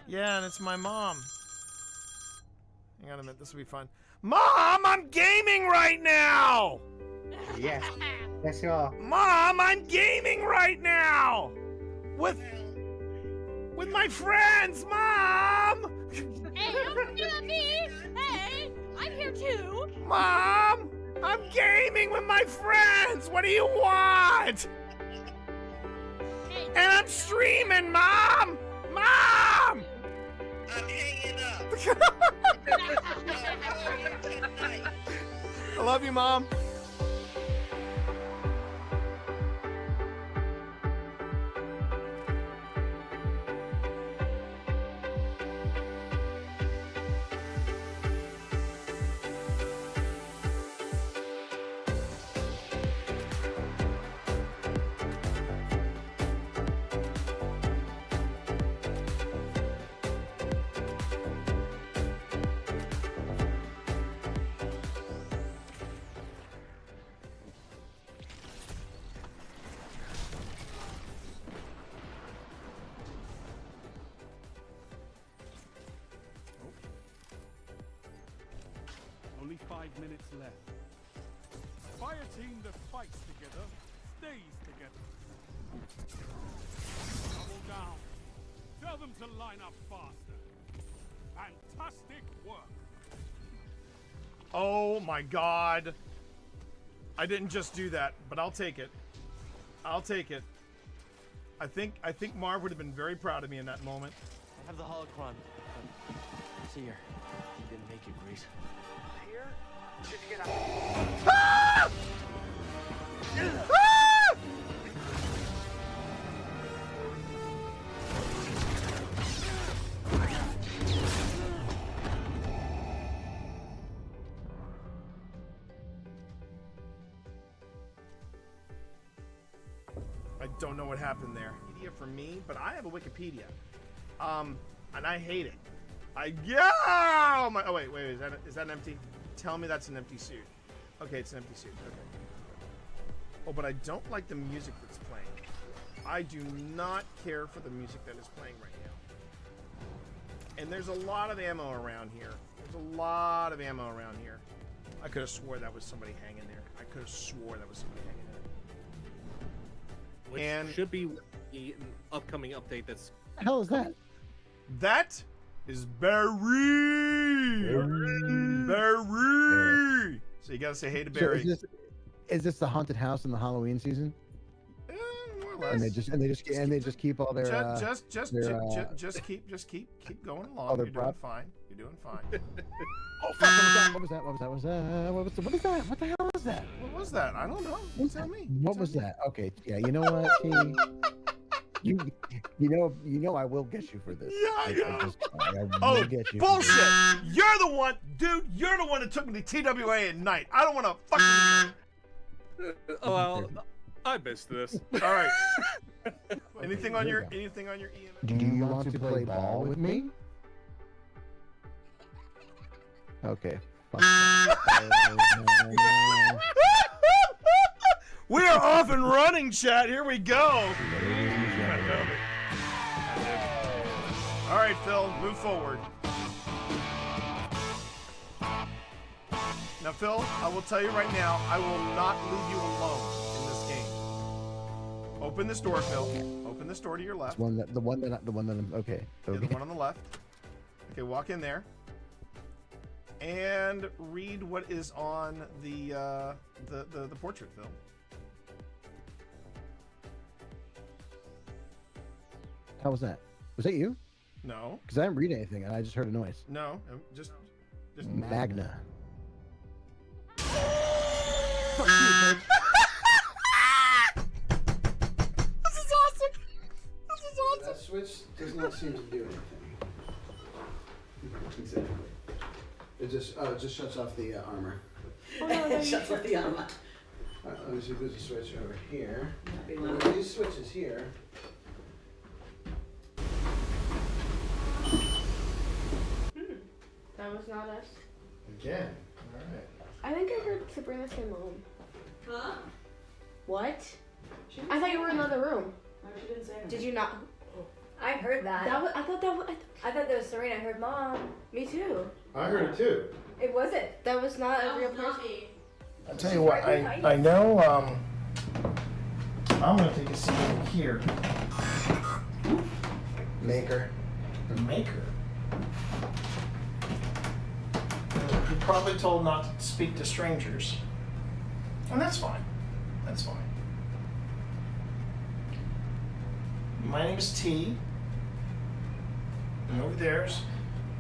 Yeah, and it's my mom. Hang on a minute, this will be fun. Mom, I'm gaming right now! Yes. Yes, you are. Mom, I'm gaming right now! With my friends, Mom! Hey, don't do that, me! Hey, I'm here too! Mom! I'm gaming with my friends! What do you want? Hey, And I'm streaming, Mom! Mom! I'm hanging up. I love you, Mom. Only 5 minutes left. Fire team that fights together stays together. Double down. Tell them to line up faster. Fantastic work. Oh my God. I didn't just do that, but I'll take it. I'll take it. I think Marv would have been very proud of me in that moment. I have the holocron. See here. You didn't make it, Grease. Here? Did you get out? Ah! Ah! I don't know what happened there. Wikipedia for me, but I have a Wikipedia. And I hate it. Oh wait, is that an empty? Tell me that's an empty suit. Okay, it's an empty suit. Okay. Oh, but I don't like the music that's playing. I do not care for the music that is playing right now. And there's a lot of ammo around here. There's a lot of ammo around here. I could have swore that was somebody hanging there. I could have swore that was somebody hanging there. Which And- should be the upcoming update that's... What the hell is that? That is Barry. Barry. So you gotta say hey to So Barry. is this the haunted house in the Halloween season? More or less. And they just keep all their just keep going along. Oh, they're You're doing prop? fine. You're doing fine. Oh fuck! What was that? What is that? What the hell was that? What was that? I don't know. You tell me. What was that? Okay, yeah. You know what? You know I will get you for this. Yeah, I know. I will Oh, get you. bullshit! You're the one, dude. You're the one that took me to TWA at night. I don't want to fucking. Oh, well, I missed this. All right. Anything on your EMS? Do you want to play ball with me? Okay. Fuck that. We are off and running, chat. Here we go. All right, Phil, move forward. Now, Phil, I will tell you right now, I will not leave you alone in this game. Open this door, Phil. Open this door to your left. The one that I'm okay. Yeah, the one on the left. Okay, walk in there. And read what is on the portrait, Phil. How was that? Was that you? No. Because I didn't read anything. I just heard a noise. No. Just. Magna. Fuck you, bitch. This is awesome. This is awesome. That switch does not seem to do anything. Exactly. It just shuts off the armor. It shuts off the armor. Alright, let me see if there's a switch over here. That'd be Well, one. these switches here. That was not us. Again. Alright. I think I heard Sabrina say mom. Huh? What? She didn't I thought say you were in that. another room. No, she didn't say anything. Did you not? I heard that. I thought that was Serena. I heard Mom. Me too. I heard it too. It wasn't. That was not a real person. I'll tell you what, I know, I'm gonna take a seat over here. Maker. Maker. You're probably told not to speak to strangers. And that's fine. That's fine. My name is T. And over there's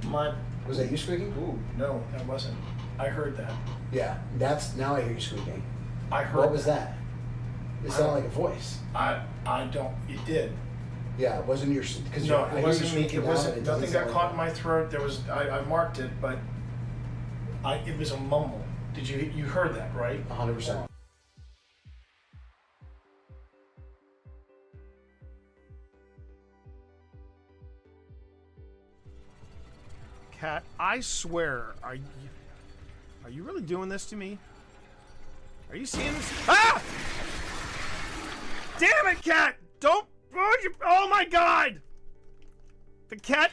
my... Was that you squeaking? Ooh, no, that wasn't. I heard that. Yeah, that's, now I hear you squeaking. I heard What was that? It sounded like a voice. I don't, it did. Yeah, it wasn't your, because No, it wasn't me. It wasn't, nothing got caught in my throat. There was, I marked it, but it was a mumble. Did you heard that, right? 100%. Cat, I swear, are you really doing this to me? Are you seeing this? Ah! Damn it, Cat! Don't, oh my God! The cat.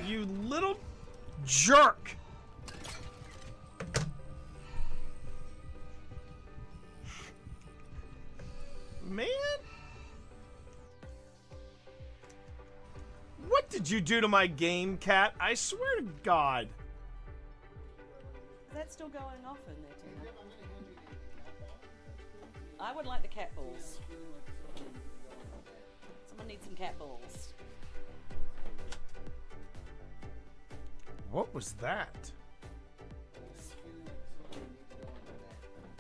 You little jerk! Man? What did you do to my game, Cat? I swear to God. Is that still going off in there, Tina? I would like the cat balls. Someone needs some cat balls. What was that?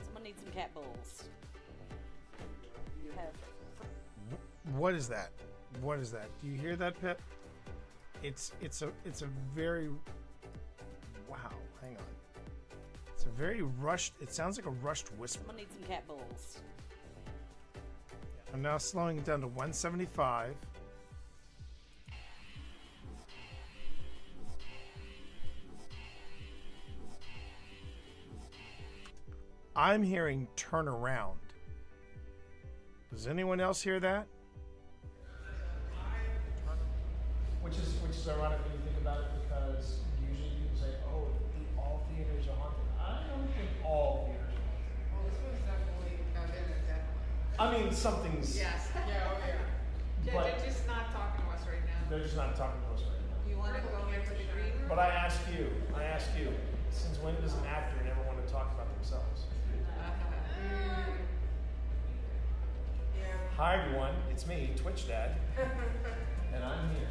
Someone needs some cat balls. You have. What is that? What is that? Do you hear that, Pip? It's a very, wow, hang on. It's a very rushed, it sounds like a rushed whisper. Someone needs some cat balls. I'm now slowing it down to 175. I'm hearing turn around. Does anyone else hear that? Which is ironic when you think about it, because usually people say, "Oh, all theaters are haunted." I don't think all theaters are haunted. Well, this one's definitely, definitely. I mean, something's. Yes. Yeah. Oh yeah. But They're just not talking to us right now. they're just not talking to us right now. You want to go into the green room? But I ask you, since when does an actor never want to talk about themselves? Yeah. Hi everyone, it's me, Twitch Dad, and I'm here.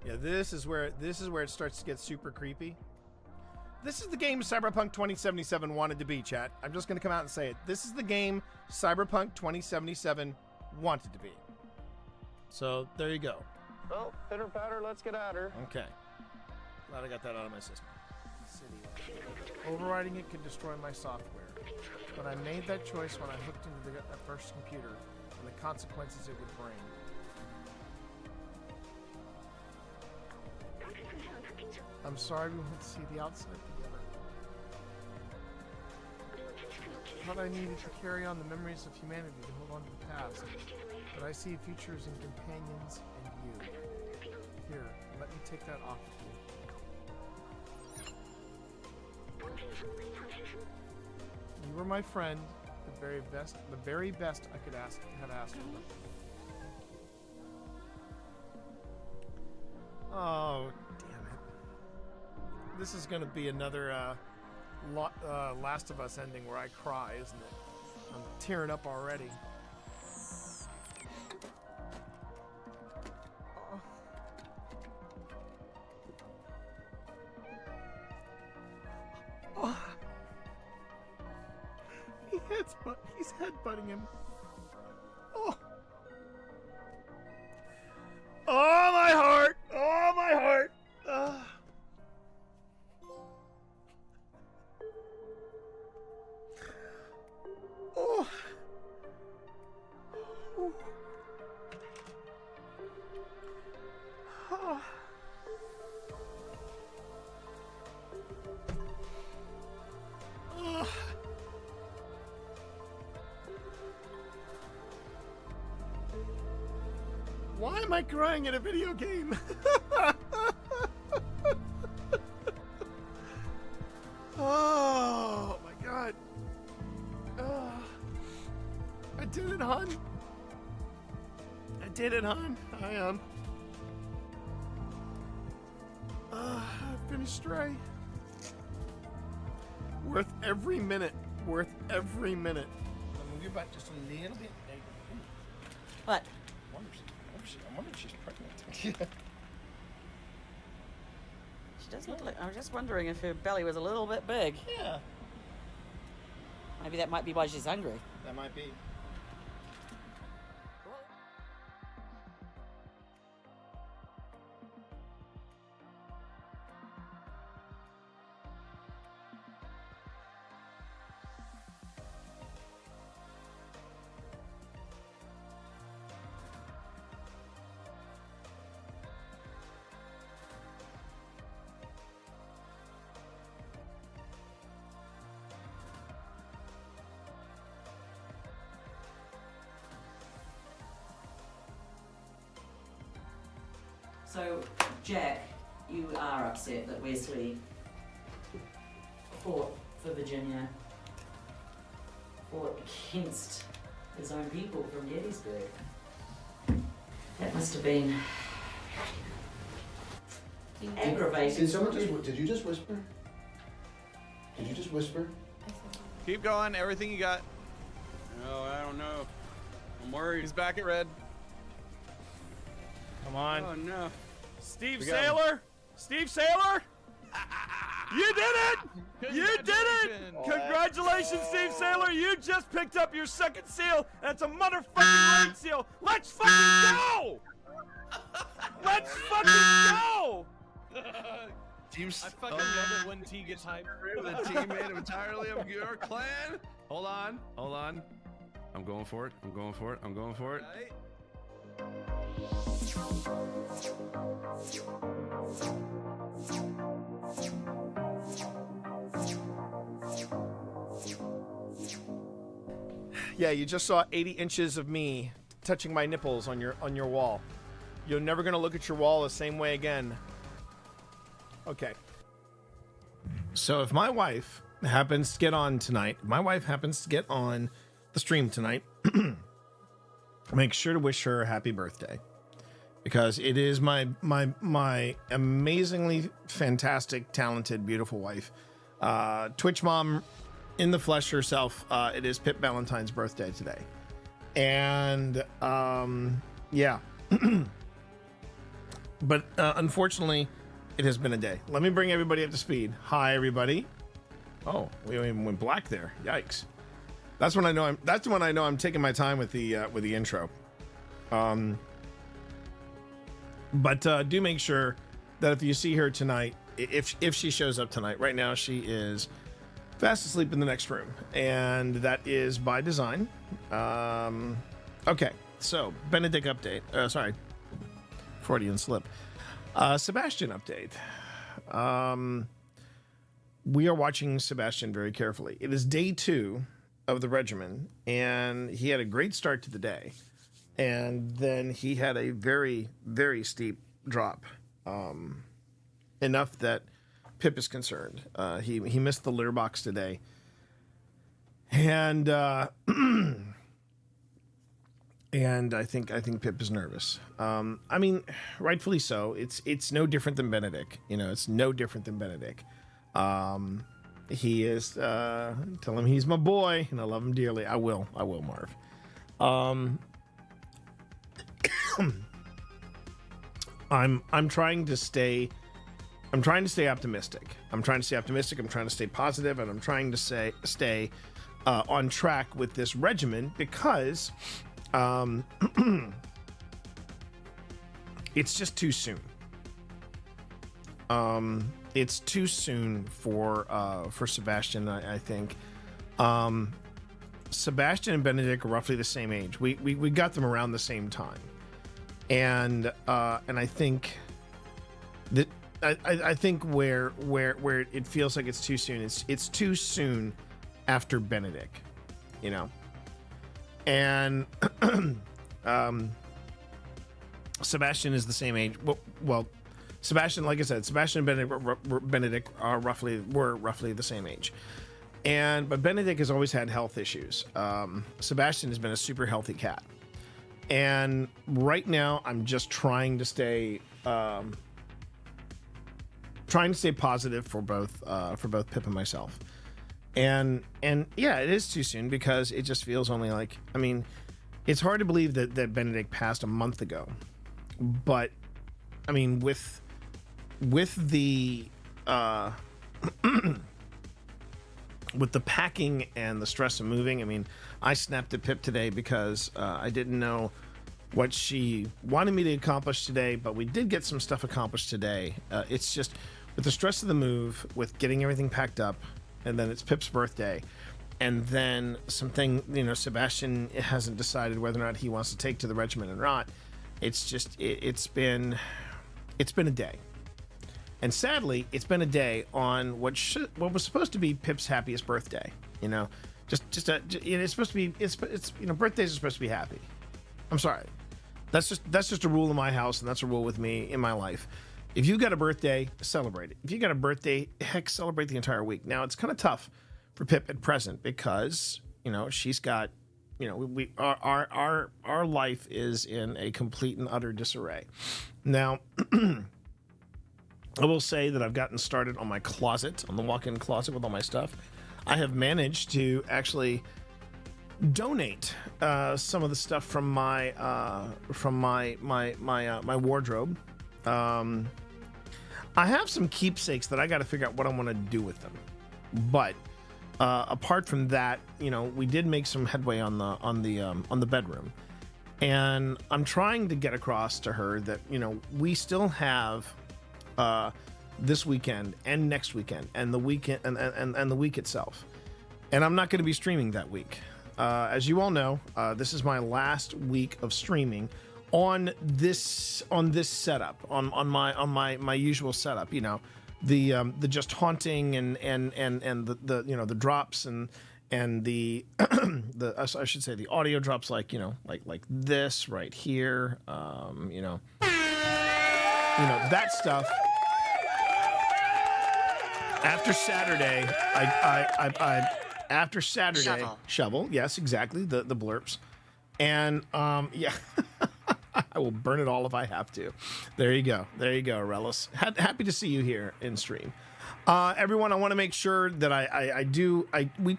Yeah, this is where it starts to get super creepy. This is the game Cyberpunk 2077 wanted to be, chat. I'm just gonna come out and say it. This is the game Cyberpunk 2077 wanted to be. So there you go. Well, pitter patter, let's get at her. Okay. Glad I got that out of my system. Overriding it could destroy my software, but I made that choice when I hooked into that first computer and the consequences it would bring. I'm sorry we went to see the outside together. I thought I needed to carry on the memories of humanity to hold on to the past, but I see futures in companions and you. Here, let me take that off of you. You were my friend, the very best I could have asked for. Oh, damn it. This is going to be another Last of Us ending where I cry, isn't it? I'm tearing up already. Oh. He's headbutting him. Oh. Oh, my heart! Oh, my heart! Oh. am I crying in a video game? Oh my god. Oh, I did it, hon. I did it, hon. I am. Finished Stray. Worth every minute. Worth every minute. I'll move you back just a little bit. What? I wonder if she's pregnant. She does look like. I was just wondering if her belly was a little bit big. Yeah, Maybe that might be why she's hungry. that might be. So, Jack, you are upset that Wesley fought for Virginia, fought against his own people from Gettysburg. That must have been aggravating. Did someone just? Did you just whisper? Did you just whisper? Keep going. Everything you got. Oh, I don't know. I'm worried. He's back at red. Come on. Oh no. Steve We got him. Saylor? Steve Saylor? You did it! You did it! Congratulations, Steve Saylor! You just picked up your second seal. That's a motherfucking great seal. Let's fucking go! Let's fucking go! Teams. I fucking love it when T gets hyped. The team made entirely of your clan. Hold on. I'm going for it. I'm going for it. Right. Yeah, you just saw 80 inches of me touching my nipples on your wall. You're never gonna look at your wall the same way again. Okay. So if my wife happens to get on tonight, the stream tonight, make sure to wish her a happy birthday, because it is my amazingly fantastic, talented, beautiful wife, Twitch mom in the flesh herself. It is Pip Valentine's birthday today, and yeah. But unfortunately, it has been a day. Let me bring everybody up to speed. Hi, everybody. Oh, we even went black there. Yikes. That's when I know I'm taking my time with the intro. But do make sure that if you see her tonight, if she shows up tonight, right now she is fast asleep in the next room, and that is by design. Okay, so Benedict update. Sorry, Freudian slip. Sebastian update. We are watching Sebastian very carefully. It is day 2 of the regimen, and he had a great start to the day, and then he had a very, very steep drop, enough that Pip is concerned. He missed the litter box today, and and I think Pip is nervous. I mean, rightfully so. It's no different than Benedict. It's no different than Benedict. He is tell him he's my boy and I love him dearly. I will, Marv. I'm trying to stay optimistic. I'm trying to stay positive, and I'm trying to stay on track with this regimen, because it's just too soon. It's too soon for Sebastian. I think Sebastian and Benedict are roughly the same age. We got them around the same time, and I think that I think where it feels like it's too soon. It's too soon after Benedict, and Sebastian is the same age. Well, Sebastian, like I said, Sebastian and Benedict were roughly the same age. But Benedict has always had health issues. Sebastian has been a super healthy cat. And right now, I'm just trying to stay positive for both Pip and myself. And yeah, it is too soon because it just feels only like, I mean, it's hard to believe that Benedict passed a month ago. But I mean, with the with the packing and the stress of moving, I mean, I snapped at Pip today because I didn't know what she wanted me to accomplish today, but we did get some stuff accomplished today. It's just with the stress of the move, with getting everything packed up, and then it's Pip's birthday, and then something, Sebastian hasn't decided whether or not he wants to take to the regiment or not. It's just, it's been a day. And sadly, it's been a day on what was supposed to be Pip's happiest birthday. It's supposed to be, birthdays are supposed to be happy. I'm sorry. That's just a rule in my house, and that's a rule with me in my life. If you got a birthday, celebrate it. If you got a birthday, heck, celebrate the entire week. Now, it's kind of tough for Pip at present because, she's got, our life is in a complete and utter disarray. Now, I will say that I've gotten started on my closet, on the walk-in closet with all my stuff. I have managed to actually donate some of the stuff from my wardrobe. I have some keepsakes that I got to figure out what I want to do with them. But apart from that, we did make some headway on the bedroom, and I'm trying to get across to her that we still have this weekend and next weekend and the weekend and the week itself, and I'm not going to be streaming that week. As you all know, this is my last week of streaming on this setup, on my usual setup. The just haunting and the drops and the I should say the audio drops, like this right here, that stuff. After Saturday, after Saturday, shovel, yes, exactly, the blurps, and yeah. I will burn it all if I have to. There you go, Relis. Happy to see you here in stream. Everyone, I want to make sure that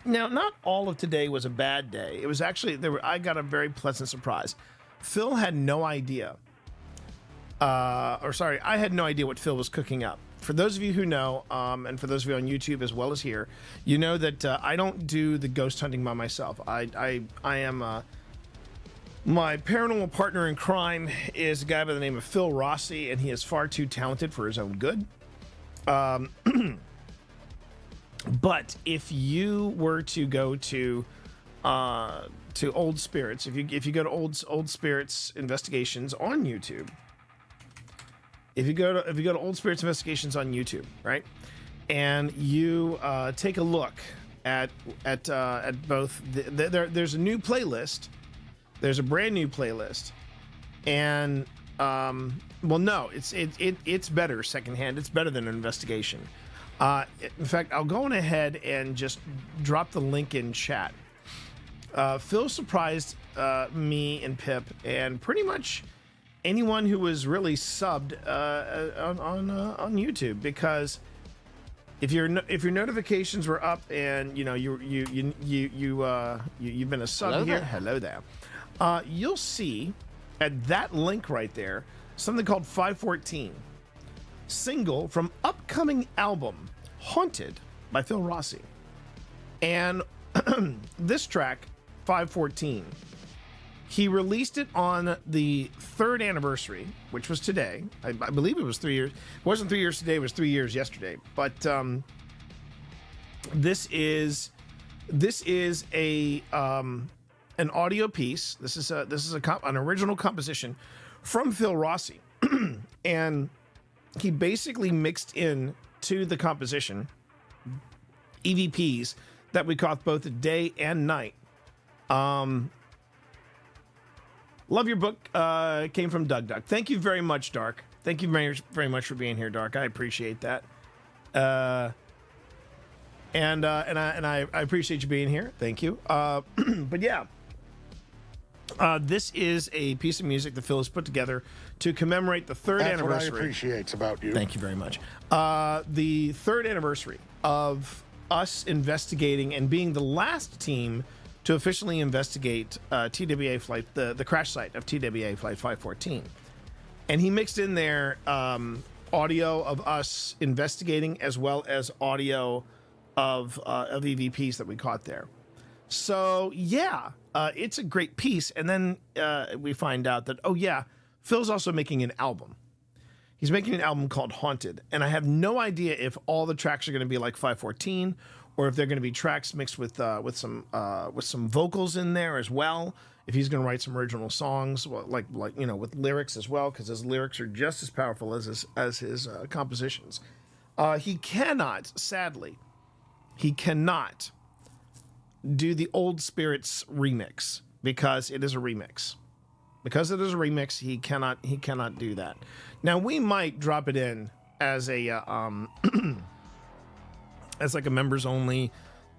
now, not all of today was a bad day. It was actually, I got a very pleasant surprise. Phil had no idea, I had no idea what Phil was cooking up. For those of you who know, and for those of you on YouTube as well as here, you know that I don't do the ghost hunting by myself. I am... My paranormal partner in crime is a guy by the name of Phil Rossi, and he is far too talented for his own good. But if you were to go to Old Spirits, if you go to Old Spirits Investigations on YouTube, if you go to Old Spirits Investigations on YouTube, right, and you take a look at both, there's a new playlist. There's a brand new playlist, and well, no, it's better secondhand. It's better than an investigation. In fact, I'll go on ahead and just drop the link in chat. Phil surprised me and Pip, and pretty much anyone who was really subbed on YouTube, because if your notifications were up and you've been a sub here, hello there. You'll see at that link right there something called 514, single from upcoming album Haunted by Phil Rossi. And this track, 514, he released it on the 3rd anniversary, which was today. I believe it was 3 years. It wasn't 3 years today, it was 3 years yesterday. But this is a an audio piece. This is an original composition from Phil Rossi, and he basically mixed in to the composition EVPs that we caught both day and night. Love your book. Came from Doug Duck. Thank you very much, Dark. Thank you very, very much for being here, Dark. I appreciate that. And I appreciate you being here. Thank you. But yeah, this is a piece of music that Phil has put together to commemorate the third anniversary. That's what I appreciate about you. Thank you very much. The third anniversary of us investigating and being the last team to officially investigate TWA flight, the crash site of TWA flight 514. And he mixed in there audio of us investigating as well as audio of EVPs that we caught there. So yeah, it's a great piece. And then we find out that, oh yeah, Phil's also making an album. He's making an album called Haunted. And I have no idea if all the tracks are going to be like 514 or if they're going to be tracks mixed with some vocals in there as well. If he's going to write some original songs, like you know, with lyrics as well, because his lyrics are just as powerful as his compositions. He cannot, sadly, do the Old Spirits remix because it is a remix. Because it is a remix, he cannot do that. Now we might drop it in as a as like a members only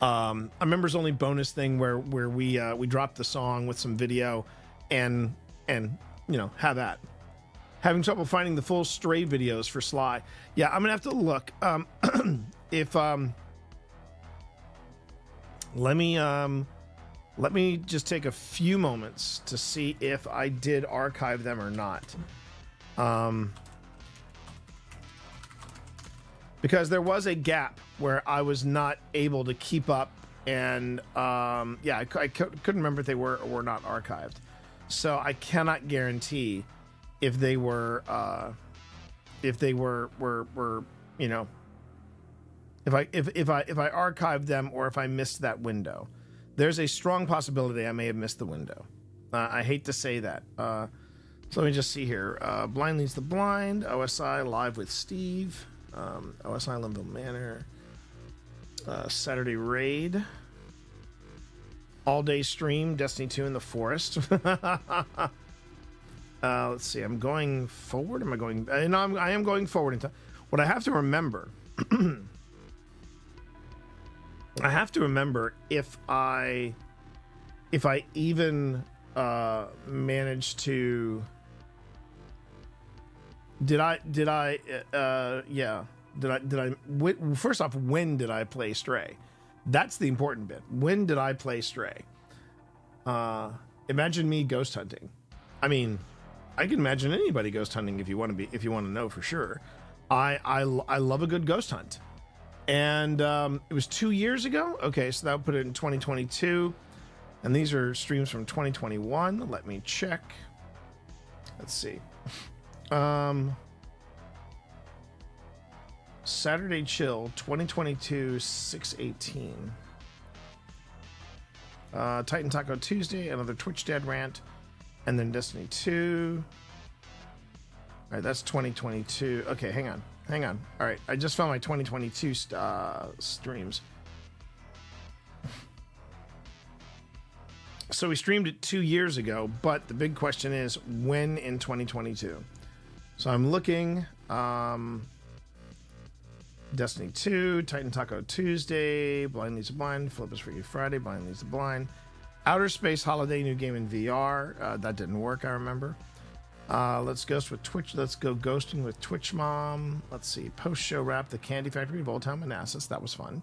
bonus thing where we drop the song with some video and you know, have that. Having trouble finding the full Stray videos for Sly. Yeah, I'm gonna have to look. If let me just take a few moments to see if I did archive them or not. Because there was a gap where I was not able to keep up, and yeah, I couldn't remember if they were or were not archived. So I cannot guarantee if they were you know, if I archived them or if I missed that window. There's a strong possibility I may have missed the window. I hate to say that. So let me just see here. Blind Leads the Blind, OSI Live with Steve, OSI Linville Manor, Saturday Raid, All Day Stream, Destiny 2 in the Forest. Let's see. I'm going forward. Am I going? No, I am going forward in time. What I have to remember. I have to remember if I even managed to. First off, when did I play Stray? That's the important bit. When did I play Stray? Imagine me ghost hunting. I mean, I can imagine anybody ghost hunting if you want to know for sure. I love a good ghost hunt. And it was 2 years ago. Okay, so that would put it in 2022. And these are streams from 2021. Let me check. Let's see. Saturday Chill 2022 6/18. Titan Taco Tuesday, another Twitch Dad rant, and then Destiny 2. All right, that's 2022. Okay, hang on. All right, I just found my 2022 streams. So we streamed it 2 years ago, but the big question is when in 2022. So I'm looking. Destiny 2, Titan Taco Tuesday, Blind Leads the Blind, Flip is Freaky Friday, Blind Leads the Blind, Outer Space Holiday, new game in VR. That didn't work, I remember. Let's ghost with Twitch. Let's go ghosting with Twitch Mom. Let's see. Post show wrap, The Candy Factory, Old Town Manassas. That was fun.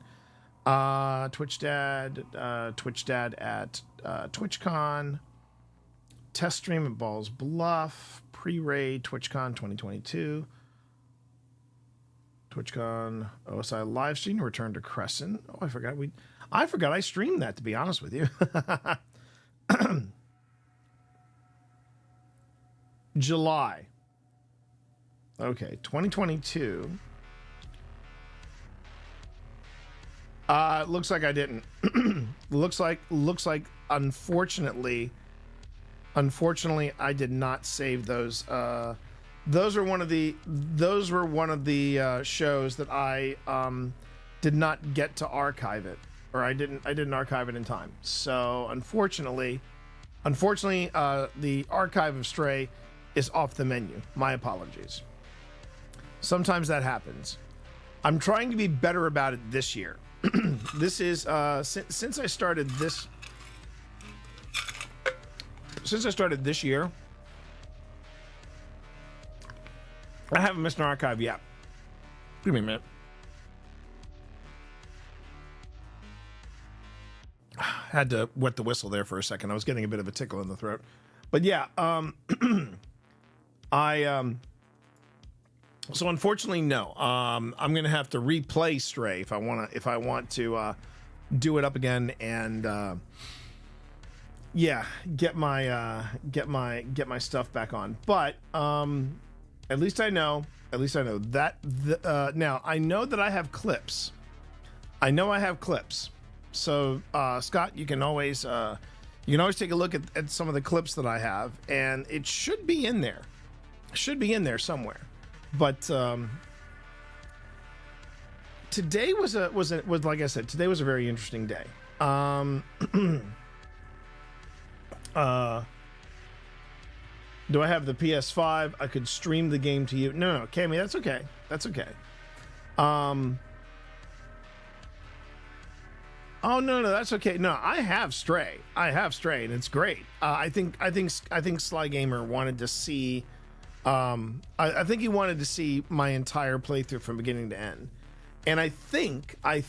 Twitch Dad at TwitchCon. Test stream at Balls Bluff. Pre-raid TwitchCon 2022. TwitchCon OSI live stream. Return to Crescent. Oh, I forgot I streamed that, to be honest with you. July. Okay, 2022. Looks like I didn't. looks like unfortunately I did not save those. Those were one of the shows that I did not get to archive it, or I didn't archive it in time. So unfortunately, Unfortunately, the archive of Stray is off the menu. My apologies. Sometimes that happens. I'm trying to be better about it this year. This is since I started this. Since I started this year, I haven't missed an archive yet. Give me a minute. Had to wet the whistle there for a second. I was getting a bit of a tickle in the throat. But yeah, so unfortunately, no. I'm gonna have to replay Stray if I want to do it up again and yeah, get my stuff back on. But at least I know that now I know that I have clips. So Scott, you can always take a look at some of the clips that I have, and it should be in there. Somewhere. But today was like I said, today was a very interesting day. Do I have the PS5? I could stream the game to you. No, Cammy, that's okay. Oh no, that's okay. No, I have Stray, and it's great. I think Sly Gamer wanted to see. I think he wanted to see my entire playthrough from beginning to end, and I think they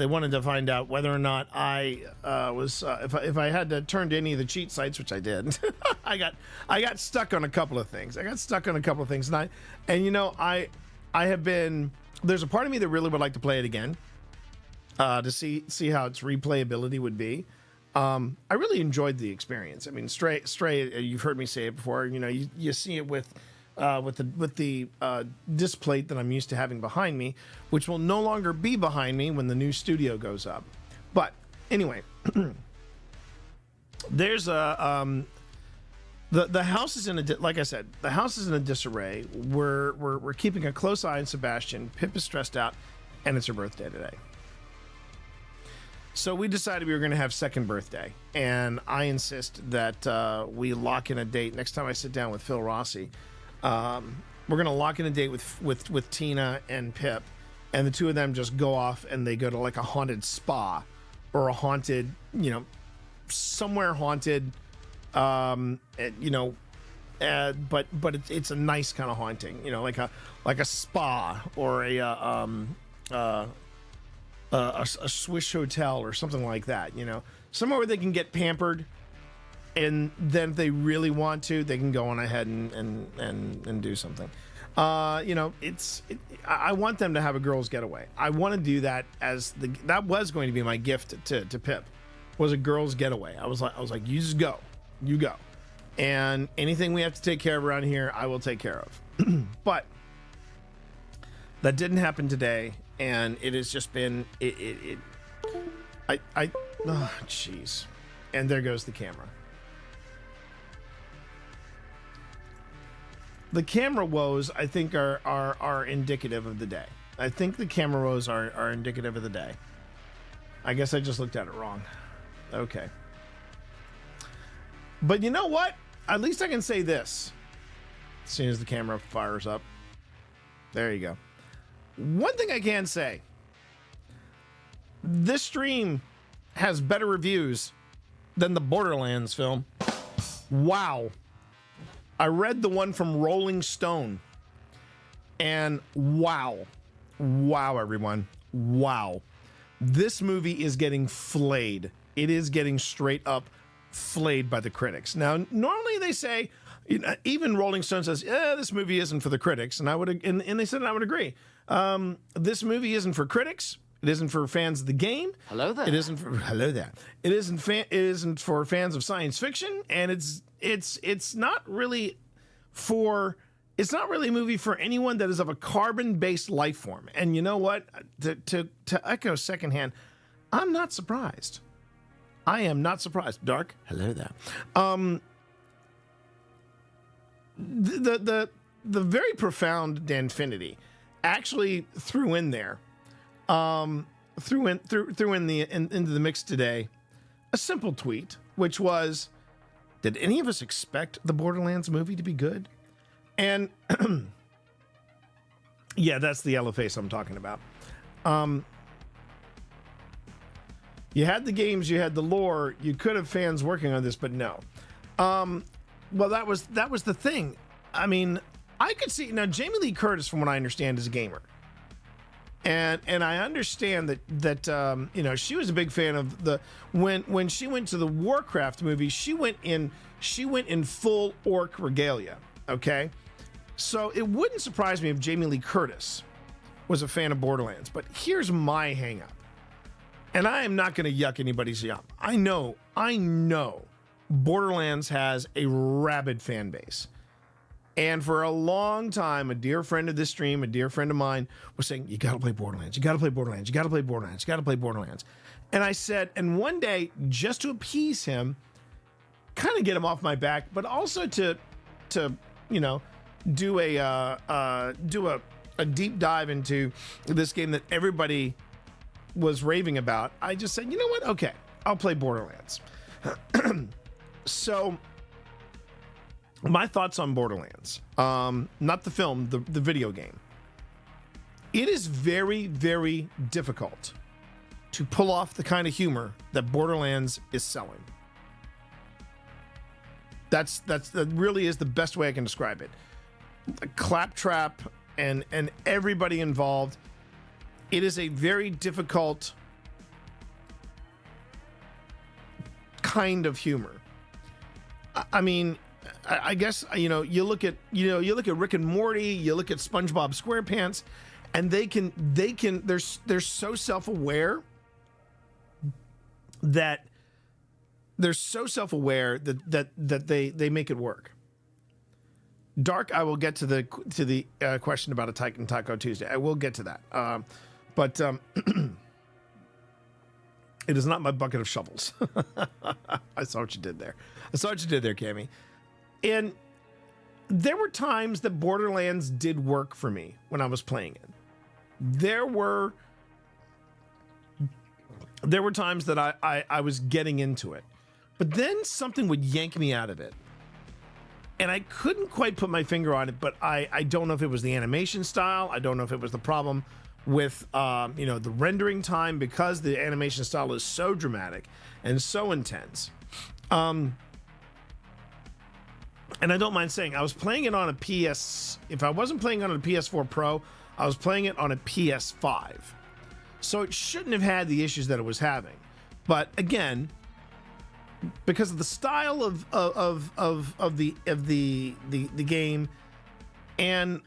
wanted to find out whether or not I was if I had to turn to any of the cheat sites, which I did. I got stuck on a couple of things. And you know, I have been. There's a part of me that really would like to play it again. To see how its replayability would be. I really enjoyed the experience. I mean, Stray. You've heard me say it before. You know, you see it with the disc plate that I'm used to having behind me, which will no longer be behind me when the new studio goes up. But anyway, there's a the house is in like I said, the house is in a disarray. We're keeping a close eye on Sebastian. Pip is stressed out, and it's her birthday today. So we decided we were going to have second birthday, and I insist that we lock in a date. Next time I sit down with Phil Rossi, we're going to lock in a date with Tina and Pip, and the two of them just go off and they go to like a haunted spa or a haunted, you know, somewhere haunted, but it's a nice kind of haunting, you know, like a spa or a Swiss hotel or something like that, you know, somewhere where they can get pampered, and then if they really want to, they can go on ahead and do something. You know, I want them to have a girls' getaway. I want to do that that was going to be my gift to Pip, was a girls' getaway. I was like, you just go, and anything we have to take care of around here, I will take care of. But that didn't happen today. And it has just been oh jeez, and there goes the camera. The camera woes, I think, are indicative of the day. I think the camera woes are indicative of the day. I guess I just looked at it wrong. Okay, but you know what? At least I can say this. As soon as the camera fires up, there you go. One thing I can say, this stream has better reviews than the Borderlands film. Wow. I read the one from Rolling Stone, and wow, everyone. Wow. This movie is getting flayed. It is getting straight up flayed by the critics. Now, normally they say, you know, even Rolling Stone says, this movie isn't for the critics. And and they said, and I would agree. This movie isn't for critics. It isn't for fans of the game. Hello there. It isn't for fans of science fiction, and it's not really a movie for anyone that is of a carbon-based life form. And you know what? To echo secondhand, I'm not surprised. I am not surprised. Dark, hello there. The very profound Danfinity actually threw in there, into the mix today, a simple tweet, which was, did any of us expect the Borderlands movie to be good? And yeah, that's the yellow face I'm talking about. You had the games, you had the lore, you could have fans working on this, but no. Well, that was the thing. I mean, I could see now Jamie Lee Curtis, from what I understand, is a gamer, and I understand that you know, she was a big fan of the when she went to the Warcraft movie, she went in full orc regalia. Okay, so it wouldn't surprise me if Jamie Lee Curtis was a fan of Borderlands. But here's my hang up, and I am not going to yuck anybody's yum. I know Borderlands has a rabid fan base. And for a long time, a dear friend of this stream, a dear friend of mine, was saying, you got to play Borderlands. You got to play Borderlands. You got to play Borderlands. You got to play Borderlands. And I said, and one day, just to appease him, kind of get him off my back, but also to you know, do a deep dive into this game that everybody was raving about, I just said, you know what? Okay, I'll play Borderlands. So my thoughts on Borderlands, not the film, the video game. It is very, very difficult to pull off the kind of humor that Borderlands is selling. That really is the best way I can describe it. Claptrap and everybody involved. It is a very difficult kind of humor. I mean, I guess, you know, you look at Rick and Morty, you look at SpongeBob SquarePants, and they're so self-aware that they make it work. Dark, I will get to the question about a Taco Tuesday. I will get to that. But it is not my bucket of shovels. I saw what you did there. Cammy. And there were times that Borderlands did work for me when I was playing it. There were times that I was getting into it, but then something would yank me out of it. And I couldn't quite put my finger on it, but I don't know if it was the animation style. I don't know if it was the problem with you know, the rendering time, because the animation style is so dramatic and so intense. And I don't mind saying, I was playing it on a PS. If I wasn't playing on a PS4 Pro, I was playing it on a PS5. So it shouldn't have had the issues that it was having. But again, because of the style of the game, and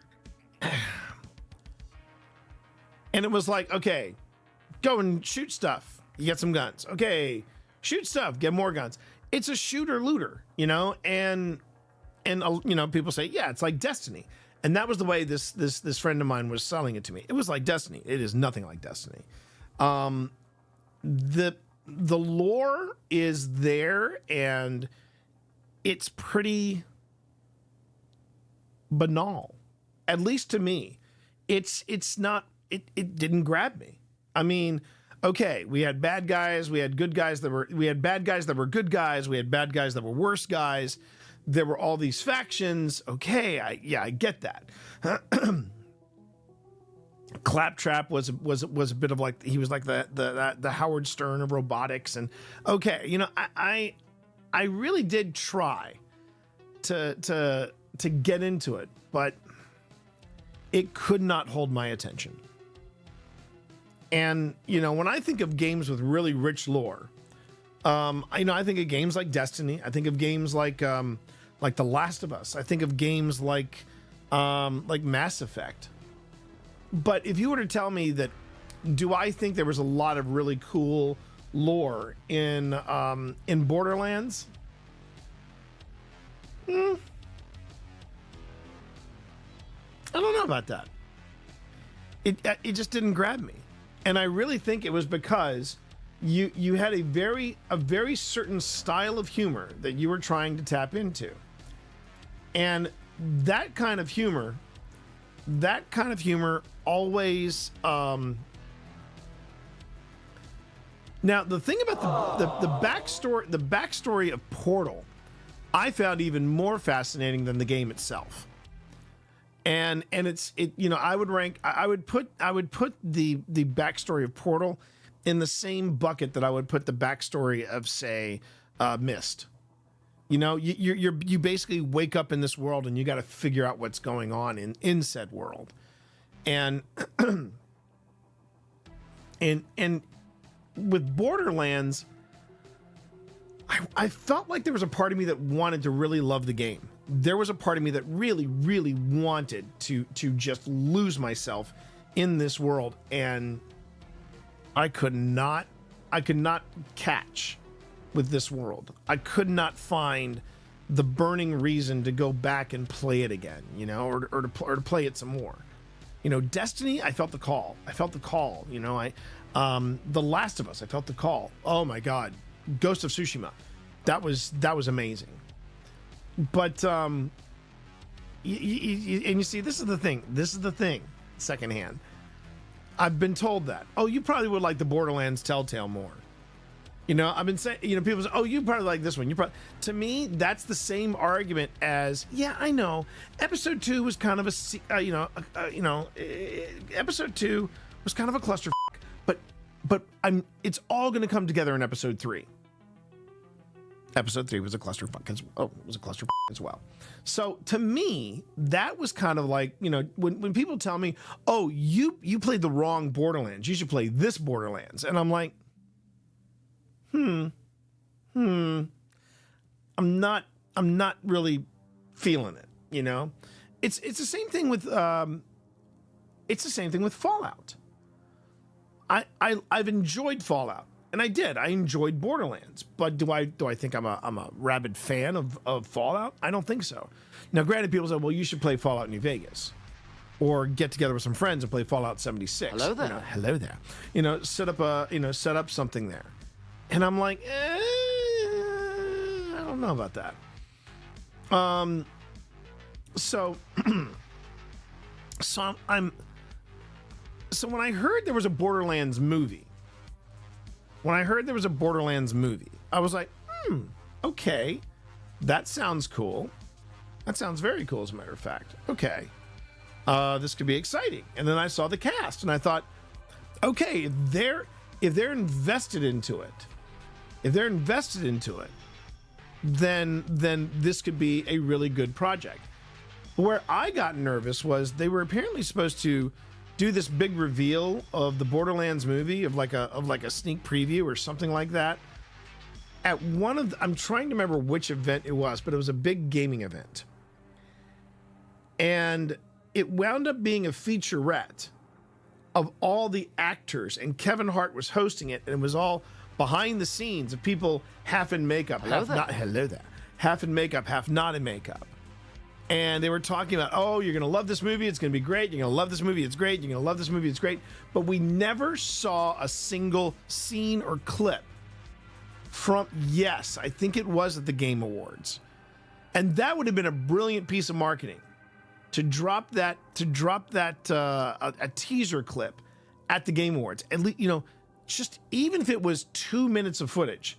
it was like, okay, go and shoot stuff. You get some guns. Okay, shoot stuff. Get more guns. It's a shooter looter, you know, and you know, people say, yeah, it's like Destiny. And that was the way this friend of mine was selling it to me. It was like Destiny. It is nothing like Destiny. The lore is there, and it's pretty banal, at least to me. It's not. It didn't grab me. I mean, okay, we had bad guys, we had good guys we had bad guys that were good guys, we had bad guys that were worse guys. There were all these factions. Okay, I get that. Claptrap was a bit of like, he was like the Howard Stern of robotics. And okay, you know, I really did try to get into it, but it could not hold my attention. And you know, when I think of games with really rich lore, I think of games like Destiny. I think of games like The Last of Us. I think of games like Mass Effect. But if you were to tell me that, do I think there was a lot of really cool lore in Borderlands? I don't know about that. It just didn't grab me, and I really think it was because you had a very certain style of humor that you were trying to tap into, and that kind of humor always Now, the thing about the backstory of Portal, I found even more fascinating than the game itself. And it's I would put the backstory of Portal in the same bucket that I would put the backstory of, say, Myst. You basically wake up in this world and you got to figure out what's going on in said world, and and with Borderlands, I felt like there was a part of me that wanted to really love the game. There was a part of me that really, really wanted to just lose myself in this world, and I could not catch with this world. I could not find the burning reason to go back and play it again, or to play it some more. Destiny, I felt the call. The Last of Us, I felt the call. Oh my God, Ghost of Tsushima, that was amazing. But you see, this is the thing. Secondhand, I've been told that. Oh, you probably would like the Borderlands Telltale more. I've been saying, people say, oh, you probably like this one. To me, that's the same argument as, yeah, I know. Episode 2 was kind of episode 2 was kind of a clusterfuck, but it's all going to come together in episode 3. Episode 3 was a clusterfuck as well. So to me, that was kind of like, when people tell me, oh, you played the wrong Borderlands, you should play this Borderlands, and I'm like, I'm not really feeling it, It's the same thing with Fallout. I've enjoyed Fallout, and I enjoyed Borderlands, but do I think I'm a rabid fan of Fallout? I don't think so. Now, granted, people say, well, you should play Fallout New Vegas, or get together with some friends and play Fallout 76. Hello there. Hello there. Set up something there. And I'm like, I don't know about that. So when I heard there was a Borderlands movie, I was like, okay, that sounds cool. That sounds very cool, as a matter of fact. Okay, this could be exciting. And then I saw the cast, and I thought, okay, if they're invested into it, then this could be a really good project. Where I got nervous was they were apparently supposed to do this big reveal of the Borderlands movie, of like a sneak preview or something like that. At I'm trying to remember which event it was, but it was a big gaming event. And it wound up being a featurette of all the actors, and Kevin Hart was hosting it, and it was all behind the scenes of people half in makeup, half in makeup, half not in makeup. And they were talking about, oh, you're going to love this movie, it's going to be great, you're going to love this movie, it's great, you're going to love this movie, it's great. But we never saw a single scene or clip from, yes, I think it was at the Game Awards. And that would have been a brilliant piece of marketing, to drop that a teaser clip at the Game Awards. At least, just even if it was 2 minutes of footage,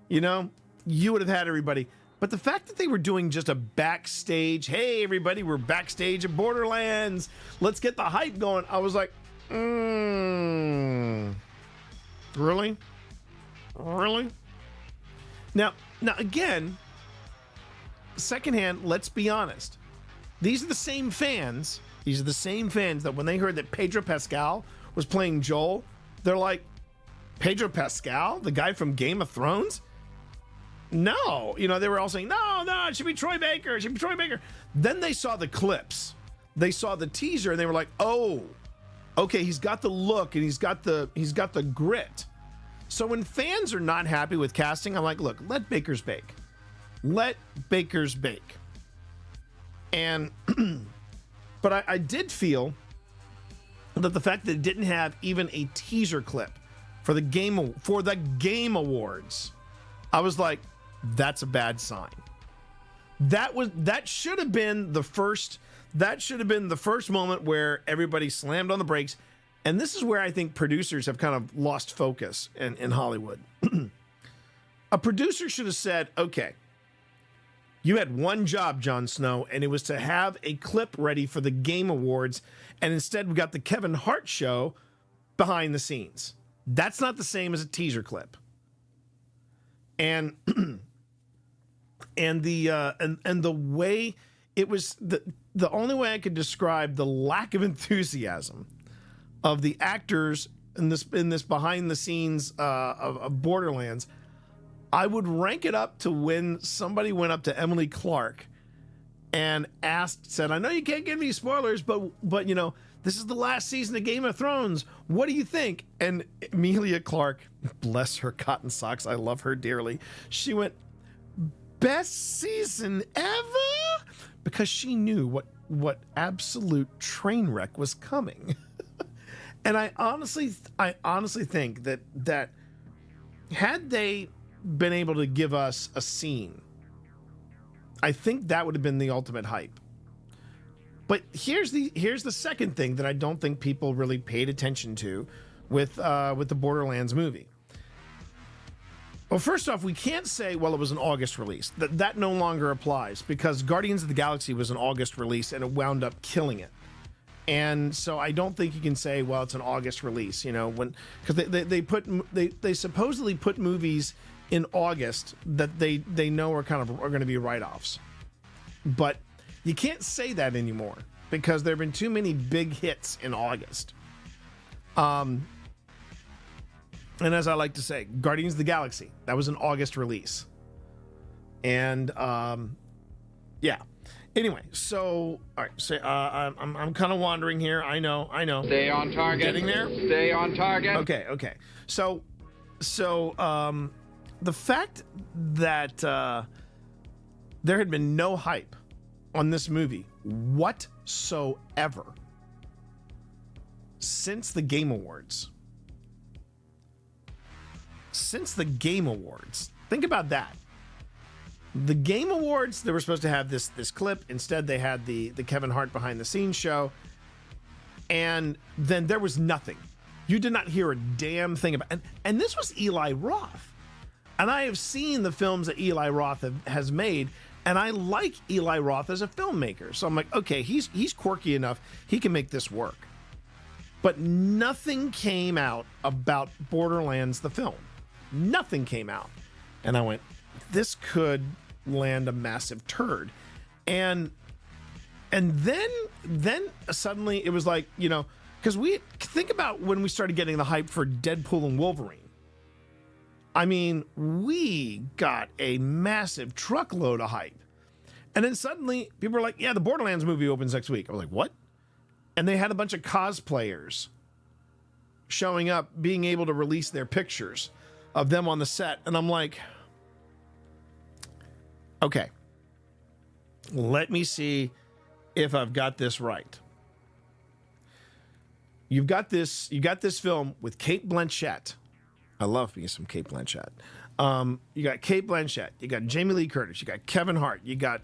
you would have had everybody. But the fact that they were doing just a backstage, hey, everybody, we're backstage at Borderlands, let's get the hype going. I was like, really? Now again, secondhand, let's be honest. These are the same fans that when they heard that Pedro Pascal was playing Joel, they're like, Pedro Pascal, the guy from Game of Thrones? No. They were all saying, no, it should be Troy Baker. Then they saw the clips. They saw the teaser, and they were like, oh, okay, he's got the look, and he's got the grit. So when fans are not happy with casting, I'm like, look, let bakers bake. And, but I did feel that the fact that it didn't have even a teaser clip for the Game Awards, I was like, that's a bad sign. That should have been the first moment where everybody slammed on the brakes And this is where I think producers have kind of lost focus in Hollywood. A producer should have said, okay, you had one job, Jon Snow, and it was to have a clip ready for the Game Awards. And instead, we got the Kevin Hart show behind the scenes. That's not the same as a teaser clip. And the way it was, the only way I could describe the lack of enthusiasm of the actors in this behind the scenes of Borderlands, I would rank it up to when somebody went up to Emily Clark and said, I know you can't give me spoilers, but you know, this is the last season of Game of Thrones. What do you think? And Emilia Clarke, bless her cotton socks, I love her dearly. She went, best season ever, because she knew what absolute train wreck was coming. And I honestly think that had they been able to give us a scene, I think that would have been the ultimate hype. But here's the second thing that I don't think people really paid attention to with the Borderlands movie. Well, first off, we can't say, well, it was an August release. That no longer applies because Guardians of the Galaxy was an August release and it wound up killing it. And so I don't think you can say, well, it's an August release, you know, because they supposedly put movies in August that they know are going to be write-offs. But you can't say that anymore because there have been too many big hits in August. And as I like to say, Guardians of the Galaxy, that was an August release. And yeah. Anyway, so all right, so I'm kind of wandering here. I know. Stay on target. Getting there? Stay on target. Okay. So the fact that there had been no hype on this movie whatsoever since the Game Awards. Think about that. The Game Awards, they were supposed to have this clip. Instead, they had the Kevin Hart behind the scenes show. And then there was nothing. You did not hear a damn thing about it. And this was Eli Roth. And I have seen the films that Eli Roth has made, and I like Eli Roth as a filmmaker. So I'm like, okay, he's quirky enough. He can make this work. But nothing came out about Borderlands, the film. Nothing came out. And I went, this could land a massive turd. And then suddenly it was like, you know, because we think about when we started getting the hype for Deadpool and Wolverine. I mean, we got a massive truckload of hype. And then suddenly people were like, yeah, the Borderlands movie opens next week. I was like, what? And they had a bunch of cosplayers showing up, being able to release their pictures of them on the set. And I'm like, okay, let me see if I've got this right. You got this film with Cate Blanchett. I love me some Cate Blanchett. You got Cate Blanchett. You got Jamie Lee Curtis. You got Kevin Hart. You got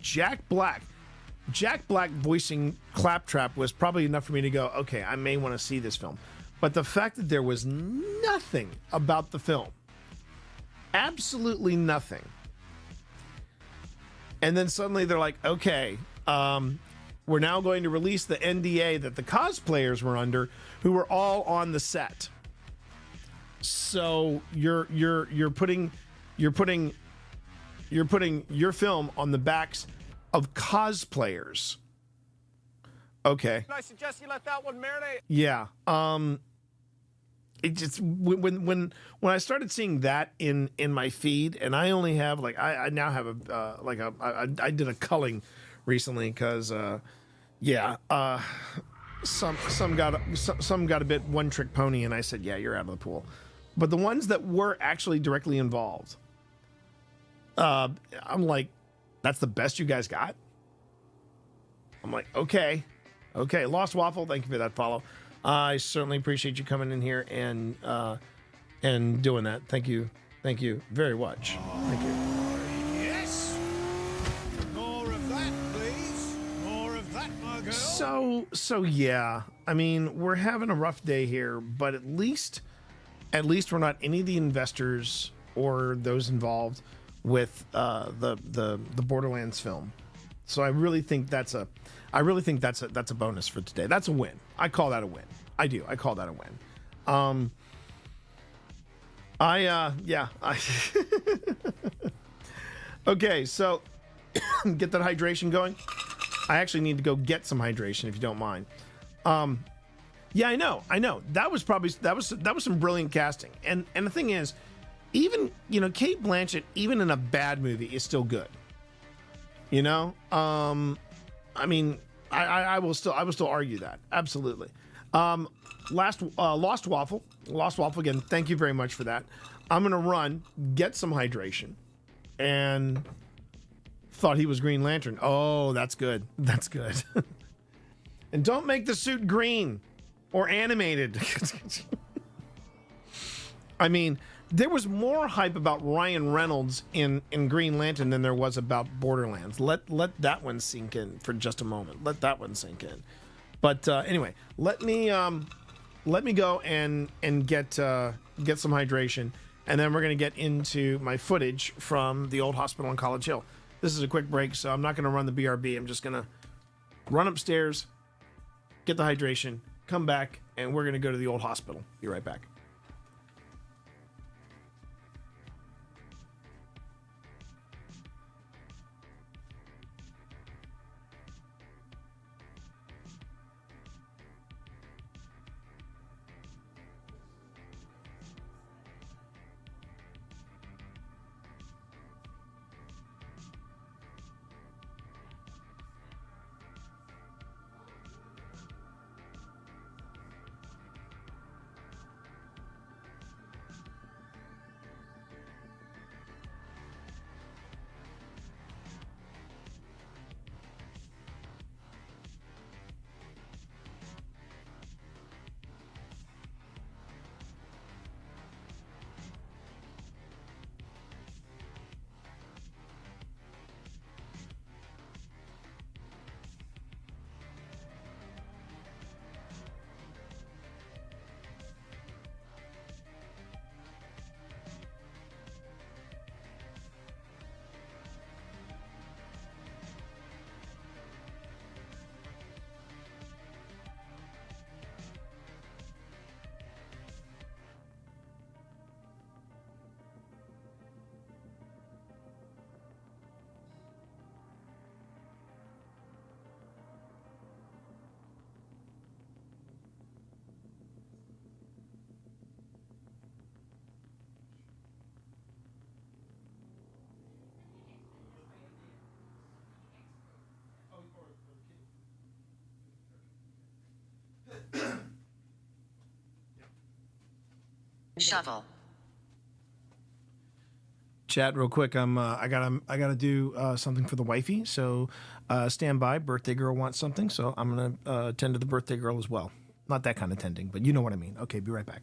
Jack Black. Jack Black voicing Claptrap was probably enough for me to go, okay, I may want to see this film. But the fact that there was nothing about the film, absolutely nothing. And then suddenly they're like, okay, we're now going to release the NDA that the cosplayers were under, who were all on the set. So you're putting your film on the backs of cosplayers. Okay. I suggest you let that one marinate. Yeah. It just when I started seeing that in my feed, and I only have like I now have I did a culling recently because some got a bit one trick pony, and I said, yeah, you're out of the pool. But the ones that were actually directly involved, I'm like, that's the best you guys got? I'm like, okay. Lost Waffle, thank you for that follow. I certainly appreciate you coming in here and doing that. Thank you very much. Thank you. Yes. More of that, please. More of that, my girl. So yeah. I mean, we're having a rough day here, but at least we're not any of the investors or those involved with the Borderlands film. So I really think that's a bonus for today. That's a win. I call that a win. I do. I call that a win. Okay, so get that hydration going. I actually need to go get some hydration if you don't mind. Yeah, I know. That was some brilliant casting. And the thing is, even, Kate Blanchett, even in a bad movie, is still good. I mean, I will still argue that. Absolutely. Lost Waffle again. Thank you very much for that. I'm gonna run, get some hydration, and thought he was Green Lantern. Oh, that's good. That's good. And don't make the suit green or animated. I mean, there was more hype about Ryan Reynolds in Green Lantern than there was about Borderlands. Let that one sink in for just a moment. Let that one sink in. But anyway, let me go and get some hydration, and then we're gonna get into my footage from the old hospital on College Hill. This is a quick break, so I'm not gonna run the BRB. I'm just gonna run upstairs, get the hydration, come back, and we're gonna go to the old hospital. Be right back. Shovel. Chat real quick. I gotta do something for the wifey. So stand by. Birthday girl wants something. So I'm gonna tend to the birthday girl as well. Not that kind of tending, but you know what I mean. Okay, be right back.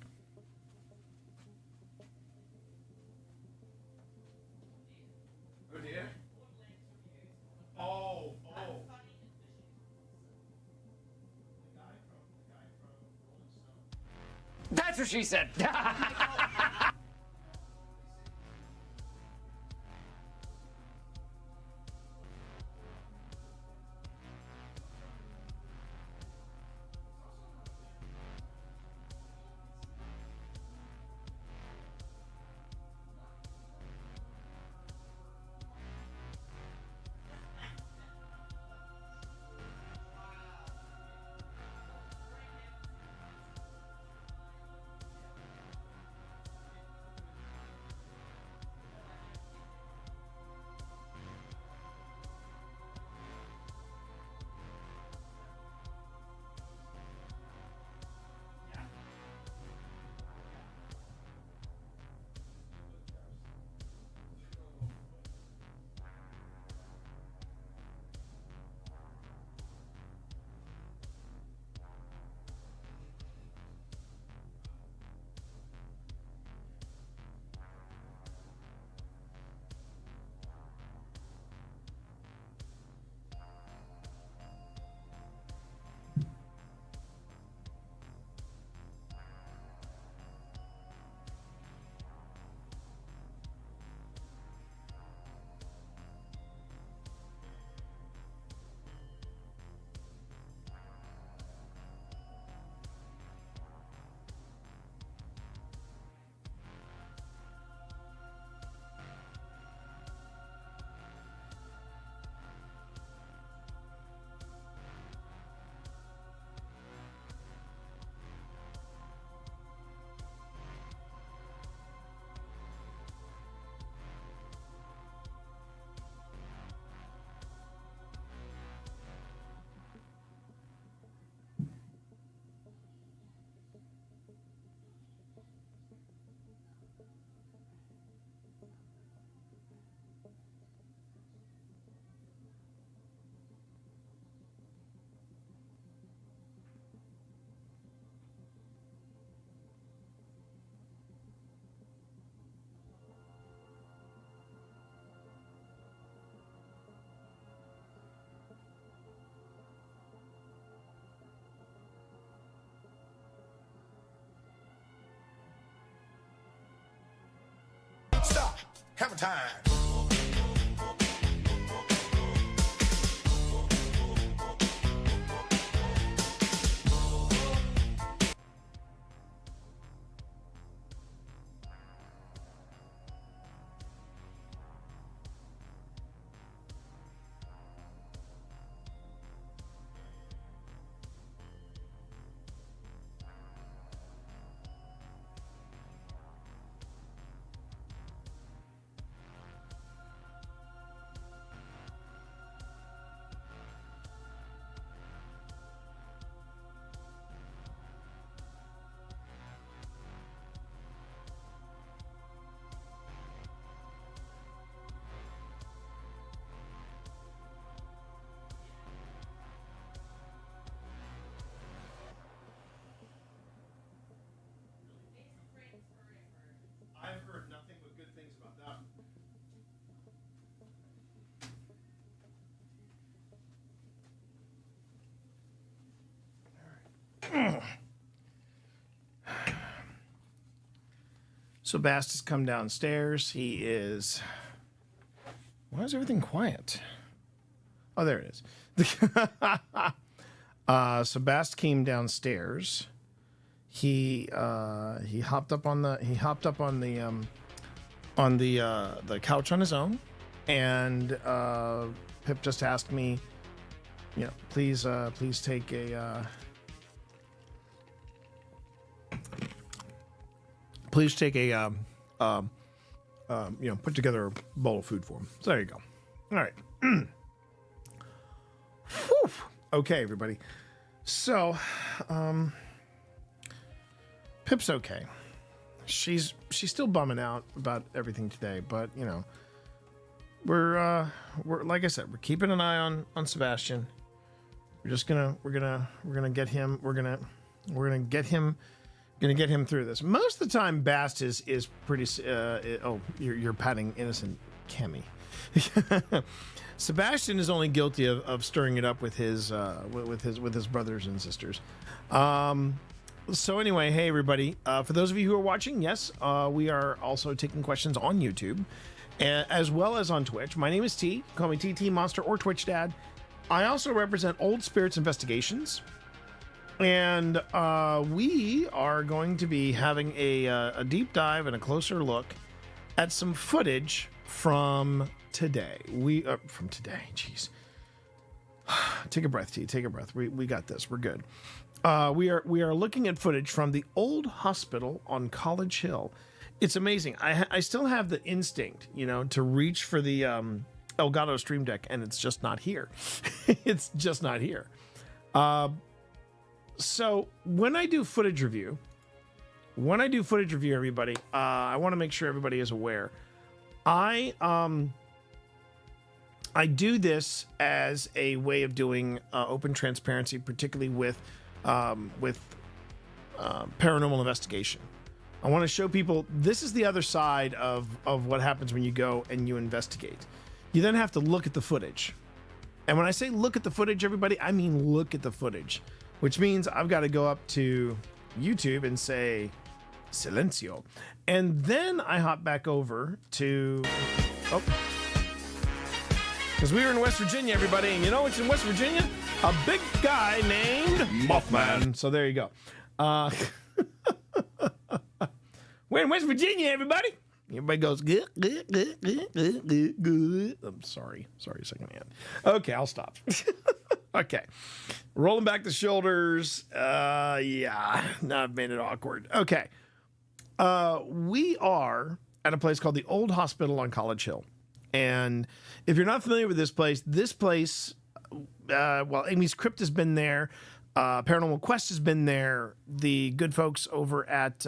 Oh dear. That's what she said. Hammer time. I've heard nothing but good things about that. So Bast has come downstairs. He is. Why is everything quiet? Oh, there it is. So Bast came downstairs. He hopped up on the couch on his own, and Pip just asked me, you know, please take a you know, put together a bowl of food for him. So there you go. All right. Whew. Okay, everybody. So, Pip's okay. She's still bumming out about everything today, but you know, we're like I said, we're keeping an eye on Sebastian. We're gonna get him. We're gonna get him through this. Most of the time, Bast is pretty. Oh, you're patting innocent Cammy. Sebastian is only guilty of stirring it up with his brothers and sisters. So anyway, hey everybody. For those of you who are watching, yes, we are also taking questions on YouTube, as well as on Twitch. My name is T. Call me TT Monster or Twitch Dad. I also represent Old Spirits Investigations, and we are going to be having a deep dive and a closer look at some footage from today. From today, jeez. Take a breath, T. Take a breath. We got this. We're good. We are looking at footage from the old hospital on College Hill. It's amazing. I still have the instinct, you know, to reach for the Elgato Stream Deck, and it's just not here. It's just not here. So when I do footage review, everybody, I want to make sure everybody is aware. I do this as a way of doing open transparency, particularly with paranormal investigation. I want to show people this is the other side of what happens when you go and you investigate. You then have to look at the footage. And when I say look at the footage, everybody, I mean look at the footage, which means I've got to go up to YouTube and say silencio. And then I hop back over to, because we were in West Virginia, everybody, and you know what's in West Virginia? A big guy named Mothman. So there you go. We're in West Virginia, everybody. Everybody goes, good. I'm sorry, secondhand. Okay, I'll stop. Okay, rolling back the shoulders. Yeah, now I've made it awkward. Okay, we are at a place called the Old Hospital on College Hill. And if you're not familiar with this place, well, Amy's Crypt has been there. Paranormal Quest has been there. The good folks over at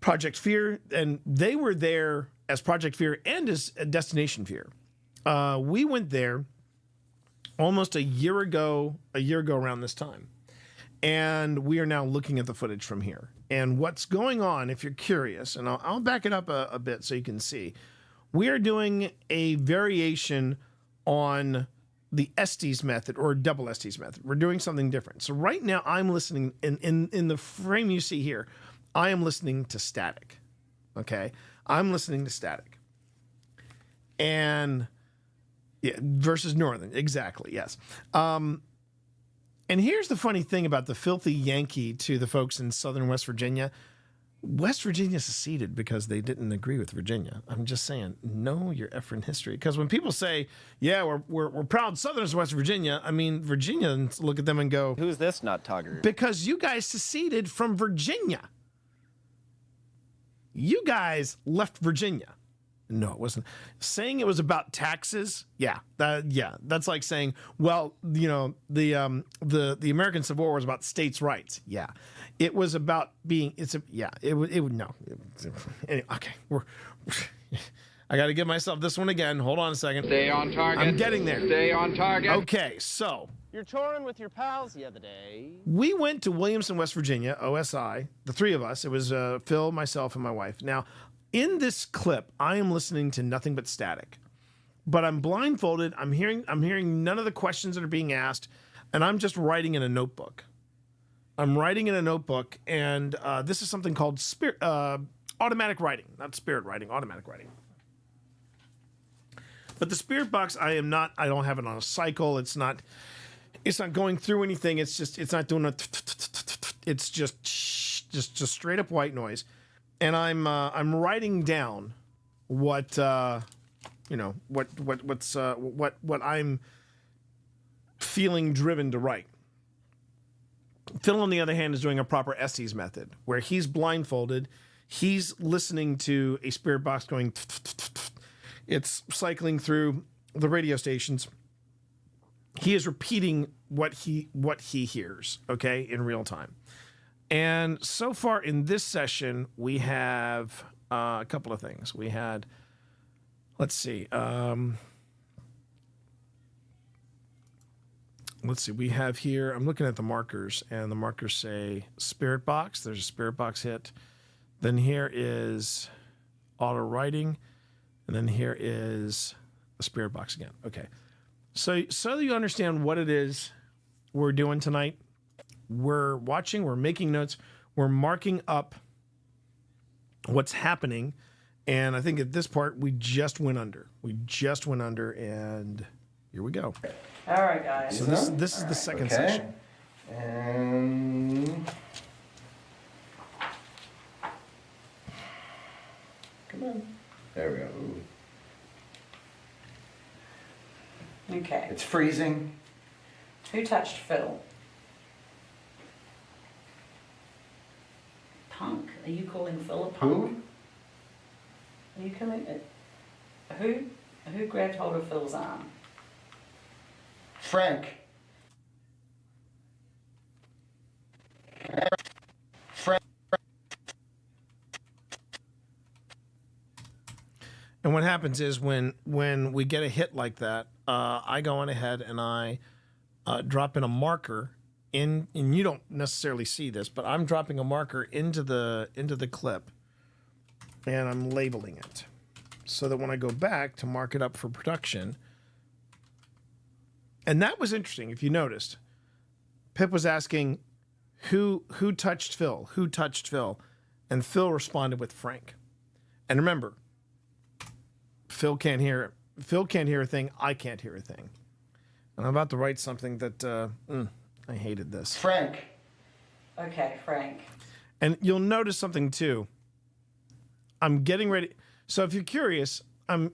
Project Fear, and they were there as Project Fear and as Destination Fear. We went there almost a year ago around this time. And we are now looking at the footage from here. And what's going on, if you're curious, and I'll back it up a bit so you can see. We are doing a variation on the Estes method, or double Estes method. We're doing something different. So right now I'm listening, in the frame you see here, I am listening to static. Okay? I'm listening to static. And yeah, versus Northern. Exactly. Yes. And here's the funny thing about the filthy Yankee to the folks in Southern West Virginia. West Virginia seceded because they didn't agree with Virginia. I'm just saying, know your effing history. Because when people say, yeah, we're proud Southerners of West Virginia, I mean, Virginians look at them and go, Who's this nut tugger? because you guys seceded from Virginia. You guys left Virginia. No, it wasn't. Saying it was about taxes, that's like saying, well, you know, the American Civil War was about states' rights. Yeah, it was about being. It would no. Anyway, okay, I got to give myself this one again. Hold on a second. Stay on target. I'm getting there. Stay on target. Okay, so You're touring with your pals the other day. we went to Williamson, West Virginia, OSI. The three of us. It was Phil, myself, and my wife. Now, in this clip, I am listening to nothing but static, but I'm blindfolded. I'm hearing none of the questions that are being asked, and I'm just writing in a notebook. I'm writing in a notebook, and this is something called automatic writing, not spirit writing, automatic writing. But the spirit box, I don't have it on a cycle. It's not going through anything. It's not doing it's just straight up white noise. And I'm writing down what what I'm feeling driven to write. Phil, on the other hand, is doing a proper Estes method where he's blindfolded. He's listening to a spirit box going. It's cycling through the radio stations. He is repeating what he hears, okay, in real time. And so far in this session, we have a couple of things. We had, let's see, we have here, I'm looking at the markers, and the markers say spirit box. There's a spirit box hit. Then here is auto writing, and then here is the spirit box again. Okay. So you understand what it is we're doing tonight. We're watching, we're making notes, we're marking up what's happening. And I think at this part, we just went under. And here we go. All right, guys. So this is the second session. And come on. There we go. Ooh. Okay. It's freezing. Who touched Phil? Punk. Are you calling Phil a punk? Who? Are you calling it? Who grabbed hold of Phil's arm? Frank. Frank. And what happens is when we get a hit like that, I go on ahead and I drop in a marker and you don't necessarily see this, but I'm dropping a marker into the clip, and I'm labeling it so that when I go back to mark it up for production. And that was interesting. If you noticed, Pip was asking who touched Phil, and Phil responded with Frank. And remember, Phil can't hear a thing. I can't hear a thing. And I'm about to write something that I hated this. Frank. Okay, Frank. And you'll notice something too. I'm getting ready. So if you're curious, I'm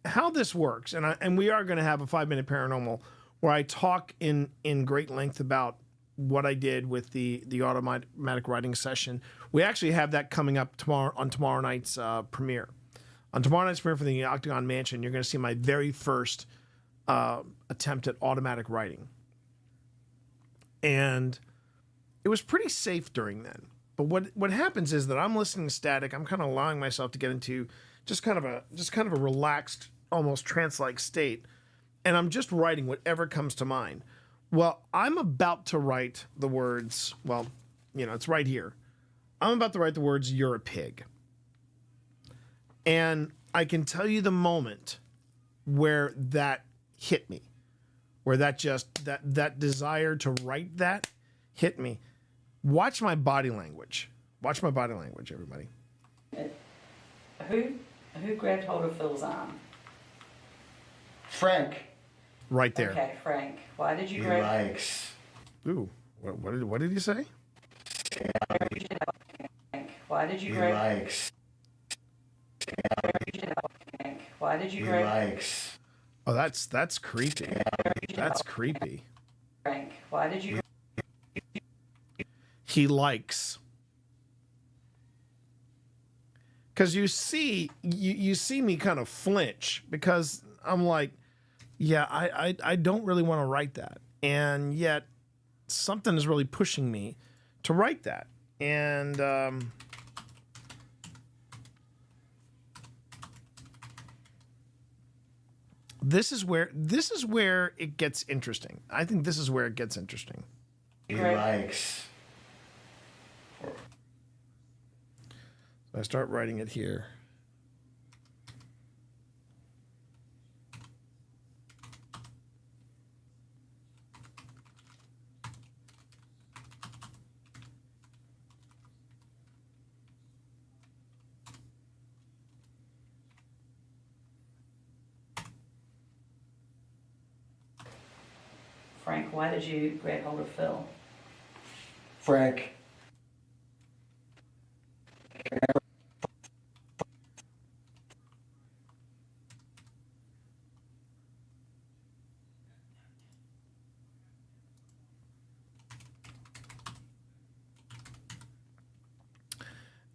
how this works, and we are going to have a 5-minute paranormal where I talk in great length about what I did with the automatic writing session. We actually have that coming up tomorrow night's premiere. On tomorrow night's premiere for the Octagon Mansion, you're going to see my very first attempt at automatic writing. And it was pretty safe during then. But what happens is that I'm listening static. I'm kind of allowing myself to get into just kind of a relaxed, almost trance-like state, and I'm just writing whatever comes to mind. Well, I'm about to write the words. Well, it's right here. I'm about to write the words "You're a pig," and I can tell you the moment where that hit me, where that desire to write that hit me. Watch my body language. Watch my body language, everybody. Who grabbed hold of Phil's arm? Frank. Right there. Okay, Frank. Why did you He grab? likes. Ooh, what did he say? Frank. Why did you He grab? likes. Frank. Why did you He grab? likes. Oh, that's creepy. That's creepy. Frank. Why did you? He likes. Because you see me kind of flinch because I'm like, yeah, I don't really want to write that, and yet something is really pushing me to write that, and this is where it gets interesting. I think this is where it gets interesting. He likes. I start writing it here. Frank. Why did you grab hold of Phil? Frank.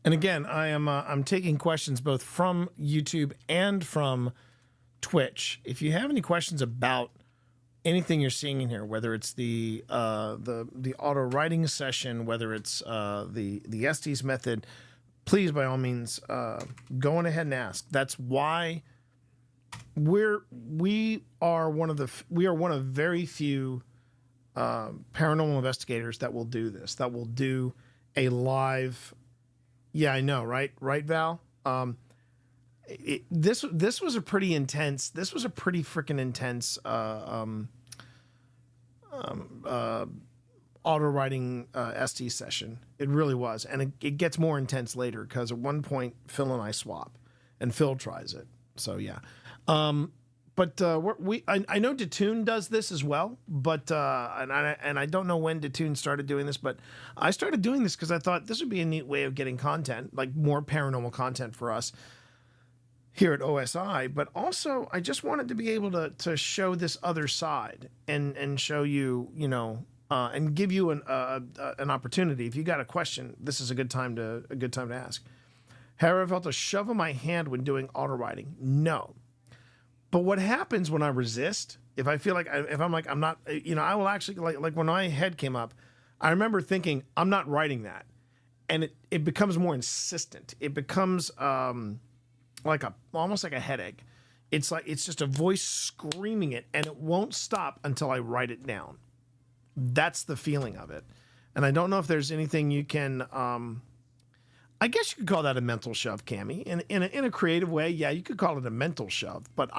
And again, I'm taking questions both from YouTube and from Twitch. If you have any questions about anything you're seeing in here, whether it's the auto writing session, whether it's the Estes method, please by all means go on ahead and ask. That's why we are one of very few paranormal investigators that will do this. That will do a live. Yeah, I know, right, Val. This was a pretty intense. This was a pretty freaking intense auto writing ST session. It really was, and it gets more intense later because at one point Phil and I swap, and Phil tries it. So yeah, but I know Datoon does this as well, but and I don't know when Datoon started doing this, but I started doing this because I thought this would be a neat way of getting content, like more paranormal content for us here at OSI, but also I just wanted to be able to show this other side and show you, and give you an opportunity. If you got a question, this is a good time to ask. Have I ever felt a shove in my hand when doing auto writing? No. But what happens when I resist, if I feel like, if I'm like, I'm not, I will actually, like when my head came up, I remember thinking, I'm not writing that. And it becomes more insistent. It becomes almost like a headache. It's just a voice screaming it, and it won't stop until I write it down. That's the feeling of it. And I don't know if there's anything you can, I guess you could call that a mental shove, Cammie. In a creative way, yeah, you could call it a mental shove. But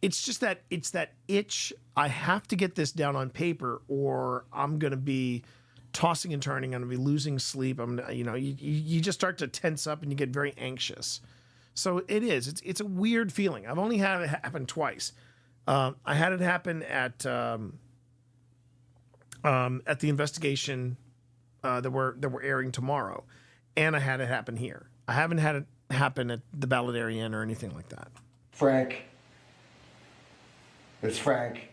it's just that it's that itch. I have to get this down on paper, or I'm gonna be tossing and turning. I'm gonna be losing sleep. You just start to tense up and you get very anxious. So it is. It's a weird feeling. I've only had it happen twice. I had it happen at the investigation that we're airing tomorrow. And I had it happen here. I haven't had it happen at the Balladarian or anything like that. Frank. It's Frank.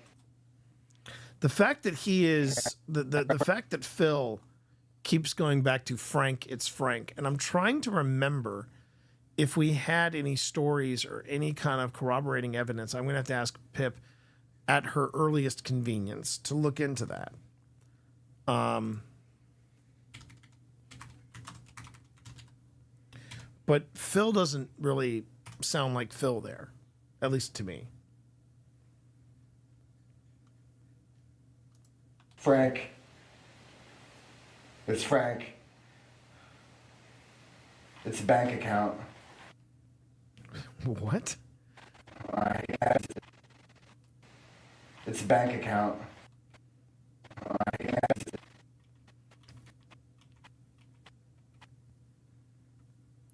The fact that he is the fact that Phil keeps going back to Frank, it's Frank, and I'm trying to remember if we had any stories or any kind of corroborating evidence. I'm going to have to ask Pip at her earliest convenience to look into that. But Phil doesn't really sound like Phil there, at least to me. Frank. It's Frank. It's a bank account. What? It's a bank account.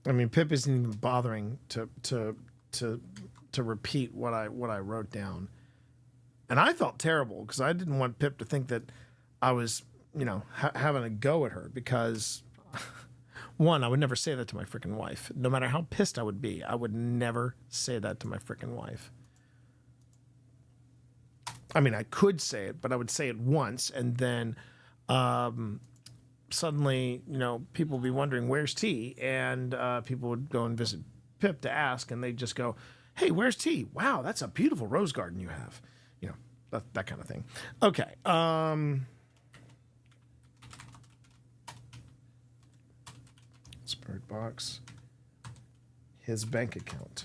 I mean, Pip isn't even bothering to to repeat what I wrote down, and I felt terrible because I didn't want Pip to think that I was, having a go at her because, one, I would never say that to my freaking wife. No matter how pissed I would be, I would never say that to my freaking wife. I mean, I could say it, but I would say it once, and then suddenly, people would be wondering, where's T? And people would go and visit Pip to ask, and they'd just go, hey, where's T? Wow, that's a beautiful rose garden you have. That kind of thing. Okay. Spirit box. His bank account.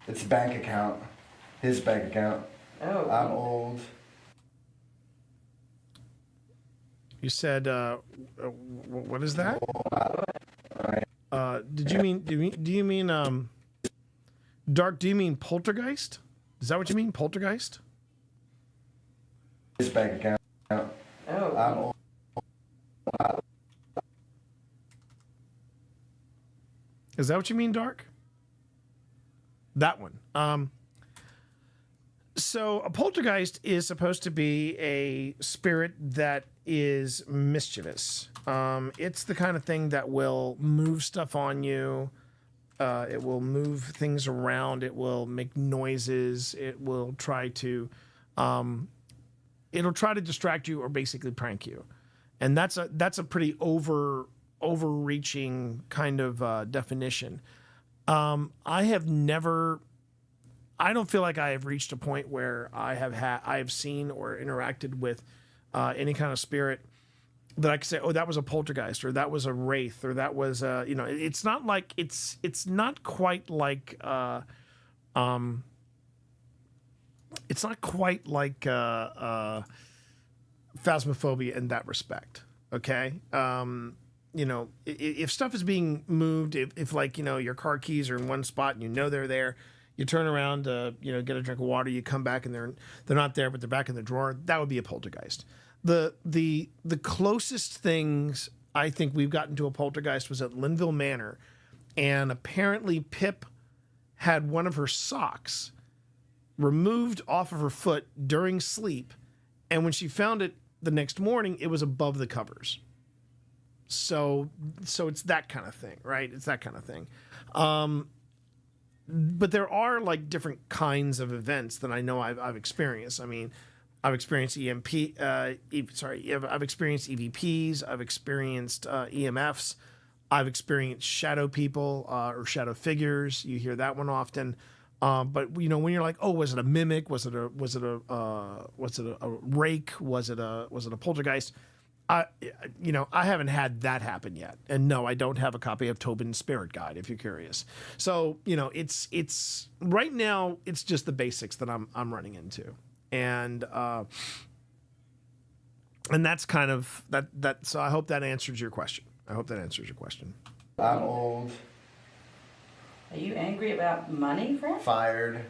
It's a bank account. His bank account. Oh. I'm old. You said, what is that? Do you mean, Dark, do you mean poltergeist? Is that what you mean, poltergeist? His bank account. Oh. I'm old. Is that what you mean, Dark? That one. So a poltergeist is supposed to be a spirit that is mischievous. It's the kind of thing that will move stuff on you. It will move things around. It will make noises. It will try to, distract you or basically prank you, and that's a pretty overreaching kind of definition. I don't feel like I have reached a point where I have seen or interacted with any kind of spirit that I could say, oh, that was a poltergeist, or that was a wraith, or that was it's not like it's not quite like it's not quite like phasmophobia in that respect. Okay. If stuff is being moved, if like, your car keys are in one spot and they're there, you turn around to, get a drink of water, you come back and they're not there, but they're back in the drawer, that would be a poltergeist. The closest things I think we've gotten to a poltergeist was at Linville Manor, and apparently Pip had one of her socks removed off of her foot during sleep, and when she found it the next morning, it was above the covers. So it's that kind of thing, right? It's that kind of thing. But there are like different kinds of events that I know I've experienced. I mean, I've experienced I've experienced EVPs. I've experienced EMFs. I've experienced shadow people or shadow figures. You hear that one often. But when you're like, oh, was it a mimic? Was it a rake? Was it a poltergeist? I haven't had that happen yet. And no, I don't have a copy of Tobin's Spirit Guide, if you're curious. So, it's right now, it's just the basics that I'm running into. And that's kind of that. So I hope that answers your question. I'm old. Are you angry about money, Frank? Fired.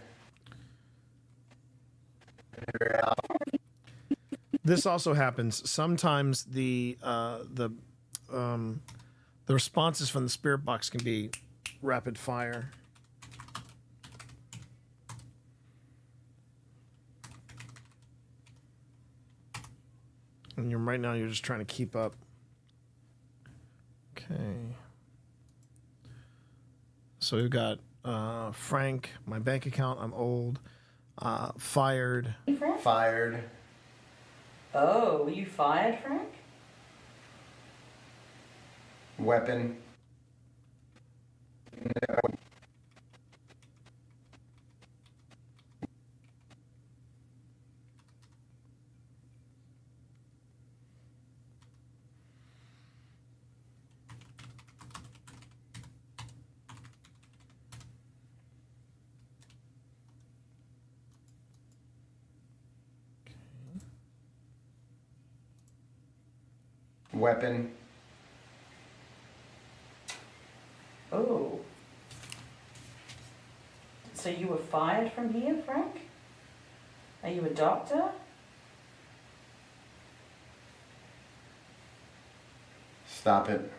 This also happens. Sometimes the responses from the spirit box can be rapid fire. And right now you're just trying to keep up. Okay. So we've got Frank, my bank account, I'm old, fired. Fired. Oh, were you fired, Frank? Weapon. No. Weapon. Oh. So you were fired from here, Frank? Are you a doctor? Stop it.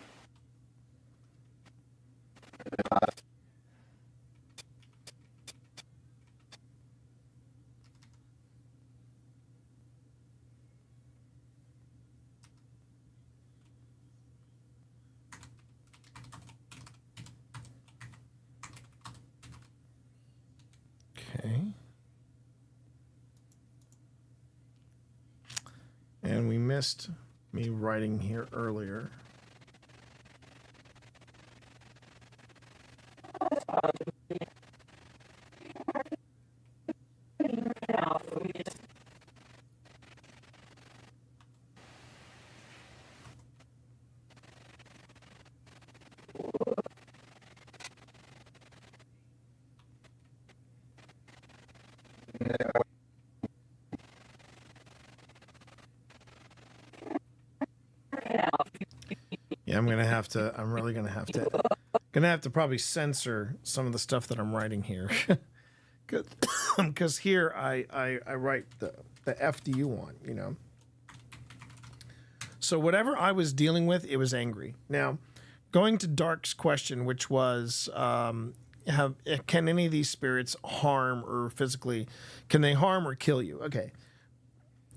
missed me writing here earlier. Yeah, I'm really gonna have to probably censor some of the stuff that I'm writing here. Because here I write the FDU one, you know. So whatever I was dealing with, it was angry. Now, going to Dark's question, which was, can any of these spirits harm or physically, can they harm or kill you? Okay.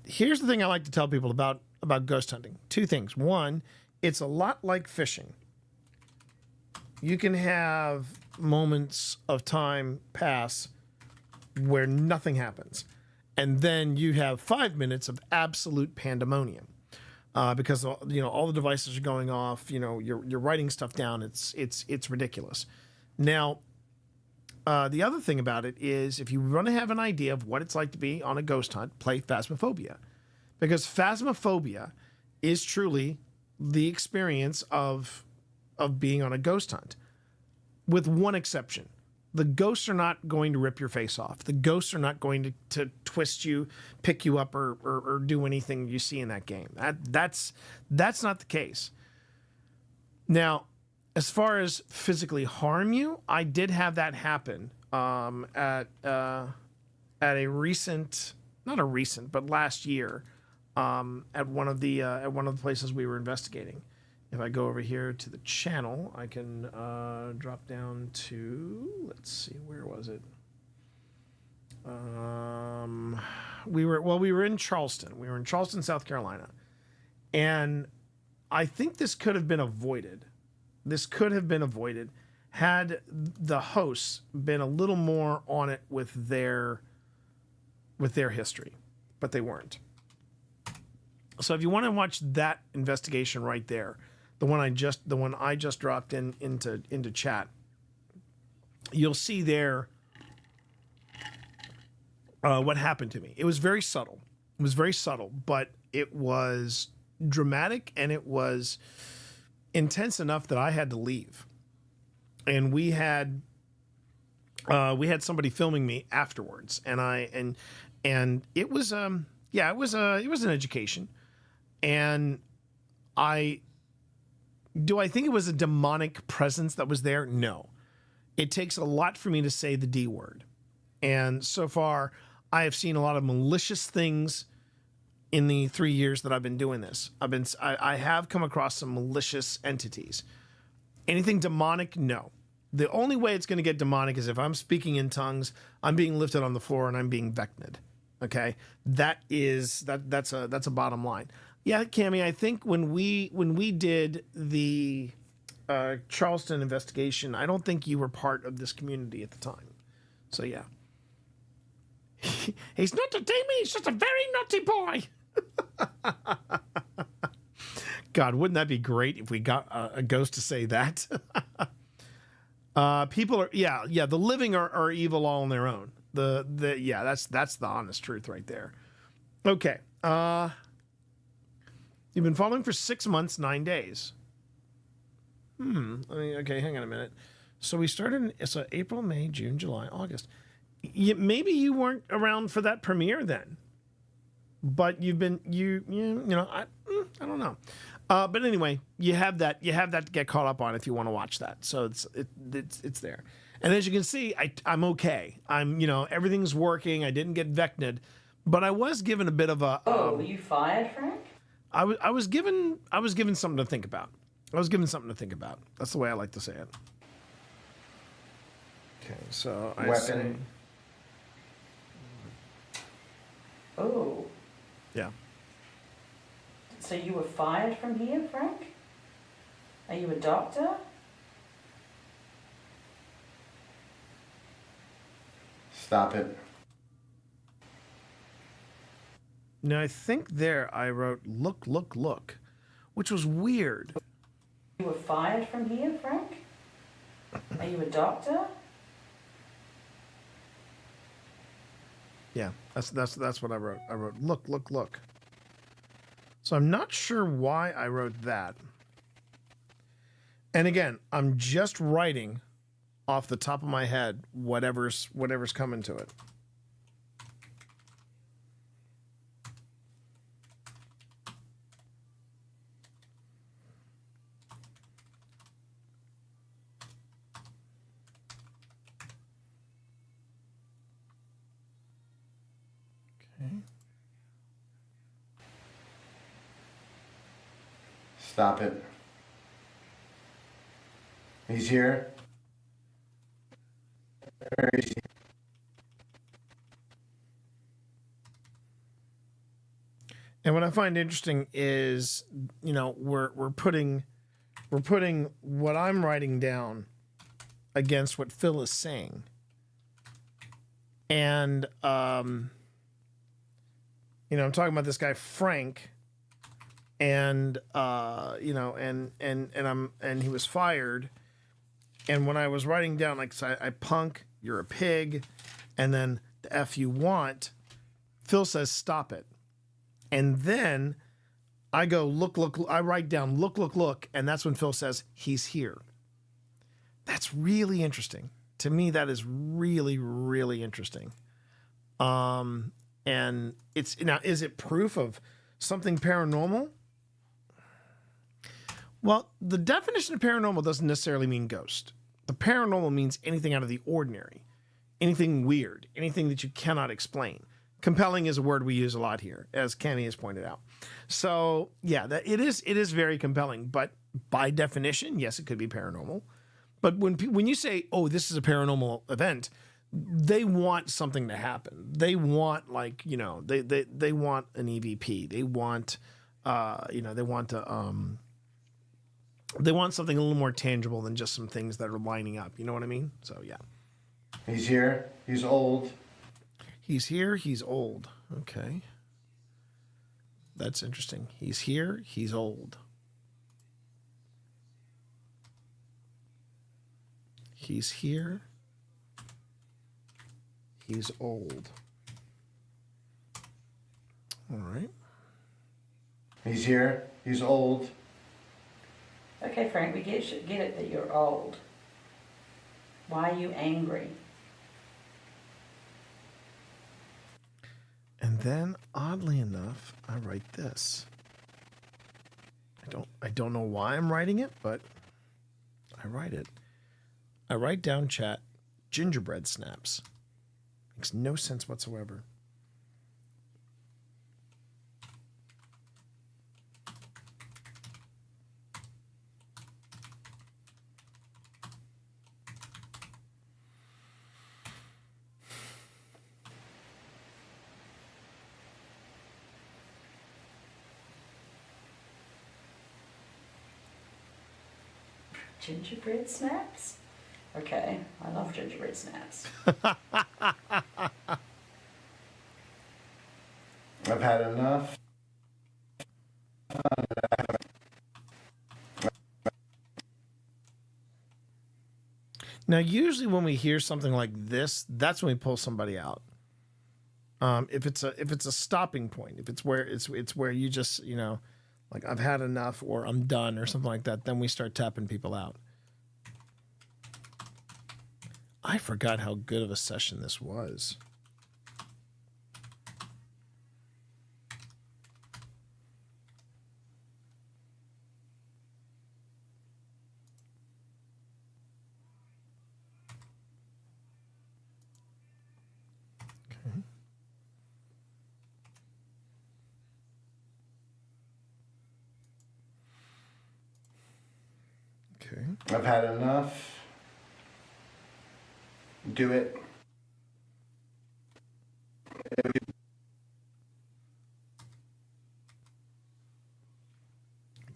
Here's the thing I like to tell people about ghost hunting. Two things. One, it's a lot like fishing. You can have moments of time pass where nothing happens. And then you have 5 minutes of absolute pandemonium. Because you know all the devices are going off, you know, you're writing stuff down. It's ridiculous. Now, the other thing about it is if you want to have an idea of what it's like to be on a ghost hunt, play Phasmophobia. Because Phasmophobia is truly the experience of being on a ghost hunt. With one exception. The ghosts are not going to rip your face off. The ghosts are not going to twist you, pick you up, or do anything you see in that game. That's not the case. Now, as far as physically harm you, I did have that happen at a recent, not a recent, but last year, at one of the places we were investigating. If I go over here to the channel, I can drop down to, let's see, where was it? We were in Charleston. We were in Charleston, South Carolina. And I think this could have been avoided. This could have been avoided had the hosts been a little more on it with their history, but they weren't. So if you want to watch that investigation right there, the one I just dropped into chat, you'll see there what happened to me. It was very subtle. But it was dramatic and it was intense enough that I had to leave. And we had somebody filming me afterwards, and it was it was an education. And I think it was a demonic presence that was there? No. It takes a lot for me to say the D word. And so far, I have seen a lot of malicious things in the 3 years that I've been doing this. I have come across some malicious entities. Anything demonic? No. The only way it's going to get demonic is if I'm speaking in tongues, I'm being lifted on the floor, and I'm being vecned. Okay? That's a bottom line. Yeah, Cammie, I think when we did the Charleston investigation, I don't think you were part of this community at the time. So yeah. He's not a demon, he's just a very naughty boy. God, wouldn't that be great if we got a ghost to say that? People are, the living are evil all on their own. That's the honest truth right there. Okay. You've been following for 6 months, 9 days. Okay, hang on a minute. So we started in April, May, June, July, August. Maybe you weren't around for that premiere then. But you've been I don't know. But anyway, you have that to get caught up on if you want to watch that. So it's there. And as you can see, I'm okay. I'm everything's working. I didn't get vected, but I was given a bit of a. Were you fired, Frank? I was given something to think about. That's the way I like to say it. Okay, so I say. Oh. Yeah. So you were fired from here, Frank? Are you a doctor? Stop it. Now, I think there I wrote, look, look, look, which was weird. You were fired from here, Frank? Are you a doctor? Yeah, that's what I wrote. I wrote, look, look, look. So I'm not sure why I wrote that. And again, I'm just writing off the top of my head whatever's coming to it. Okay. Stop it. He's here. Where is he? And what I find interesting is, you know, we're putting what I'm writing down against what Phil is saying. And you know, I'm talking about this guy Frank, and you know, and he was fired. And when I was writing down, like, so I punk, you're a pig, and then the F you want, Phil says stop it. And then I go, look, look, I write down, look, look, look. And that's when Phil says, he's here. That's really interesting. To me, that is really, really interesting. And it's, now, is it proof of something paranormal? Well, the definition of paranormal doesn't necessarily mean ghost. The paranormal means anything out of the ordinary, anything weird, anything that you cannot explain. Compelling is a word we use a lot here, as Kenny has pointed out. So yeah, that it is very compelling. But by definition, yes, it could be paranormal. But when you say, "Oh, this is a paranormal event," they want something to happen. They want, like, you know, they want an EVP. They want, you know, they want something a little more tangible than just some things that are lining up. You know what I mean? So yeah. He's here. He's old. He's here, he's old. Okay. That's interesting. He's here, he's old. He's here, he's old. All right. He's here, he's old. Okay, Frank, we get it that you're old. Why are you angry? And then, oddly enough, I write this. I don't know why I'm writing it, but I write it. I write down, chat, gingerbread snaps. Makes no sense whatsoever. Gingerbread snaps? Okay, I love gingerbread snaps. I've had enough. Now, usually when we hear something like this, that's when we pull somebody out. If it's a stopping point, if it's where you just, you know, like, I've had enough, or I'm done, or something like that, then we start tapping people out. I forgot how good of a session this was. Okay. I've had enough. Do it.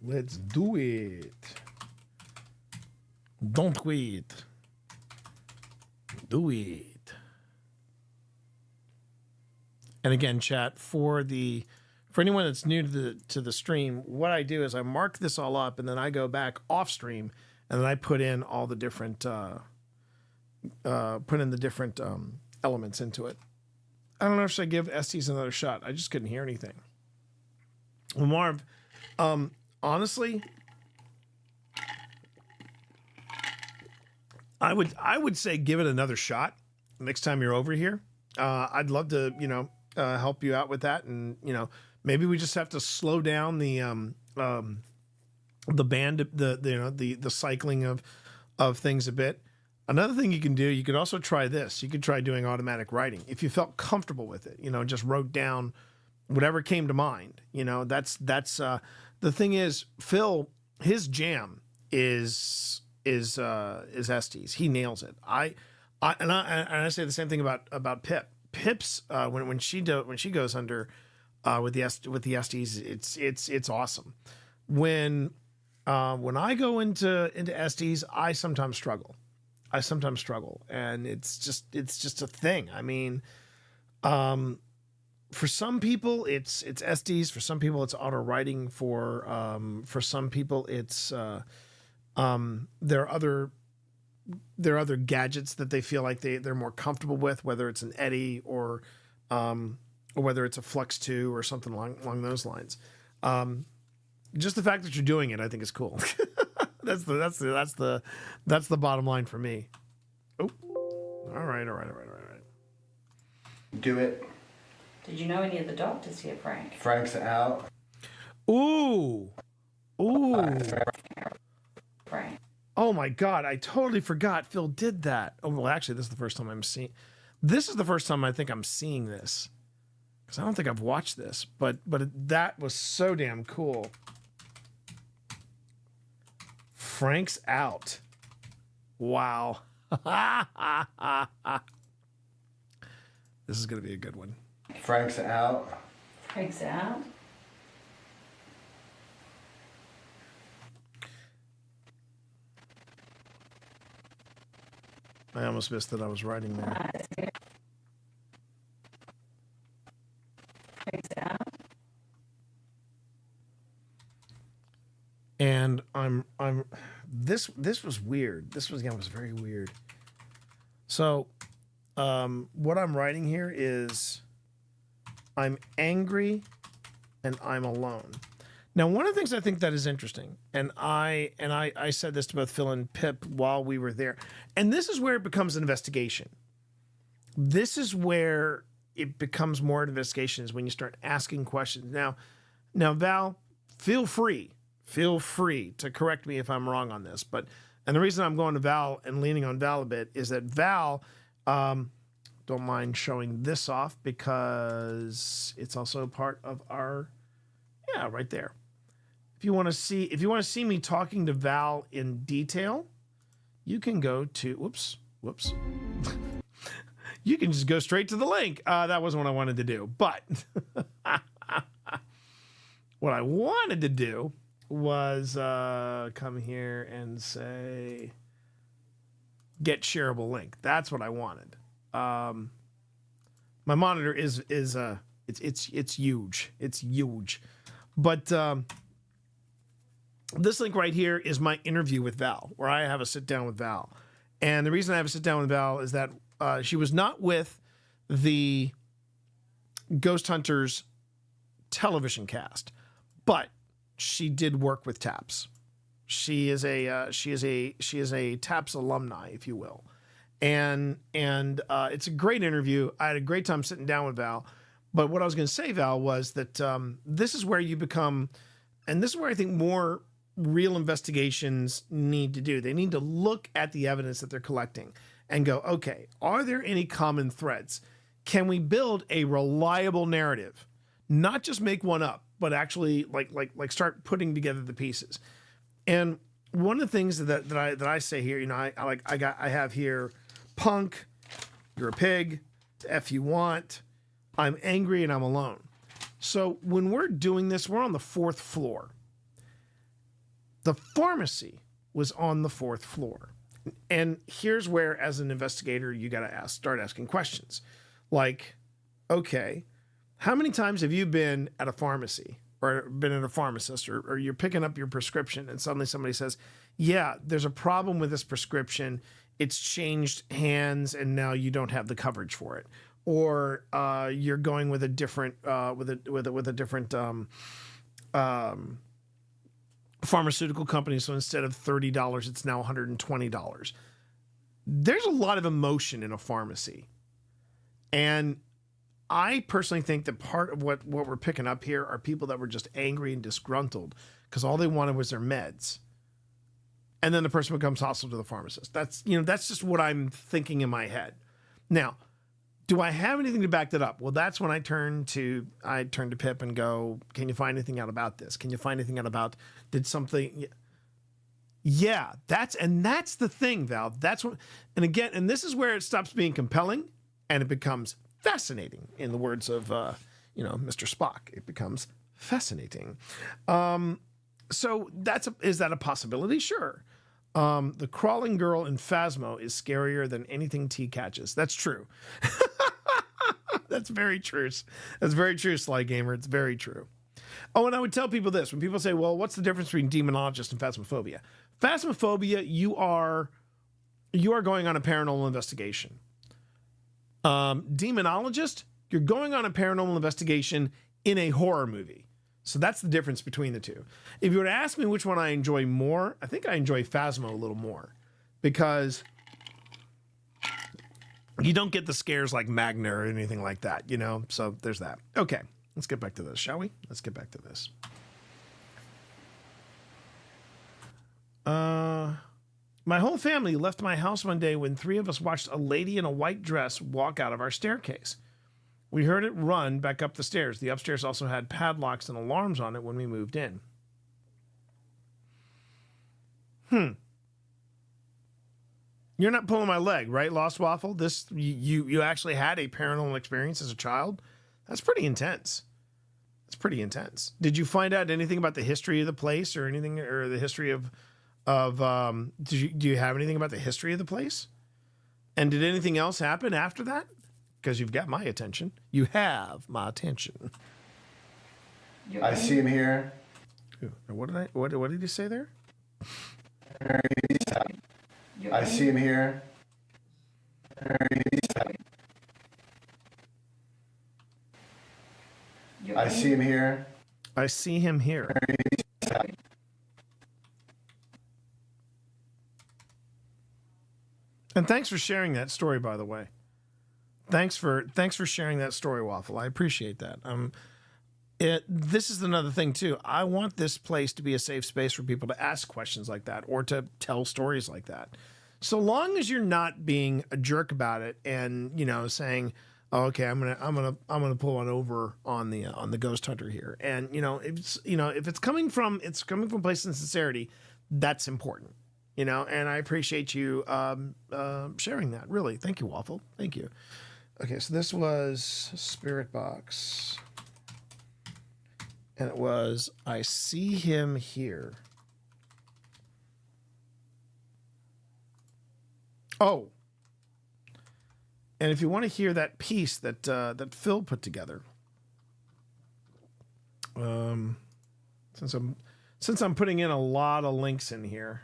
Let's do it. Don't wait. Do it. And again, chat, for the for anyone that's new to the stream, what I do is I mark this all up, and then I go back off stream, and then I put in all the different elements into it. I don't know if I should give Estes another shot. I just couldn't hear anything. Well, Marv, honestly, I would say give it another shot next time you're over here. I'd love to, help you out with that, and maybe we just have to slow down the band, the cycling of things a bit. Another thing you can do, you could also try this. You could try doing automatic writing if you felt comfortable with it. Just wrote down whatever came to mind. That's the thing is, Phil, his jam is Estes. He nails it. I say the same thing about Pip. Pip's when she goes under with the Estes, it's awesome. When I go into Estes, I sometimes struggle, and it's just a thing. I mean, for some people it's Estes, for some people it's auto writing, for some people it's there are other gadgets that they feel like they're more comfortable with, whether it's an Eddy or whether it's a Flux 2 or something along those lines. Just the fact that you're doing it, I think, is cool. That's the bottom line for me. Oh, all right. Do it. Did you know any of the doctors here, Frank? Frank's out. Ooh. Frank. Oh my God, I totally forgot Phil did that. Oh, well, actually, this is the first time this is the first time I think I'm seeing this, because I don't think I've watched this, but that was so damn cool. Frank's out. Wow. This is going to be a good one. Frank's out. Frank's out? I almost missed that I was writing there. Frank's out? And this was weird. This was very weird. So, what I'm writing here is, I'm angry and I'm alone. Now, one of the things I think that is interesting, and I said this to both Phil and Pip while we were there, and this is where it becomes an investigation. This is where it becomes more an investigation, is when you start asking questions. Now, Val, feel free to correct me if I'm wrong on this, and the reason I'm going to Val and leaning on Val a bit is that Val, don't mind showing this off because it's also part of our, right there. If you want to see me talking to Val in detail, you can go to, whoops. You can just go straight to the link. That wasn't what I wanted to do, but what I wanted to do was come here and say, get shareable link. That's what I wanted. My monitor is it's huge. It's huge. But this link right here is my interview with Val, where I have a sit down with Val. And the reason I have a sit down with Val is that she was not with the Ghost Hunters television cast, but she did work with TAPS. She is a TAPS alumni, if you will. And it's a great interview. I had a great time sitting down with Val. But what I was going to say, Val, was that this is where you become, and this is where I think more real investigations need to do. They need to look at the evidence that they're collecting and go, okay, are there any common threads? Can we build a reliable narrative? Not just make one up, but actually like start putting together the pieces. And one of the things that I say here, I have here, punk, you're a pig, F you want, I'm angry and I'm alone. So when we're doing this, we're on the 4th floor. The pharmacy was on the 4th floor. And here's where, as an investigator, you got to start asking questions. Like, okay, How many times have you been at a pharmacy or been at a pharmacist or you're picking up your prescription and suddenly somebody says, yeah, there's a problem with this prescription. It's changed hands and now you don't have the coverage for it. Or you're going with a different with a different pharmaceutical company. So instead of $30, it's now $120. There's a lot of emotion in a pharmacy. And I personally think that part of what we're picking up here are people that were just angry and disgruntled because all they wanted was their meds. And then the person becomes hostile to the pharmacist. That's just what I'm thinking in my head. Now, do I have anything to back that up? Well, that's when I turn to Pip and go, can you find anything out about this? Can you find anything out about, did something? Yeah, that's the thing, Val. That's what, and again, and this is where it stops being compelling and it becomes fascinating. In the words of, Mr. Spock, it becomes fascinating. So is that a possibility? Sure. The crawling girl in Phasmo is scarier than anything T catches. That's true. That's very true. That's very true, Sly Gamer. It's very true. Oh, and I would tell people this. When people say, well, what's the difference between demonologist and phasmophobia? Phasmophobia, you are going on a paranormal investigation. Demonologist, you're going on a paranormal investigation in a horror movie. So that's the difference between the two. If you were to ask me which one I enjoy more, I think I enjoy Phasmo a little more because you don't get the scares like Magna or anything like that, So there's that. Okay, let's get back to this, shall we? Let's get back to this. My whole family left my house one day when 3 of us watched a lady in a white dress walk out of our staircase. We heard it run back up the stairs. The upstairs also had padlocks and alarms on it when we moved in. You're not pulling my leg, right, Lost Waffle? You actually had a paranormal experience as a child? That's pretty intense. That's pretty intense. Did you find out anything about the history of the place or anything, or the history of do you have anything about the history of the place? And did anything else happen after that? Because you've got my attention. You have my attention. I see him here. What did you say there? I see him here. I see him here. I see him here. And thanks for sharing that story, by the way. Thanks for sharing that story, Waffle. I appreciate that. This is another thing too. I want this place to be a safe space for people to ask questions like that or to tell stories like that. So long as you're not being a jerk about it and saying, oh, okay, I'm gonna pull one over on the ghost hunter here. And if it's coming from a place of sincerity, that's important. And I appreciate you sharing that. Really, thank you, Waffle. Thank you. Okay, so this was Spirit Box. And it was, I see him here. Oh. And if you want to hear that piece that Phil put together, since I'm putting in a lot of links in here,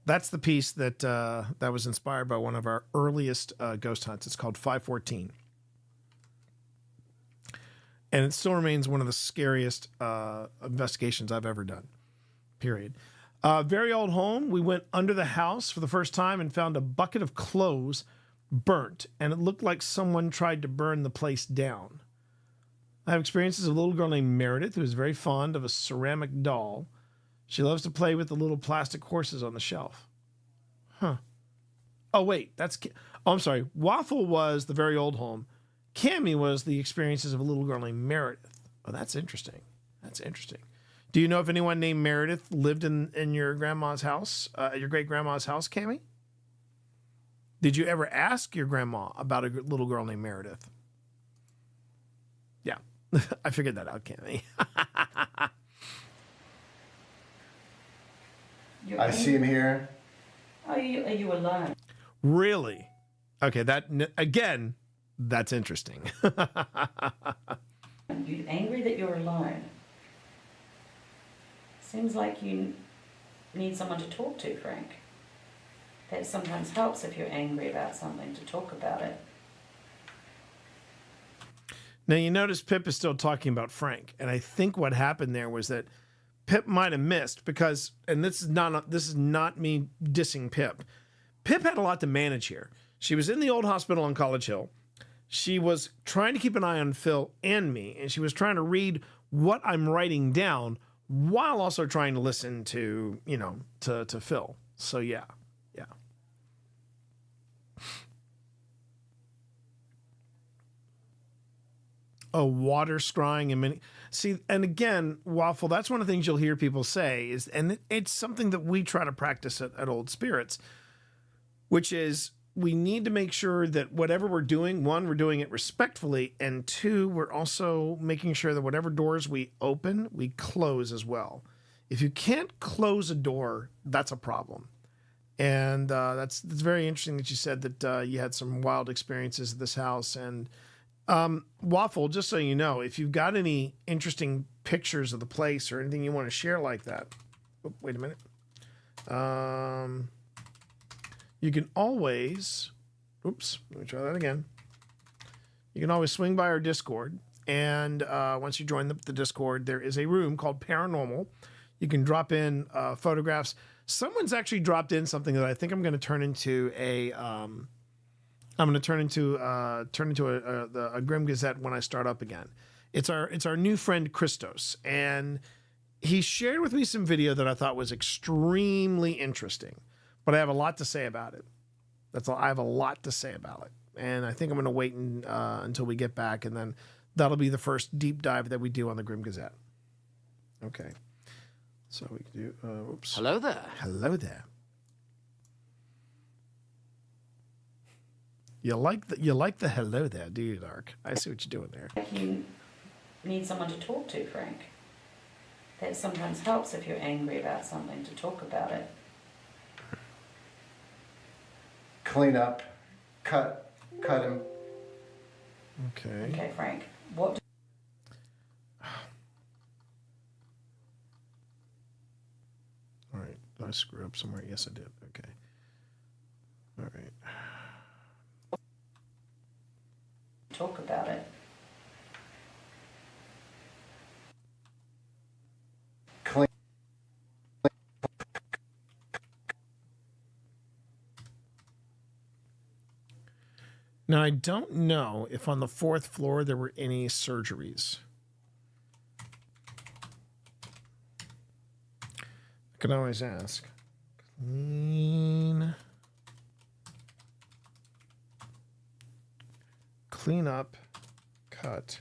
that's the piece that was inspired by one of our earliest ghost hunts. It's called 514. And it still remains one of the scariest investigations I've ever done, period. Very old home. We went under the house for the first time and found a bucket of clothes burnt, and it looked like someone tried to burn the place down. I have experiences of a little girl named Meredith who is very fond of a ceramic doll. She loves to play with the little plastic horses on the shelf. Huh. Oh, wait. I'm sorry. Waffle was the very old home. Cammy was the experiences of a little girl named Meredith. Oh, that's interesting. That's interesting. Do you know if anyone named Meredith lived in your grandma's house, your great-grandma's house, Cammy? Did you ever ask your grandma about a little girl named Meredith? Yeah. I figured that out, Cammy. I see him here. Are you alone? Really? Okay, again, that's interesting. You angry that you're alone? Seems like you need someone to talk to, Frank. That sometimes helps if you're angry about something, to talk about it. Now, you notice Pip is still talking about Frank, and I think what happened there was that Pip might have missed because, and this is not me dissing Pip. Pip had a lot to manage here. She was in the old hospital on College Hill. She was trying to keep an eye on Phil and me, and she was trying to read what I'm writing down while also trying to listen to, to Phil. So yeah. A water scrying and many. See, and again, Waffle, that's one of the things you'll hear people say is, and it's something that we try to practice at Old Spirits, which is we need to make sure that whatever we're doing, one, we're doing it respectfully, and two, we're also making sure that whatever doors we open, we close as well. If you can't close a door, that's a problem. And that's very interesting that you said that you had some wild experiences at this house. And Waffle, just so you know, if you've got any interesting pictures of the place or anything you want to share like that, oh, wait a minute. You can always, oops, let me try that again. You can always swing by our Discord. And once you join the Discord, there is a room called Paranormal. You can drop in photographs. Someone's actually dropped in something that I think I'm going to turn into a a Grim Gazette when I start up again. It's our new friend Christos, and he shared with me some video that I thought was extremely interesting, but I have a lot to say about it. That's all. I have a lot to say about it, and I think I'm going to wait until we get back, and then that'll be the first deep dive that we do on the Grim Gazette. Okay, so we can do. Oops. Hello there. Hello there. You like the hello there, do you, Dark? I see what you're doing there. You need someone to talk to, Frank. That sometimes helps if you're angry about something, to talk about it. Clean up. Cut him. Okay. Okay, Frank. What? All right. Did I screw up somewhere? Yes, I did. Okay. All right. Talk about it. Clean. Now, I don't know if on the 4th floor there were any surgeries. I can always ask. Clean up, cut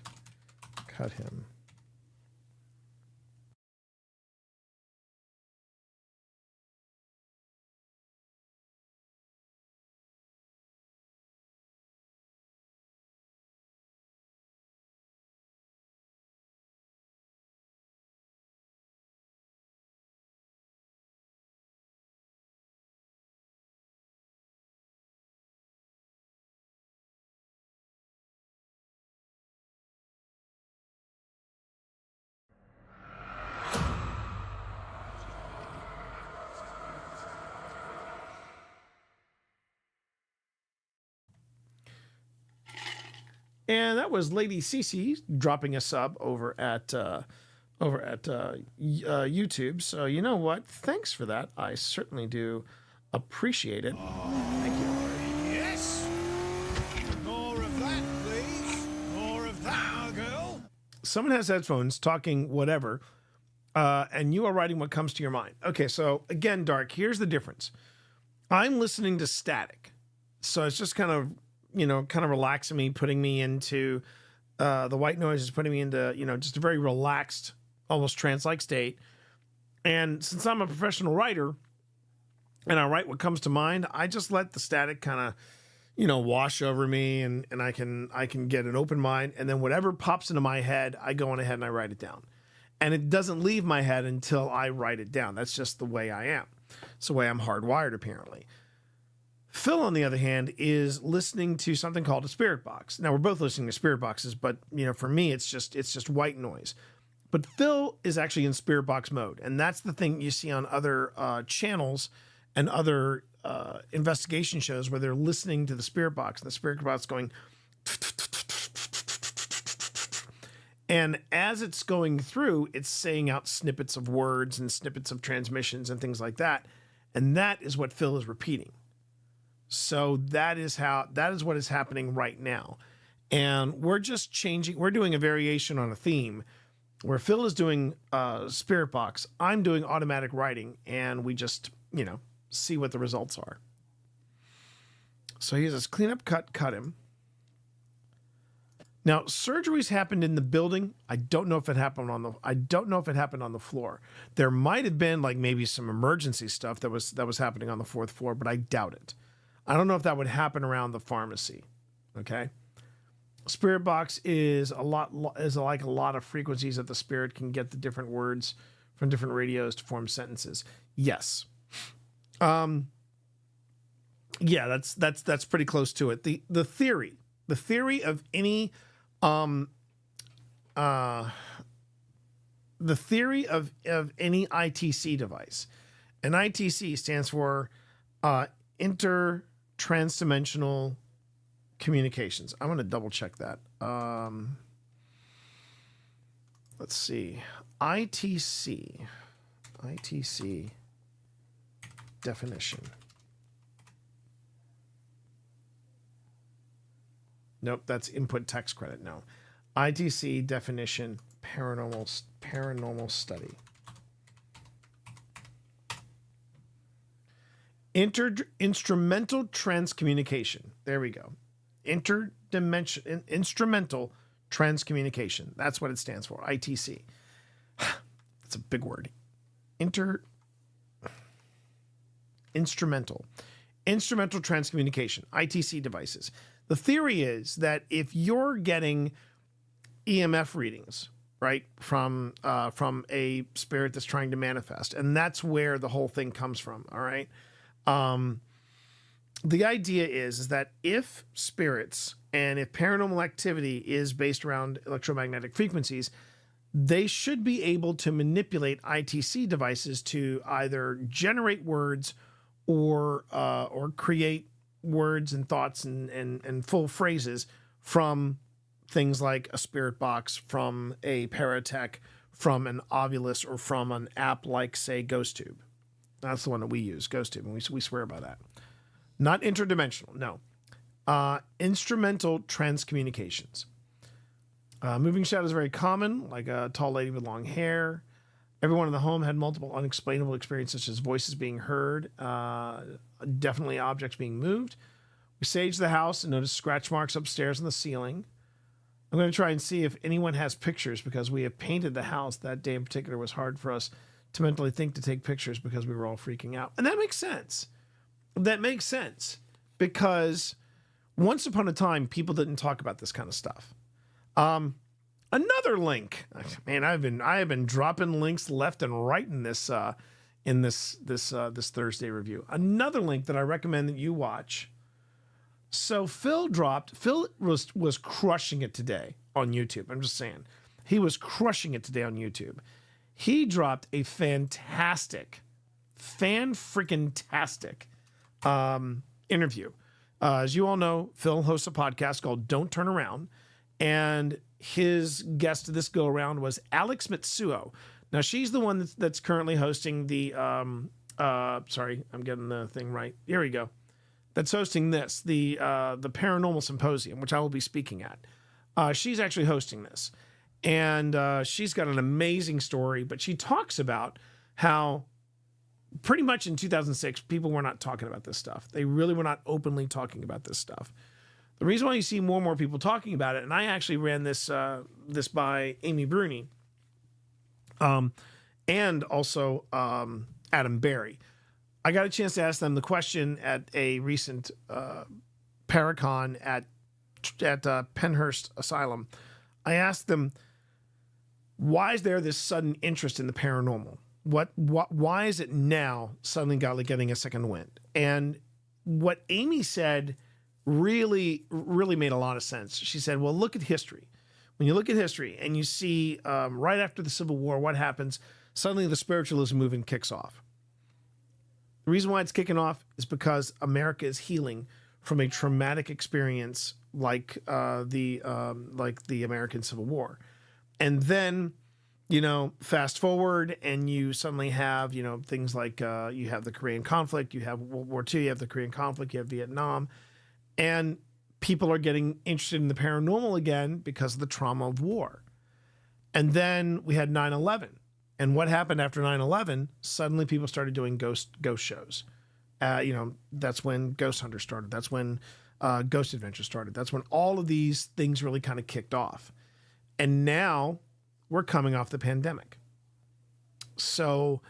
him. And that was Lady Cece dropping a sub over at YouTube. So you know what? Thanks for that. I certainly do appreciate it. Thank you. Yes. More of that, please. More of that, my girl. Someone has headphones talking whatever, and you are writing what comes to your mind. Okay, so again, Dark, here's the difference. I'm listening to static. So it's just kind of relaxing me, putting me into the white noise is putting me into, just a very relaxed, almost trance-like state. And since I'm a professional writer and I write what comes to mind, I just let the static kind of, wash over me and I can get an open mind. And then whatever pops into my head, I go on ahead and I write it down. And it doesn't leave my head until I write it down. That's just the way I am. It's the way I'm hardwired, apparently. Phil, on the other hand, is listening to something called a spirit box. Now, we're both listening to spirit boxes, but for me, it's just white noise. But Phil is actually in spirit box mode, and that's the thing you see on other channels and other investigation shows where they're listening to the spirit box, and the spirit box going. And as it's going through, it's saying out snippets of words and snippets of transmissions and things like that. And that is what Phil is repeating. So that is what is happening right now. And we're just changing. We're doing a variation on a theme where Phil is doing spirit box. I'm doing automatic writing, and we just, see what the results are. So he says, clean up, cut him. Now, surgeries happened in the building. I don't know if it happened on the floor. There might have been like maybe some emergency stuff that was happening on the 4th floor, but I doubt it. I don't know if that would happen around the pharmacy. Okay. Spirit box is like a lot of frequencies that the spirit can get the different words from different radios to form sentences. Yes. Yeah, that's pretty close to it. The theory of any any ITC device. An ITC stands for intertransdimensional communications. I'm going to double check that. Let's see. ITC definition. Nope, that's input text credit. No. ITC definition, paranormal study. Instrumental transcommunication. There we go. Instrumental transcommunication. That's what it stands for. ITC. That's a big word. Instrumental transcommunication. ITC devices. The theory is that if you're getting EMF readings, right, from a spirit that's trying to manifest, and that's where the whole thing comes from, all right? The idea is that if spirits and if paranormal activity is based around electromagnetic frequencies, they should be able to manipulate ITC devices to either generate words or create words and thoughts and full phrases from things like a spirit box, from a paratech, from an Ovulus, or from an app like, say, GhostTube. That's the one that we use, GhostTube, and we swear by that. Not interdimensional, no. Instrumental transcommunications. Moving shadows is very common, like a tall lady with long hair. Everyone in the home had multiple unexplainable experiences, such as voices being heard, definitely objects being moved. We saged the house and noticed scratch marks upstairs on the ceiling. I'm going to try and see if anyone has pictures, because we have painted the house. That day in particular was hard for us to mentally think to take pictures because we were all freaking out. And that makes sense. That makes sense, because once upon a time, people didn't talk about this kind of stuff. Another link, man, I have been dropping links left and right in this Thursday review. Another link that I recommend that you watch. So Phil was crushing it today on YouTube. I'm just saying, he was crushing it today on YouTube. He dropped a fan-freaking-tastic interview. As you all know, Phil hosts a podcast called Don't Turn Around, and his guest this go around was Alex Mitsuo. Now, she's the one that's currently hosting the sorry, I'm getting the thing right. Here we go. That's hosting the Paranormal Symposium, which I will be speaking at. She's actually hosting this, and she's got an amazing story. But she talks about how pretty much in 2006, people were not talking about this stuff. They really were not openly talking about this stuff. The reason why you see more and more people talking about it, and I actually ran this by Amy Bruni, and also Adam Berry. I got a chance to ask them the question at a recent Paracon at Penhurst Asylum. I asked them, why is there this sudden interest in the paranormal? Why is it now suddenly getting a second wind? And what Amy said really made a lot of sense. She said, well, look at history. When you look at history and you see right after the Civil War, what happens? Suddenly the spiritualism movement kicks off. The reason why it's kicking off is because America is healing from a traumatic experience like the American Civil War. And then, fast forward and you suddenly have, things like you have the Korean conflict, you have World War II, you have the Korean conflict, you have Vietnam, and people are getting interested in the paranormal again because of the trauma of war. And then we had 9/11. And what happened after 9/11? Suddenly people started doing ghost shows. That's when Ghost Hunter started. That's when Ghost Adventure started. That's when all of these things really kind of kicked off. And now we're coming off the pandemic. So,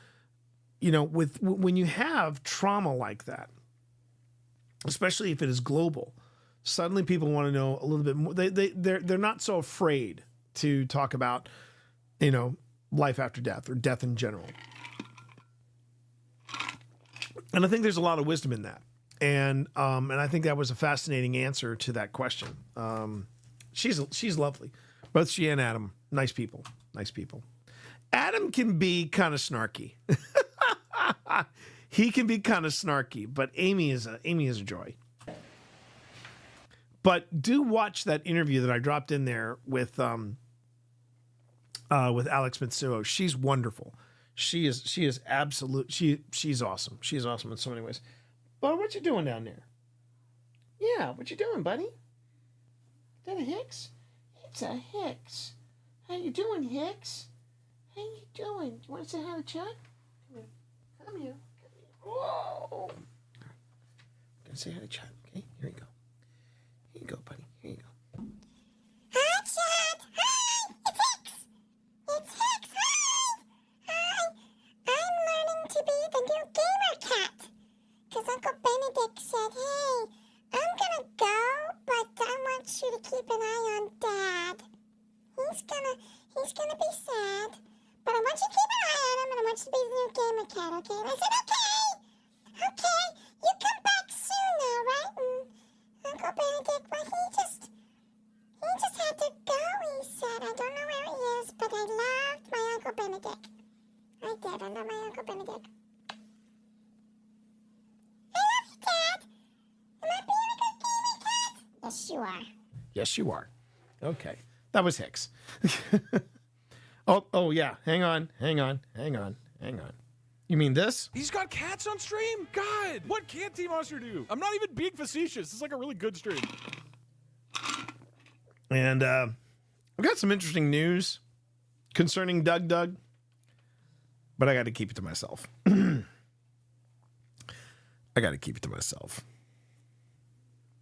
when you have trauma like that, especially if it is global, suddenly people want to know a little bit more. They're not so afraid to talk about, life after death or death in general. And I think there's a lot of wisdom in that. And I think that was a fascinating answer to that question. She's lovely. Both she and Adam, nice people. Nice people. Adam can be kind of snarky. He can be kind of snarky, but Amy is a joy. But do watch that interview that I dropped in there with Alex Mitsuo. She's wonderful. She is absolute. She's awesome. She's awesome in so many ways. But what you doing down there? Yeah, what you doing, buddy? Is that a Hicks? It's a Hicks. How you doing, Hicks? How you doing? You want to say hi to Chuck? Come here. Whoa. Gonna say hi to Chuck. Okay, here you go. Here you go, buddy. Here you go. Hi, Chad. Hi. It's Hicks. It's Hicks. Hi. I'm learning to be the new gamer cat. Because Uncle Benedict said, hey, I'm going to go, but I want you to keep an eye on Dad. He's gonna be sad. But I want you to keep an eye on him, and I want you to be the new gamer cat, okay? And I said, okay. Okay. You come back soon now, right? And Uncle Benedict, well, he just had to go, he said. I don't know where he is, but I loved my Uncle Benedict. I did. I love my Uncle Benedict. I love you, Dad. Am I being a good gaming cat? Yes, you are. Yes, you are. Okay. That was Hicks. Oh, yeah. Hang on. You mean this? He's got cats on stream? God, what can't T-Monster do? I'm not even being facetious. It's like a really good stream. And I've got some interesting news concerning Doug, but I got to keep it to myself.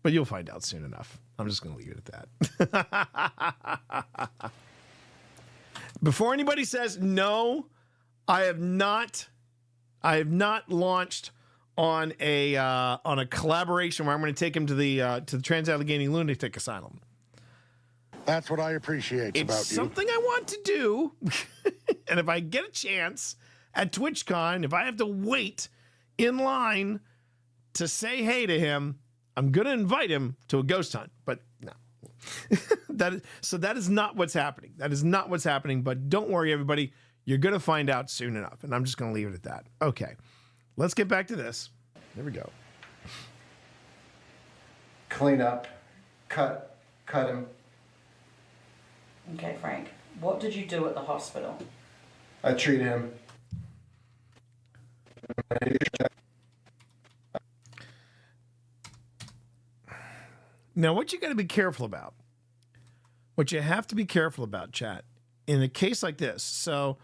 But you'll find out soon enough. I'm just going to leave it at that. Before anybody says no, I have not launched on a collaboration where I'm going to take him to the Trans-Allegheny Lunatic Asylum. That's what I appreciate about you. It's something I want to do, and if I get a chance at TwitchCon, if I have to wait in line to say hey to him, I'm going to invite him to a ghost hunt. But no, that is not what's happening. That is not what's happening. But don't worry, everybody. You're going to find out soon enough. And I'm just going to leave it at that. Okay. Let's get back to this. There we go. Clean up. Cut him. Okay, Frank. What did you do at the hospital? I treat him. Now, what you got to be careful about, what you have to be careful about, chat, in a case like this. So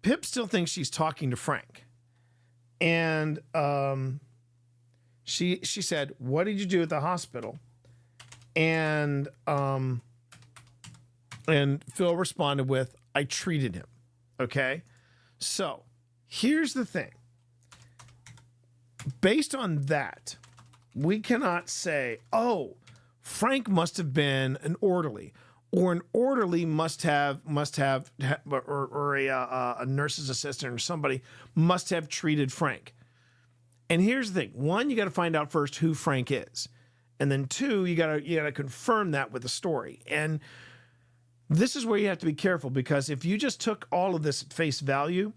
Pip still thinks she's talking to Frank. And she said, what did you do at the hospital? And Phil responded with, I treated him. Okay? So here's the thing. Based on that, we cannot say, oh, Frank must have been an orderly, or an orderly must have, or a nurse's assistant or somebody must have treated Frank. And here's the thing. One, you got to find out first who Frank is. And then two, you got to confirm that with the story. And this is where you have to be careful, because if you just took all of this at face value,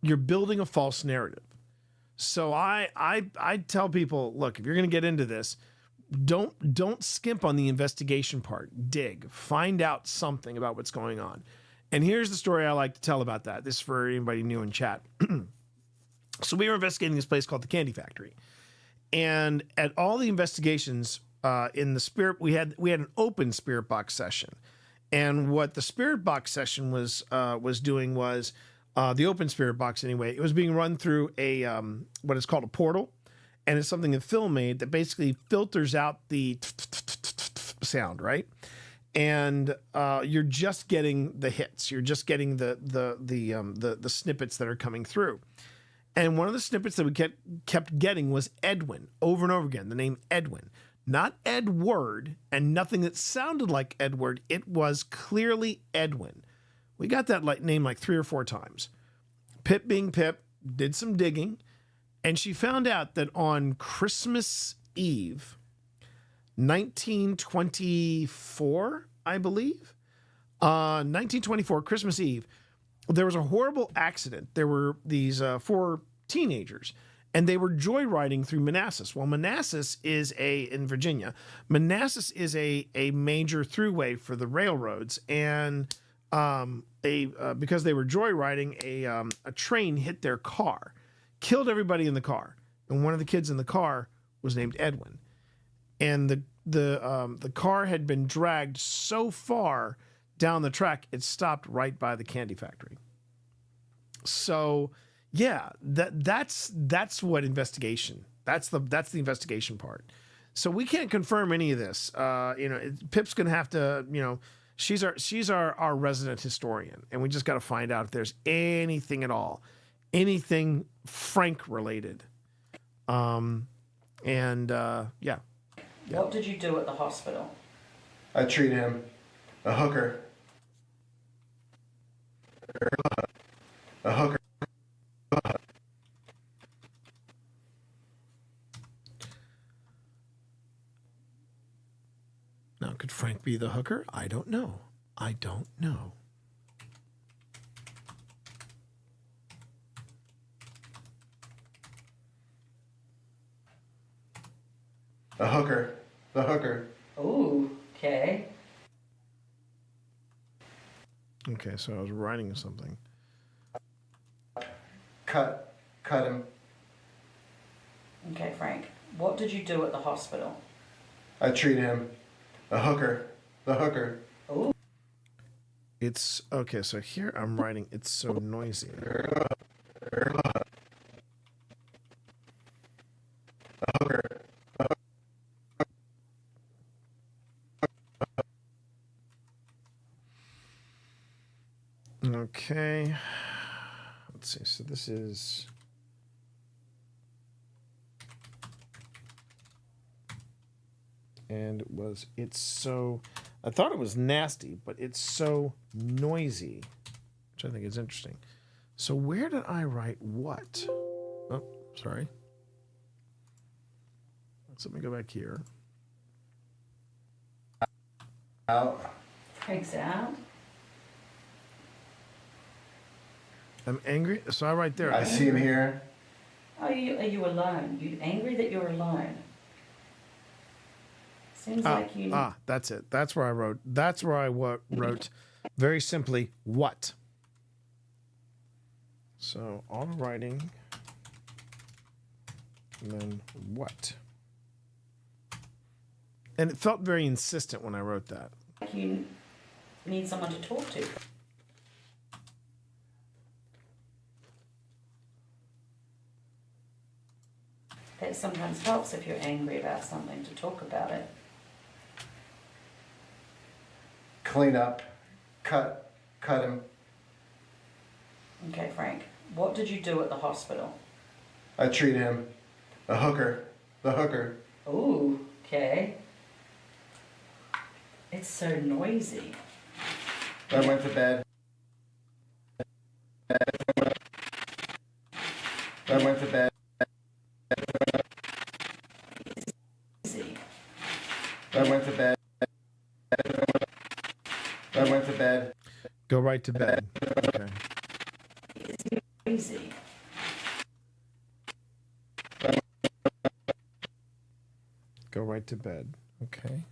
you're building a false narrative. So I tell people, look, if you're going to get into this, don't skimp on the investigation part. Dig, find out something about what's going on. And here's the story I like to tell about that. This is for anybody new in chat. So we were investigating this place called the Candy Factory. And at all the investigations in the spirit, we had an open spirit box session. And what the spirit box session was doing was the open spirit box anyway. It was being run through a what is called a portal, and it's something that Phil made that basically filters out the sound, right? And you're just getting the hits. You're just getting the snippets that are coming through. And one of the snippets that we kept getting was Edwin over and over again. The name Edwin. Not Edward, and nothing that sounded like Edward. It was clearly Edwin. We got that name like 3 or 4 times. Pip being Pip did some digging, and she found out that on Christmas Eve, 1924, I believe, 1924, Christmas Eve, there was a horrible accident. There were these 4 teenagers, and they were joyriding through Manassas. Well, Manassas is in Virginia. Manassas is a major throughway for the railroads, and because they were joyriding, a train hit their car, killed everybody in the car, and one of the kids in the car was named Edwin. And the car had been dragged so far down the track, it stopped right by the candy factory. So, yeah, that's what investigation. That's the investigation part. So we can't confirm any of this. Pip's gonna have to. She's our resident historian, and we just got to find out if there's anything at all, anything Frank related. Yeah. What did you do at the hospital? I treat him. A hooker. A hooker. Now, could Frank be the hooker? I don't know. I don't know. A hooker. The hooker. Ooh, okay. Okay, so I was writing something. Cut him. Okay, Frank. What did you do at the hospital? I treat him. A hooker. The hooker. Ooh. It's okay, so here I'm writing, it's so noisy. Okay. Let's see. So this is it's so, I thought it was nasty, but it's so noisy, which I think is interesting. So where did I write what? Oh, sorry. Let's let me go back here. Out. Frank's out. I'm angry. So I write there. I see him here. Are you alone? You angry that you're alone? Seems like you. That's it. That's where I wrote. That's where I wrote very simply what. So auto writing, and then what. And it felt very insistent when I wrote that. Like you need someone to talk to. That sometimes helps if you're angry about something, to talk about it. Clean up. Cut him. Okay, Frank. What did you do at the hospital? I treat him. A hooker. The hooker. Ooh, okay. It's so noisy. I went to bed. I went to bed. I went to bed. Go right to bed. Okay. Crazy. Go right to bed. Okay.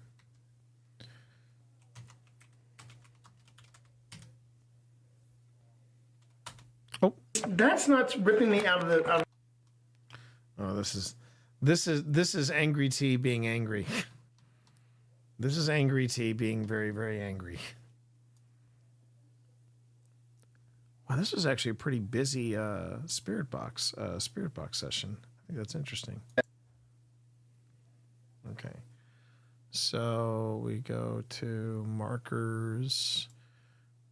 Oh, That's not ripping me out of the. oh, this is Angry T being angry. This is Angry T being very, very angry. Wow, this was actually a pretty busy spirit box session. I think that's interesting. Okay. So we go to markers,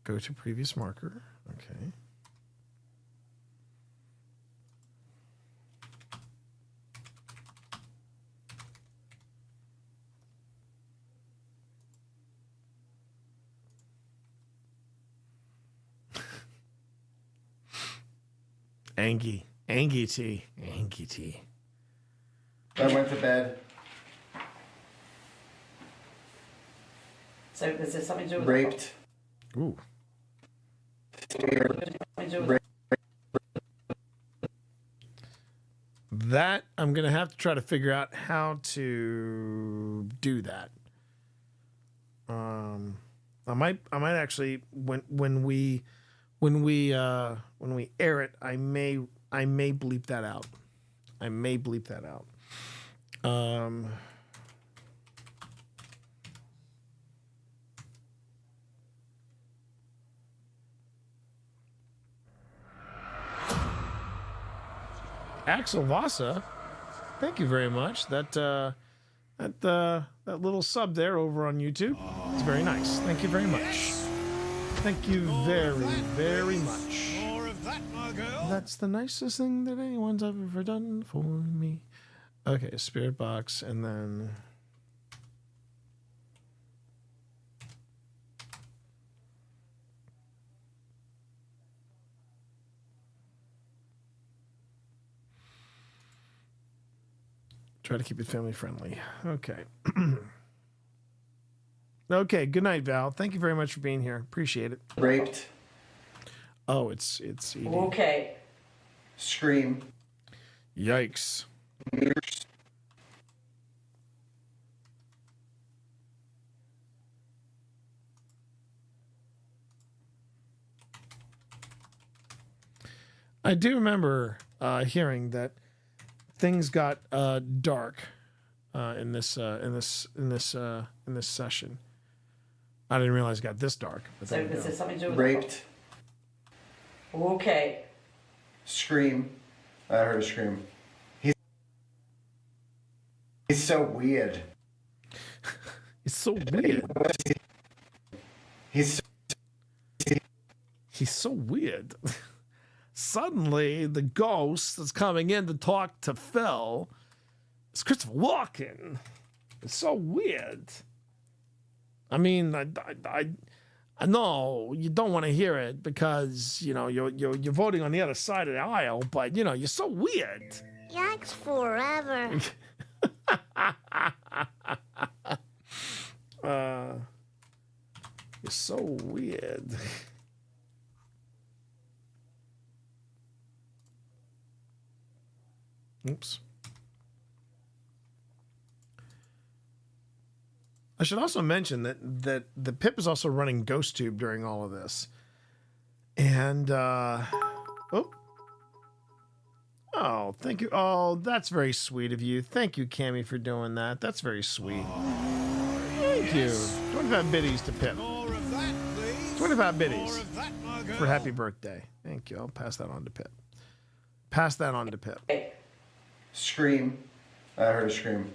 go to previous marker. Okay. Angie T. I went to bed. So is there something to do with Raped. Ooh. That I'm gonna have to try to figure out how to do that. I might actually when we air it, I may bleep that out. Axel Vasa, thank you very much. That little sub there over on YouTube. It's very nice. Thank you very much. Thank you very, very much. More of that, my girl. That's the nicest thing that anyone's ever done for me. Okay, spirit box, and then try to keep it family friendly. Okay. Okay, good night, Val. Thank you very much for being here. Appreciate it. Raped. Oh, it's ED. Okay. Scream. Yikes. I do remember hearing that things got dark in this session. I didn't realize it got this dark. But So there you is go. there something to do with Raped. Okay. Scream. I heard a scream. He's so weird. It's so weird. He's so weird. Suddenly, the ghost that's coming in to talk to Phil is Christopher Walken. It's so weird. I mean, I know you don't want to hear it because you know you're voting on the other side of the aisle, but you know you're so weird. Yikes forever. You're so weird. Oops. I should also mention that the Pip is also running GhostTube during all of this. And oh, thank you. Oh, that's very sweet of you. Thank you, Cammy, for doing that. That's very sweet. Thank you. 25 biddies to Pip. 25 biddies for happy birthday. Thank you. I'll pass that on to Pip. Pass that on to Pip. Scream. I heard a scream.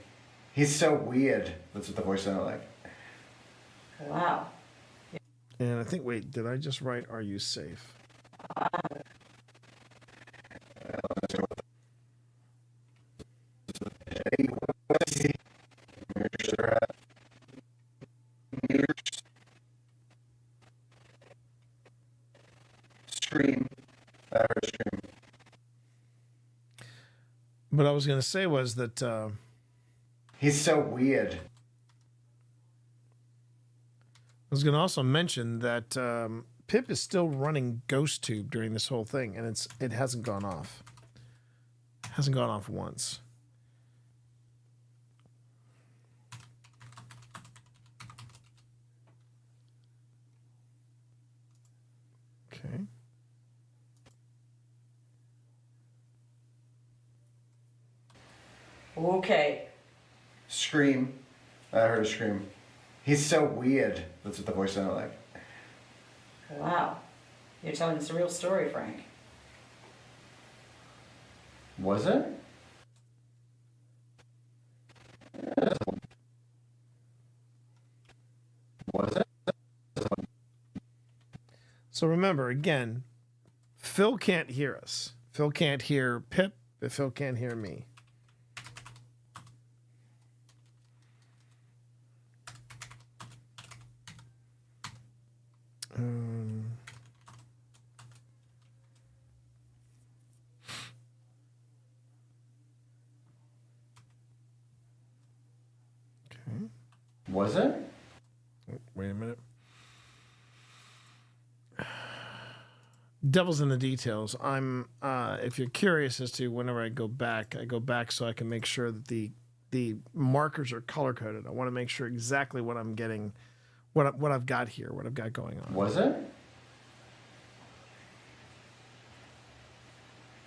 He's so weird. That's what the voice sounded like. Wow. And I think, wait, did I just write, are you safe? Scream. I heard a scream. What I was going to say was that he's so weird. I was going to also mention that Pip is still running Ghost Tube during this whole thing, and it hasn't gone off. Hasn't gone off once. Okay. Okay. Scream. I heard a scream. He's so weird. That's what the voice sounded like. Wow. You're telling us a real story, Frank. Was it? Was it? So remember, again, Phil can't hear us. Phil can't hear Pip, but Phil can't hear me. Okay. Was it? Oh, wait a minute. Devil's in the details. I'm if you're curious as to whenever I go back so I can make sure that the markers are color coded. I want to make sure exactly what I'm getting, what I've got here, what I've got going on. Was it?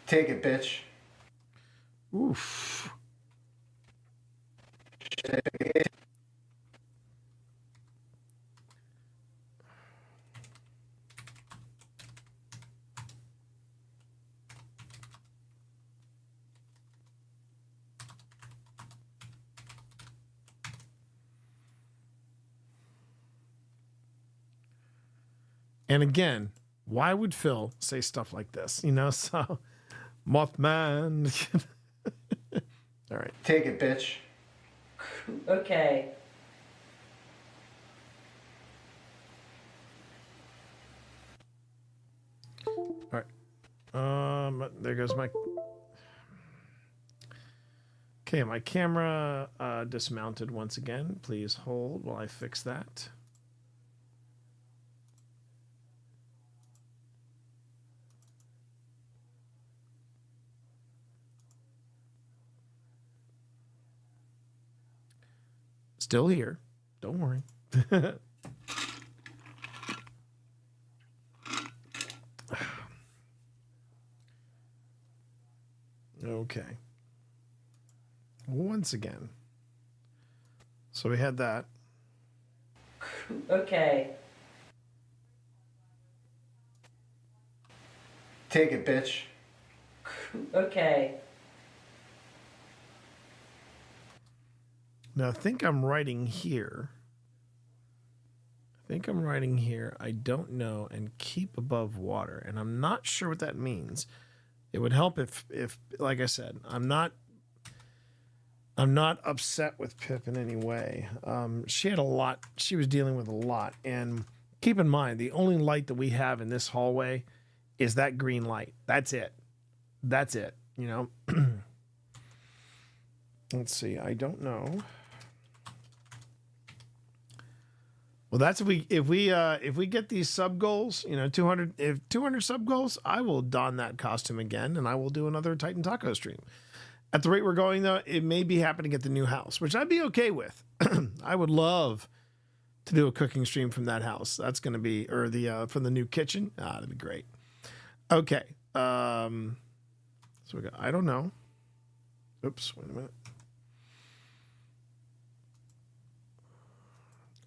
Take it, bitch. Oof. And again, why would Phil say stuff like this? You know, so Mothman. All right. Take it, bitch. Okay. All right. There goes my. Okay, my camera dismounted once again. Please hold while I fix that. Still here. Don't worry. Okay. Once again. So we had that. Okay. Take it, bitch. Okay. Now I think I'm writing here. I don't know, and keep above water. And I'm not sure what that means. It would help if like I said, I'm not upset with Pip in any way. She had a lot. She was dealing with a lot. And keep in mind, the only light that we have in this hallway is that green light. That's it. You know. Let's see. I don't know. Well, that's if we get these sub goals, you know, 200 sub goals, I will don that costume again, and I will do another Titan Taco stream. At the rate we're going, though, it may be happening at the new house, which I'd be okay with. I would love to do a cooking stream from that house. That's going to be, or from the new kitchen. That'd be great. Okay. So we got, I don't know. Oops, wait a minute.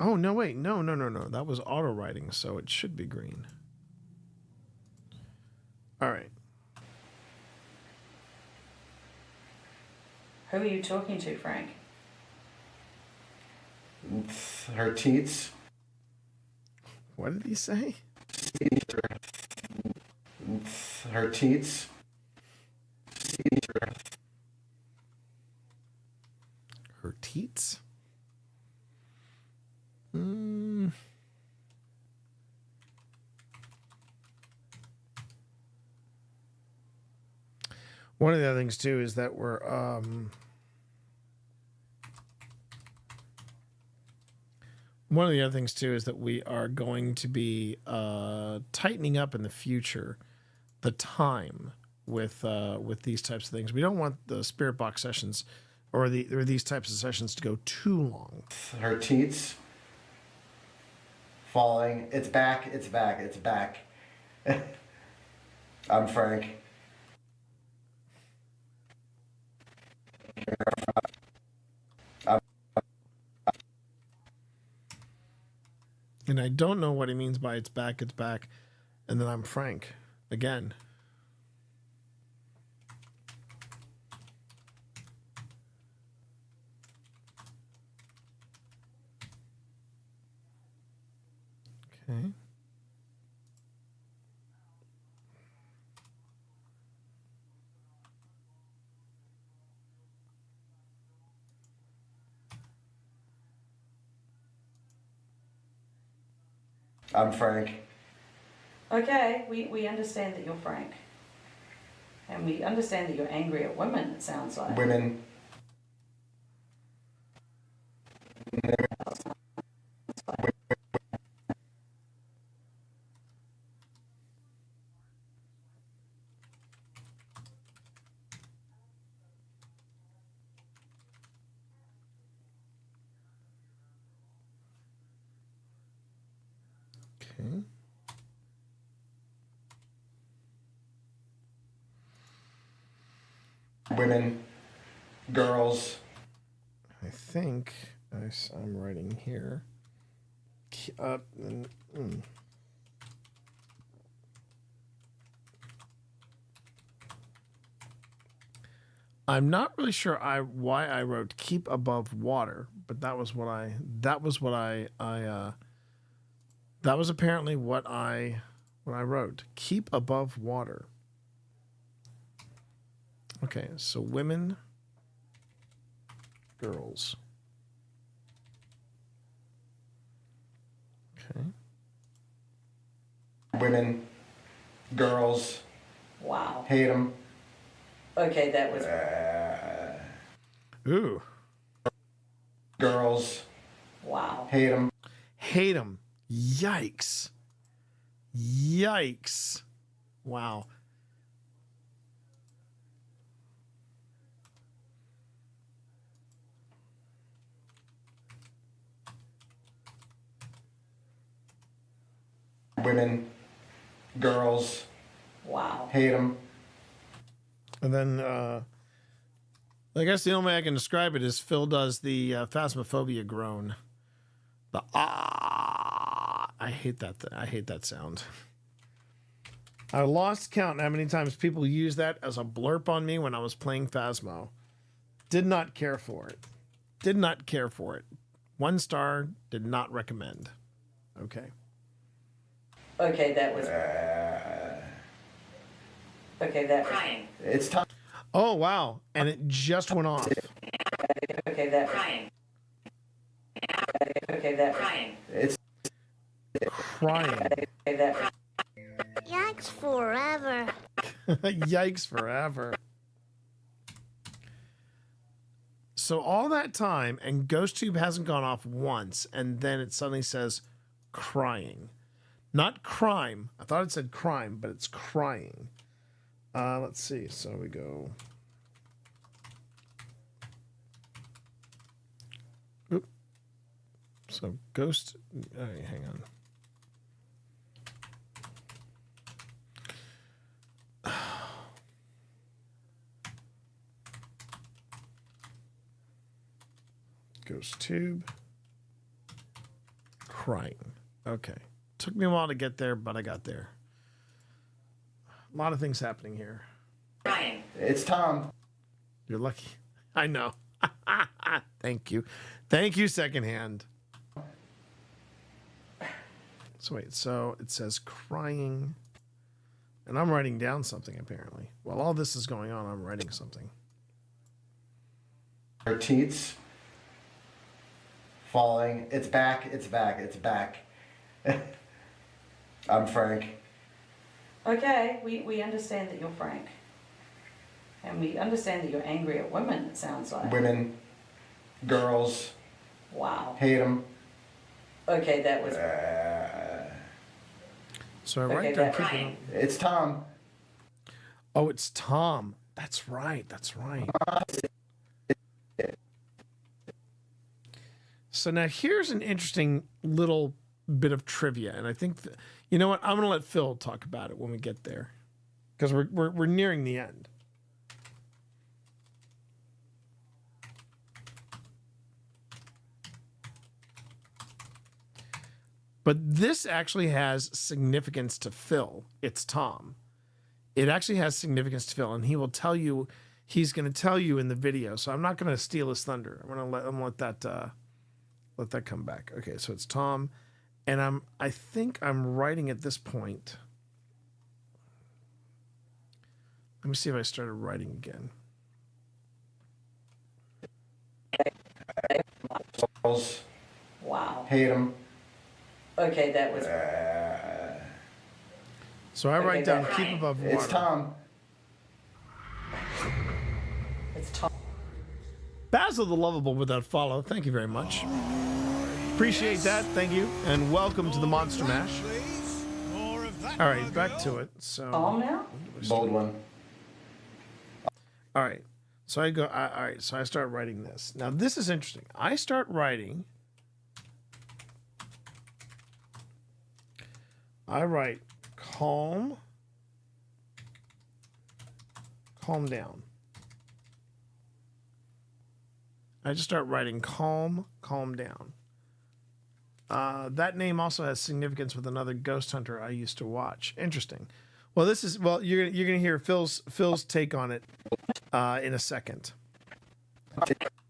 Oh, no, wait. No. That was auto writing, so it should be green. All right. Who are you talking to, Frank? Her teats. What did he say? Her teats. Her teats? One of the other things too is that we're One of the other things too is that we are going to be tightening up in the future the time with these types of things. We don't want the spirit box sessions or these types of sessions to go too long. Her teats falling. It's back. It's back. It's back. I'm Frank. And I don't know what he means by it's back, and then I'm Frank again. Okay. I'm Frank. Okay, we understand that you're Frank. And we understand that you're angry at women, it sounds like. Women. Okay. Women. Girls. I think I'm writing here. I'm not really sure why I wrote keep above water, but that was apparently what I wrote. Keep above water. Okay, so women, girls. Okay. Women. Girls. Wow. Hate them. Okay, that was... Ooh. Girls. Wow. Hate them. Hate them. Yikes. Yikes. Wow. Women. Girls. Wow. Hate them. And then, I guess the only way I can describe it is Phil does the phasmophobia groan. The ah. I hate that. I hate that sound. I lost count how many times people use that as a blurb on me when I was playing Phasmo. Did not care for it. Did not care for it. 1 star. Did not recommend. Okay. Okay, that was... Okay, that was... It's time. Oh, wow. And it just went off. Okay, that was... Okay, that was... It's crying. Okay, that was... Yikes forever. Yikes forever. So all that time, and GhostTube hasn't gone off once, and then it suddenly says crying. Not crime. I thought it said crime, but it's crying. Let's see. So we go. Oop. So ghost. All right, hang on. GhostTube. Crying. Okay. Took me a while to get there, but I got there. A lot of things happening here. It's Tom. You're lucky. I know. Thank you. Thank you, secondhand. So wait, so it says crying. And I'm writing down something, apparently. While all this is going on, I'm writing something. Her teats falling. It's back. It's back. It's back. I'm Frank. Okay, we understand that you're Frank. And we understand that you're angry at women, it sounds like. Women. Girls. Wow. Hate them. Okay, that was. So I Okay, write down. that- It's Tom. Oh, it's Tom. That's right. That's right. So now here's an interesting little bit of trivia, and I think you know what? I'm going to let Phil talk about it when we get there, because we're nearing the end. But this actually has significance to Phil. It's Tom. It actually has significance to Phil, and he will tell you. He's going to tell you in the video. So I'm not going to steal his thunder. I'm going to let that come back. Okay, so it's Tom, and I think I'm writing at this point. Let me see if I started writing again. Wow. Hate him. Okay, that was. So I write down keep above water. It's Tom. It's Tom. Basil the Lovable with that follow. Thank you very much. Appreciate that. Thank you. And welcome to the Monster Mash. All right, back to it. So. Tom now? Bold one. All right. So I go, all right. So I start writing this. Now, this is interesting. I start writing. I write calm down. I just start writing calm down. That name also has significance with another ghost hunter I used to watch. Interesting. Well, you're gonna hear Phil's take on it in a second.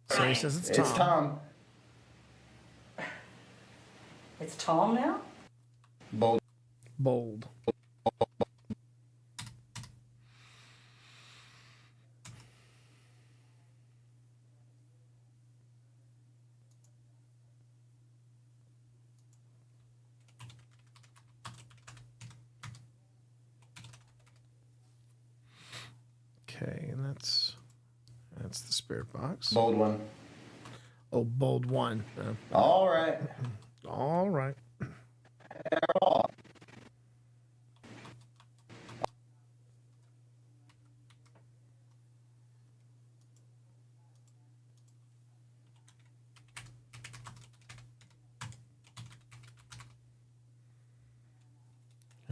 So he says it's Tom. It's Tom. It's Tom now? Bold. Okay, and that's the spirit box. Bold one. Oh, bold one. All right. All right.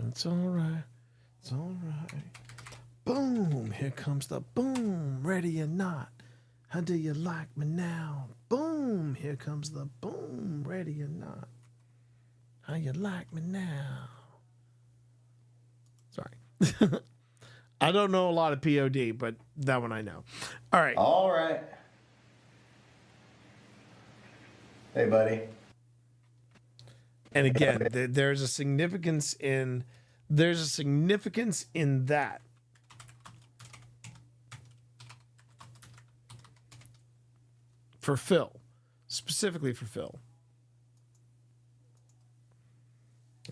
It's all right. It's all right. Boom. Here comes the boom. Ready or not. How do you like me now? Boom. Here comes the boom. Ready or not. How you like me now? Sorry. I don't know a lot of POD, but that one I know. All right. All right. Hey, buddy. And again, there's a significance in that. For Phil, specifically for Phil.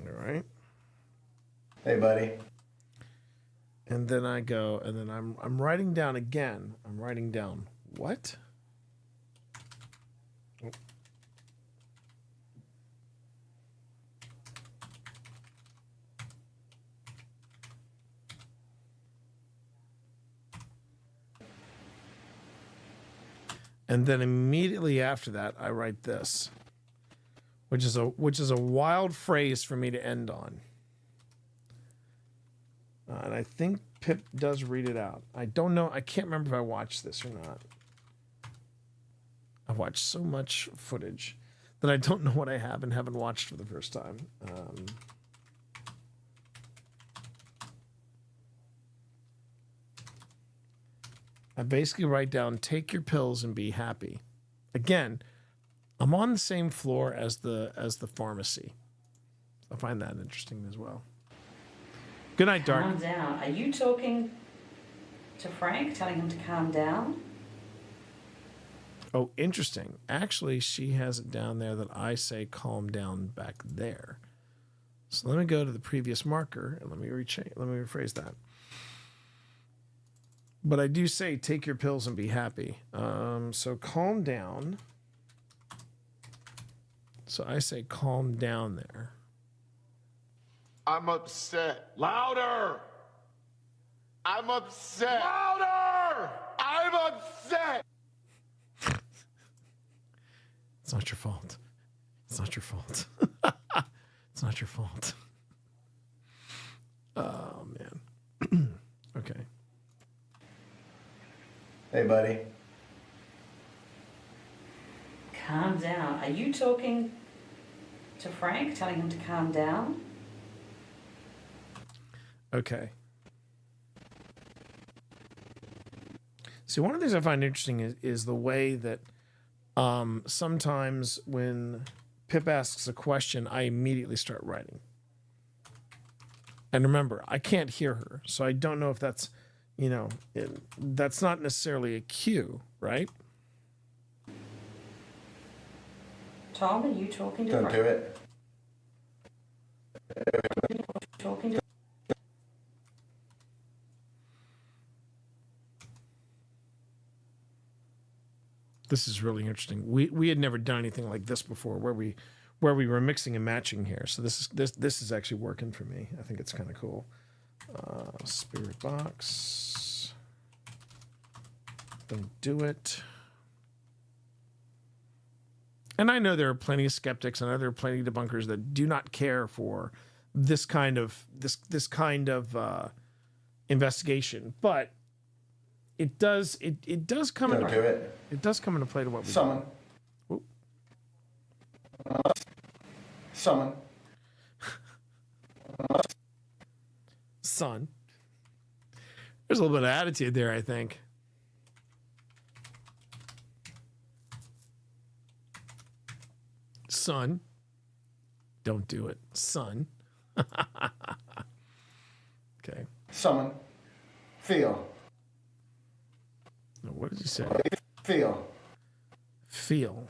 All right. Hey, buddy. And then I go, and then I'm writing down again. I'm writing down what? Oh. And then immediately after that, I write this, which is a wild phrase for me to end on. And I think Pip does read it out. I don't know. I can't remember if I watched this or not. I've watched so much footage that I don't know what I have and haven't watched for the first time. I basically write down, take your pills and be happy. Again, I'm on the same floor as the pharmacy. I find that interesting as well. Good night, Dark. Calm down. Are you talking to Frank, telling him to calm down? Oh, interesting. Actually, she has it down there that I say calm down back there. So let me go to the previous marker and let me rephrase that. But I do say take your pills and be happy. So calm down. So I say calm down there. I'm upset. Louder! I'm upset. Louder! I'm upset. It's not your fault. It's not your fault. It's not your fault. Oh, man. Okay. Hey, buddy. Calm down. Are you talking to Frank, telling him to calm down? Okay. See, one of the things I find interesting is the way that sometimes when Pip asks a question, I immediately start writing. And remember, I can't hear her, so I don't know if that's, that's not necessarily a cue, right? Tom, are you talking to Don't Frank? do it. Talking to This is really interesting. We had never done anything like this before, where we were mixing and matching here. So this is actually working for me. I think it's kind of cool. Spirit box. Don't do it. And I know there are plenty of skeptics, and I know there are plenty of debunkers that do not care for this kind of investigation, but it does come Don't into do it. It does come into play to what we Someone. do. Someone. Son. There's a little bit of attitude there, I think. Son. Don't do it. Son. Okay. Someone. Feel. What did you say? Feel. Feel.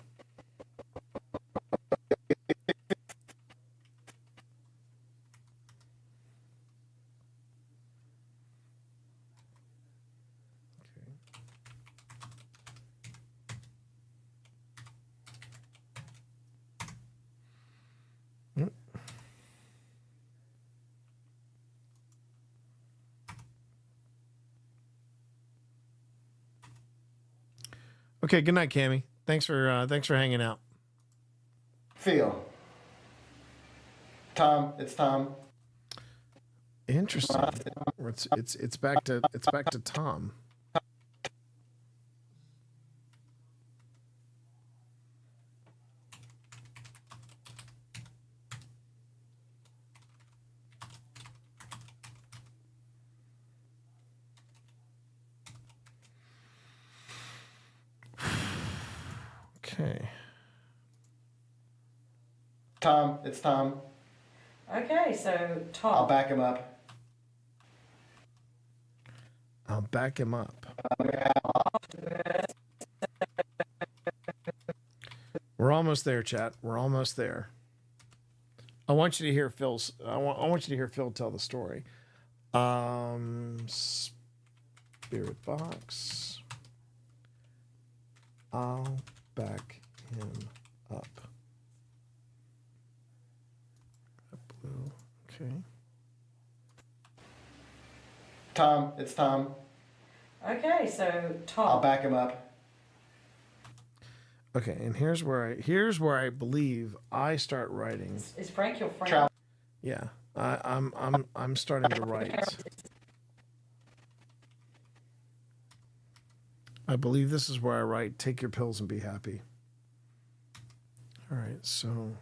Okay, good night, Cammy. Thanks for hanging out. Feel. Tom, it's Tom. Interesting. It's back to Tom. Okay. Tom, it's Tom. Okay, so Tom. I'll back him up. I'll back him up. We're almost there, chat. We're almost there. I want you to hear Phil's. I want you to hear Phil tell the story. Spirit box. I'll back him up. Blue. Okay. Tom, it's Tom. Okay, so Tom. I'll back him up. Okay, and here's where I believe I start writing. Is Frank your friend? Yeah, I'm starting to write. I believe this is where I write, take your pills and be happy. All right, so.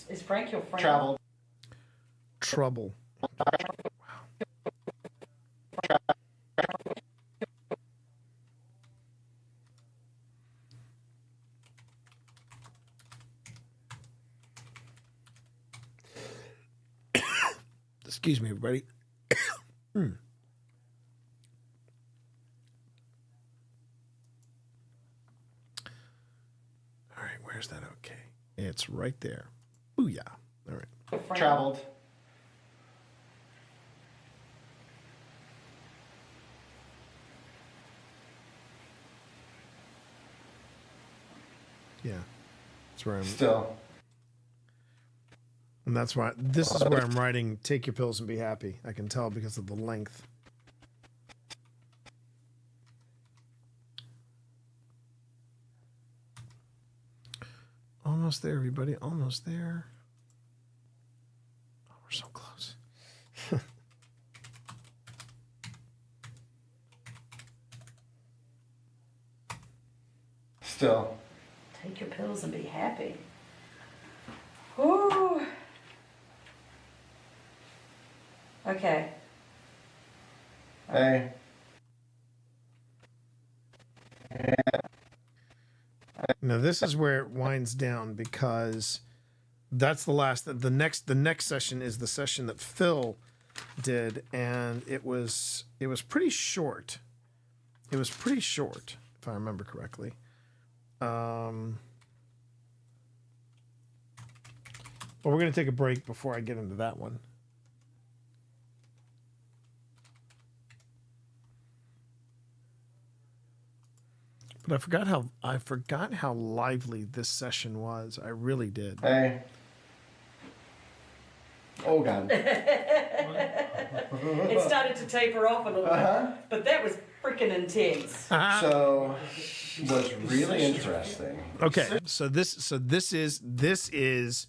Is Frank your friend? Travel. Trouble. Excuse me, everybody. All right, where's that okay? It's right there. Booyah. All right. Traveled. Yeah, that's where I'm. Still. And that's why this is where I'm writing. Take your pills and be happy. I can tell because of the length. Almost there, everybody. Almost there. Oh, we're so close. Still. Take your pills and be happy. Whew. Okay. Hey. Now this is where it winds down because that's the last. The next session is the session that Phil did, and it was pretty short. It was pretty short, if I remember correctly. But we're gonna take a break before I get into that one. But I forgot how lively this session was. I really did. Hey. Oh God. It started to taper off a little bit, but that was freaking intense. So, what's really interesting. Okay, so this is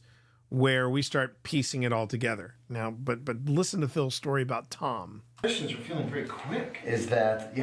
where we start piecing it all together now. But listen to Phil's story about Tom. Questions are feeling very quick. Is that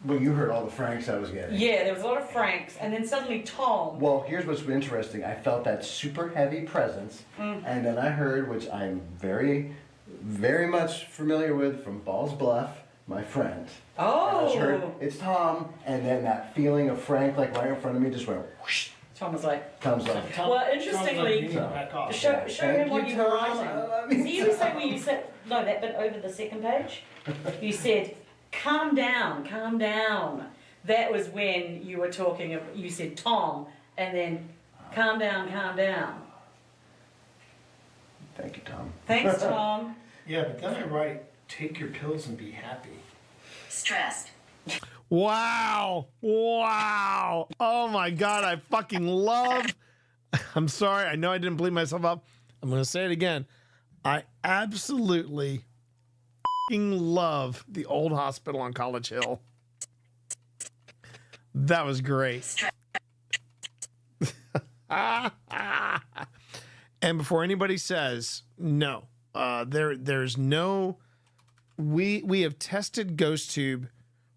well, you heard all the Franks I was getting. Yeah, there was a lot of Franks, and then suddenly Tom. Well, here's what's interesting. I felt that super heavy presence, and then I heard, which I'm very, very much familiar with from Balls Bluff, my friend. Oh. And I just heard, it's Tom, and then that feeling of Frank, like right in front of me, just went whoosh. Tom was like. Tom's like. Well, interestingly, show him what you were writing. So you say when you said no, that bit over the second page, you said. Calm down, calm down. That was when you were talking, you said Tom, and then calm down, calm down. Thank you, Tom. Thanks, Tom. Yeah, but then I write, take your pills and be happy. Stressed. Wow. Wow. Oh my God, I fucking love. I'm sorry, I know I didn't bleep myself up. I'm going to say it again. I absolutely love the old hospital on College Hill. That was great. And before anybody says no, there's no. We have tested GhostTube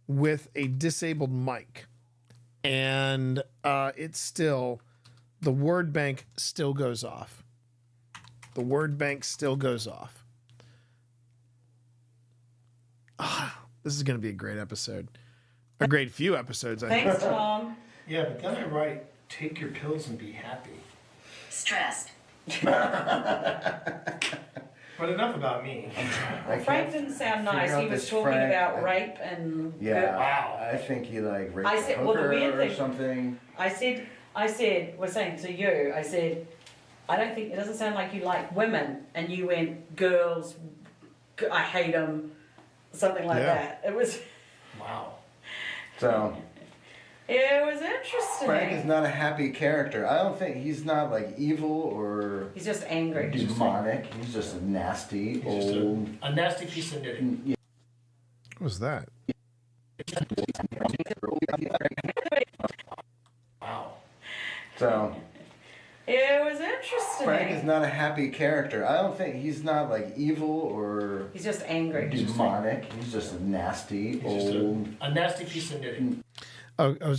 with a disabled mic, and it's still the word bank still goes off. The word bank still goes off. This is going to be a great episode. A great few episodes, I think. Thanks, Tom. Yeah, but then I write, take your pills and be happy. Stressed. But enough about me. Frank didn't sound nice. He was talking about rape and. Yeah. Wow. I think he like raped I a said, hooker well, the weird or thing. something. I said, was saying to you, I said, I don't think, it doesn't sound like you like women. And you went, girls, I hate them. Something like that. It was. Wow. So. It was interesting. Frank is not a happy character. I don't think he's not like evil or. He's just angry. Demonic. He's just a nasty old. A nasty piece of knitting. Yeah. What was that? Wow. So. It was interesting. Frank is not a happy character. I don't think he's not like evil or. He's just angry. Demonic. He's just a nasty old. A nasty piece of knitting. Oh, I'm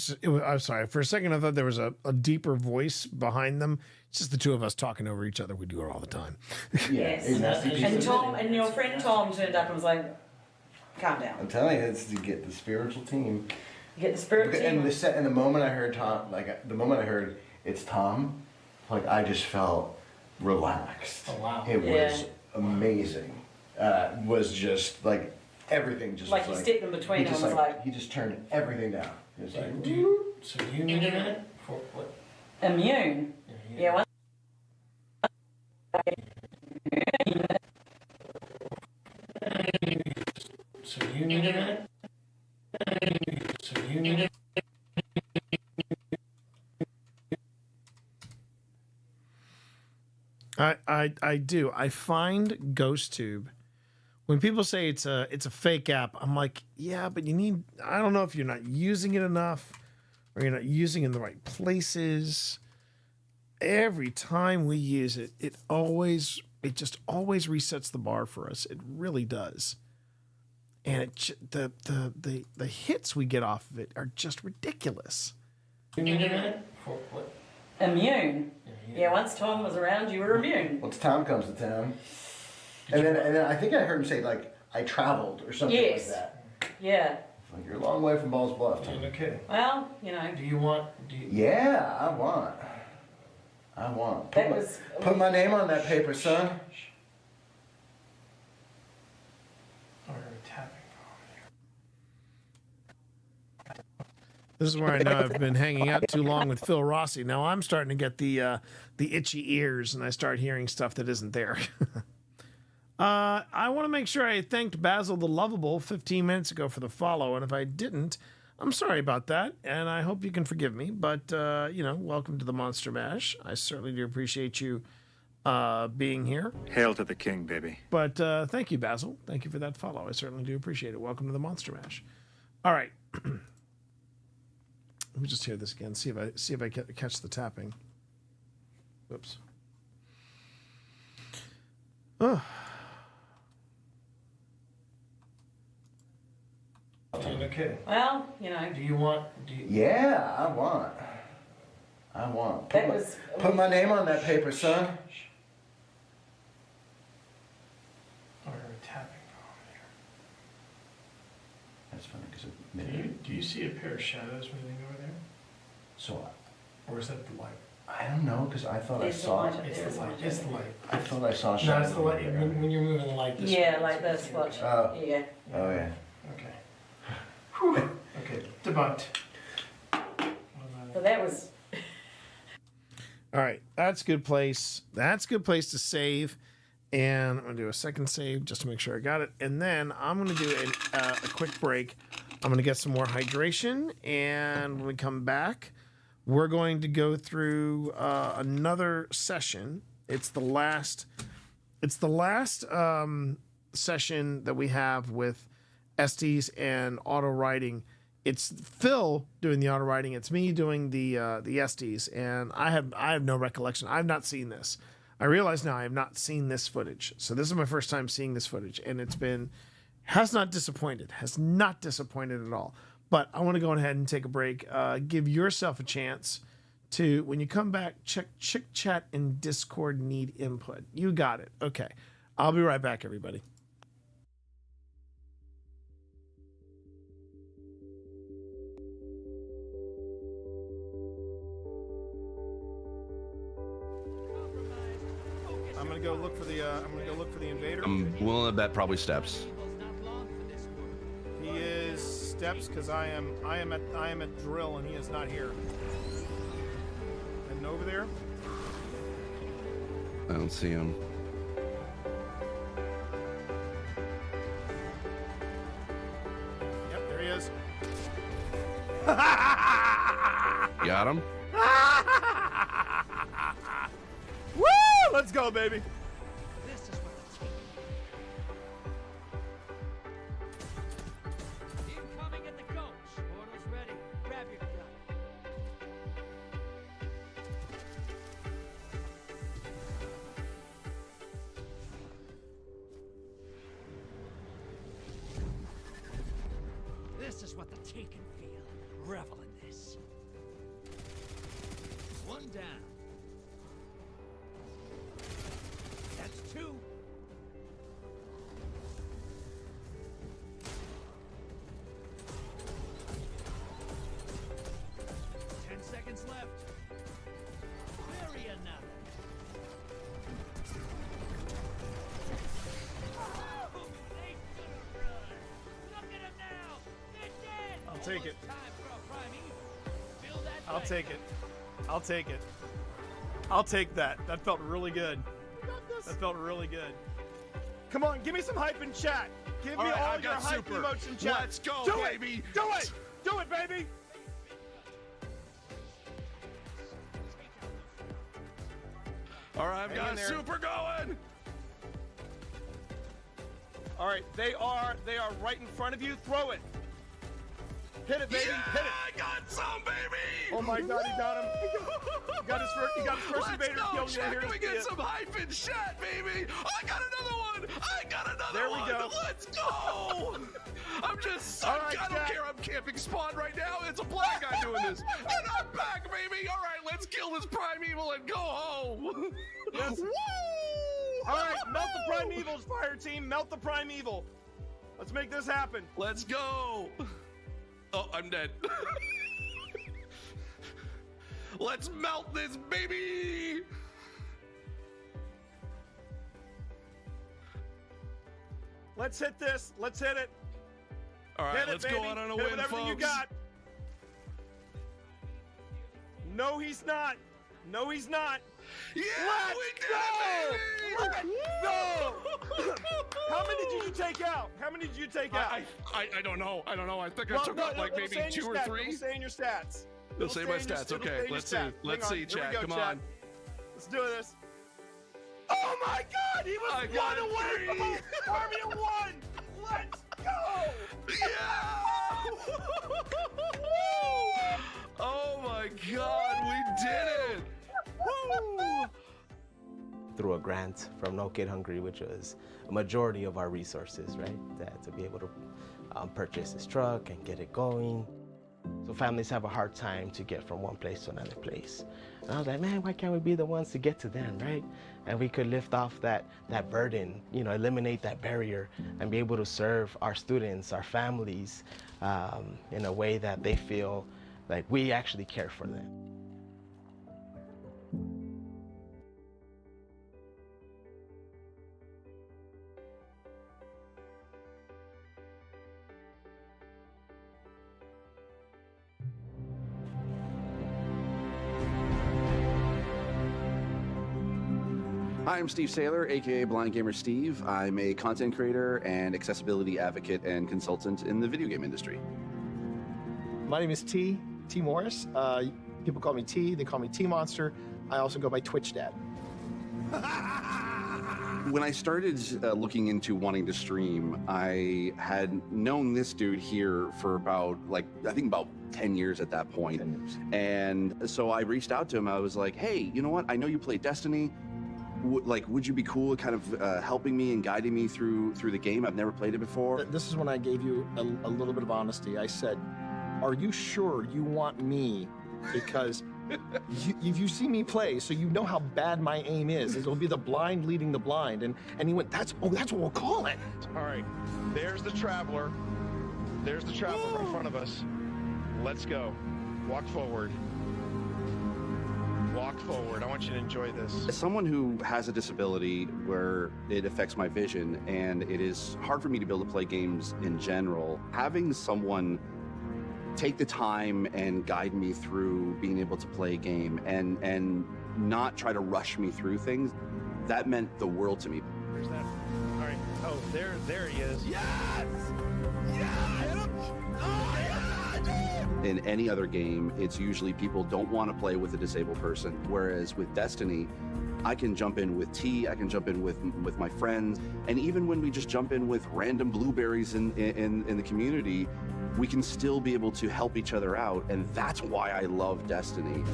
sorry. For a second, I thought there was a deeper voice behind them. It's just the two of us talking over each other. We do it all the time. Yes. And Tom and your friend Tom turned up and was like, "Calm down." I'm telling you, it's to get the spiritual team. You get the spiritual team. And the moment I heard Tom, the moment I heard it's Tom, like I just felt relaxed. Oh wow! It was amazing. Was just like everything just like was he stepped in between and was like he just turned everything down. It was like, so you need a minute for what? Immune. Yeah. One. So you need a minute. So you need a. I do. I find GhostTube. When people say it's a fake app, I'm like, yeah, but you need. I don't know if you're not using it enough, or you're not using it in the right places. Every time we use it, it just always resets the bar for us. It really does. And the hits we get off of it are just ridiculous. Immune. Yeah, once Tom was around, you were immune. Once Tom comes to town. And then I think I heard him say, like, I traveled or something like that. Yeah. Like, you're a long way from Balls Bluff, Tom. Okay. Well, you know. Do you want? Yeah, I want. Put my name on that paper, son. This is where I know I've been hanging out too long with Phil Rossi. Now I'm starting to get the itchy ears, and I start hearing stuff that isn't there. I want to make sure I thanked Basil the Lovable 15 minutes ago for the follow, and if I didn't, I'm sorry about that, and I hope you can forgive me. But welcome to the Monster Mash. I certainly do appreciate you being here. Hail to the king, baby. But thank you, Basil. Thank you for that follow. I certainly do appreciate it. Welcome to the Monster Mash. All right. Let me just hear this again. See if I catch the tapping. Whoops. Oh. Okay. Well, you know. Do you want? Yeah, I want. Put my name on that paper, son. I heard a tapping. That's funny because Do you see a pair of shadows moving over there? So, or is that the light? I don't know because I thought I saw it. It's the light. It's the light. I thought I saw No, shadows. it's the light. When you're moving the light this way. Yeah, like this. Watch. Oh. Yeah. Oh yeah. Okay. Okay. Debunked. So that was. All right, that's a good place. That's a good place to save. And I'm going to do a second save just to make sure I got it. And then I'm going to do a quick break. I'm going to get some more hydration. And when we come back, we're going to go through another session. It's the last session that we have with Estes and auto writing. It's Phil doing the auto writing. It's me doing the Estes, and I have no recollection. I've not seen this. I realize now I have not seen this footage. So this is my first time seeing this footage, and has not disappointed at all. But I want to go ahead and take a break. Give yourself a chance to, when you come back, check Chick Chat and Discord need input. You got it. Okay. I'll be right back, everybody. I'm gonna go look for the invader. I'm willing to bet probably Steps. He is Steps because I am at drill and he is not here. Heading over there. I don't see him. Yep, there he is. Got him. Woo! Let's go, baby. This is what the incoming at the coach. Portal's ready. Grab your gun. This is what the Taken feel. Revel in this. One down. That's two. Seconds left. Bury another. Oh, they could've run. Look at them now. They're dead. I'll take it. Time for a priming. Feel that I'll way. take it. I'll take it. I'll take that. That felt really good. That felt really good. Come on, give me some hype in chat. Give me all I've your got hype super. emotes in chat. Let's go, Do baby. It. Do it. Do it, baby. All right, I've Hang got in there. super going. All right, they are right in front of you. Throw it. Hit it, baby. Yeah, Hit it. I got some, baby. Oh my God, he got him. He got his first Let's invader go, kill. Jack. Here to We see get it. some hyphen chat, baby. I got another one. I got another There we one. go. Let's go. I'm just, All right, I don't Jack. care. I'm camping spawn right now. It's a black guy doing this. And I'm back, baby. All right, let's kill this primeval and go home. Yes. Woo! All right, melt the primevals, fire team. Melt the primeval. Let's make this happen. Let's go. Oh, I'm dead. Let's melt this, baby. Let's hit this. Let's hit it. All right, Hit it, let's baby. go out on a Hit it win, with everything folks. you got. No, he's not. No, he's not. Yeah, Let's we did go! it, baby! Let's go! How many did you take out? How many did you take out? I don't know. I don't know. I think I Well, took no, out like it'll maybe say in 2 your or stats. 3. It'll say in your stats. It'll say my in your- stats. it'll Okay, say in your let's see. stats. Let's Hang see, on. Here chat. we go, Come chat. on. Let's do this. Oh my God! He was I one got away 3. from Army of 1. Let's go! Yeah! Oh my God, we did it! Woo! Through a grant from No Kid Hungry, which was a majority of our resources, right? To be able to purchase this truck and get it going. So families have a hard time to get from one place to another place. And I was like, man, why can't we be the ones to get to them, right? And we could lift off that burden, you know, eliminate that barrier and be able to serve our students, our families, in a way that they feel like we actually care for them. Hi, I'm Steve Saylor, aka Blind Gamer Steve. I'm a content creator and accessibility advocate and consultant in the video game industry. My name is T Morris. People call me T. They call me T Monster. I also go by Twitch Dad. When I started looking into wanting to stream, I had known this dude here for about, I think about 10 years at that point. 10 years. And so I reached out to him. I was like, hey, you know what? I know you play Destiny. Would you be cool kind of helping me and guiding me through the game? I've never played it before. This is when I gave you a little bit of honesty. I said, are you sure you want me? Because you see me play, so you know how bad my aim is. It'll be the blind leading the blind. And he went, that's what we'll call it. All right, there's the Traveler. There's the Traveler in front of us. Let's go. Walk forward. Walk forward. I want you to enjoy this. As someone who has a disability where it affects my vision and it is hard for me to be able to play games in general, having someone take the time and guide me through being able to play a game and not try to rush me through things, that meant the world to me. Where's that? All right. Oh, there he is. Yes! Yes! Get him! Oh, yeah! In any other game, it's usually people don't want to play with a disabled person, whereas with Destiny, I can jump in with T, I can jump in with my friends, and even when we just jump in with random blueberries in the community, we can still be able to help each other out, and that's why I love Destiny.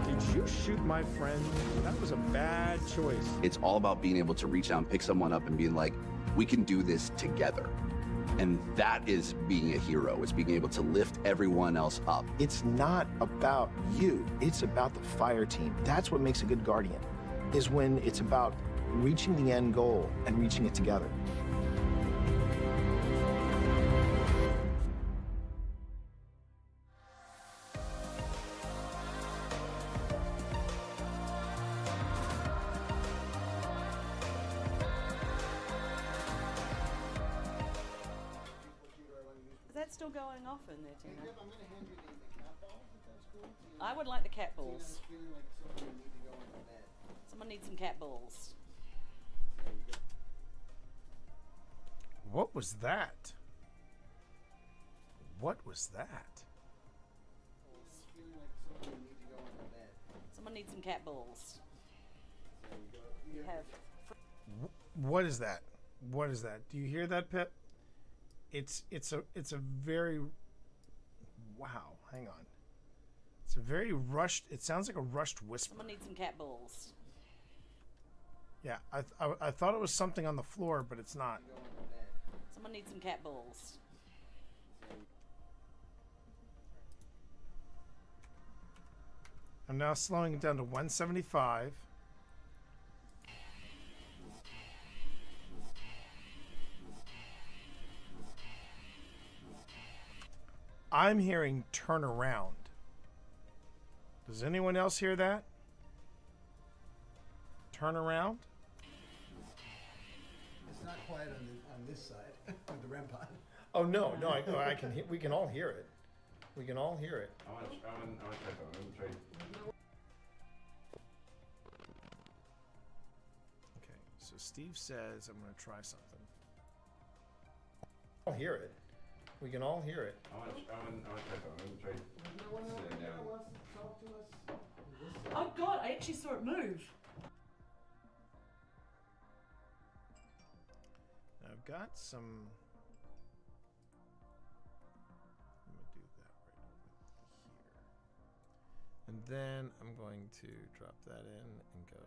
Did you shoot my friend? That was a bad choice. It's all about being able to reach out and pick someone up and being like, we can do this together. And that is being a hero. It's being able to lift everyone else up. It's not about you. It's about the fire team. That's what makes a good guardian, is when it's about reaching the end goal and reaching it together. Is that still going off in there, Tina? I would like the cat balls. Someone needs some cat balls. What was that? What was that? Someone needs some cat balls. have. What is that? What is that? Do you hear that, Pip? It's a very, wow. Hang on. It's a very rushed. It sounds like a rushed whisper. Someone needs some cat balls. Yeah, I thought it was something on the floor, but it's not. Someone needs some cat balls. I'm now slowing it down to 175. I'm hearing turn around. Does anyone else hear that? Turn around? It's not quiet on this side of the REM pod. Oh no, I can. We can all hear it. We can all hear it. I want to try something. Okay, so Steve says I'm going to try something. I'll hear it. We can all hear it. I want to try something. No one wants to talk to us. Oh God, I actually saw it move. I've got some. I'm going to do that right over here. And then I'm going to drop that in and go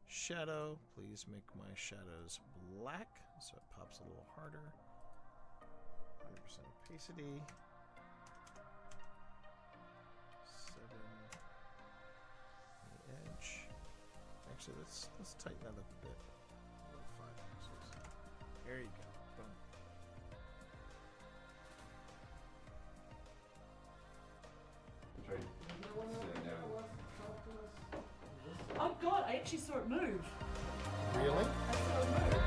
shadow. Please make my shadows black so it pops a little harder. 100% opacity. 7 on the edge. Actually, let's tighten that up a bit. 5 pixels. There you go. Boom. Oh God, I actually saw it move. Really? I saw it move.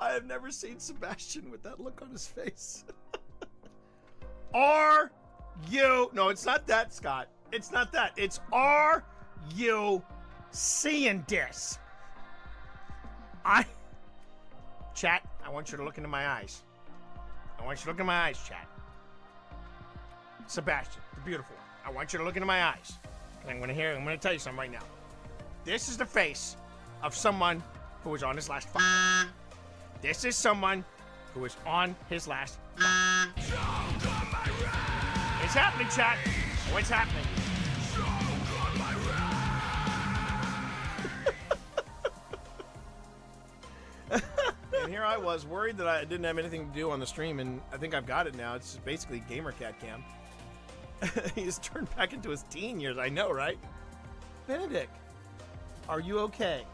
I have never seen Sebastian with that look on his face. Are you? No, it's not that, Scott. It's not that. It's are you seeing this? Chat, I want you to look into my eyes. I want you to look into my eyes, chat. Sebastian, the beautiful one. I want you to look into my eyes. And I'm gonna tell you something right now. This is the face of someone who was on his last fuck. This is someone who is on his last fuck. It's happening, chat. What's happening? And here I was worried that I didn't have anything to do on the stream, and I think I've got it now. It's just basically Gamer Cat Cam. He's turned back into his teen years. I know, right? Benedict, are you okay?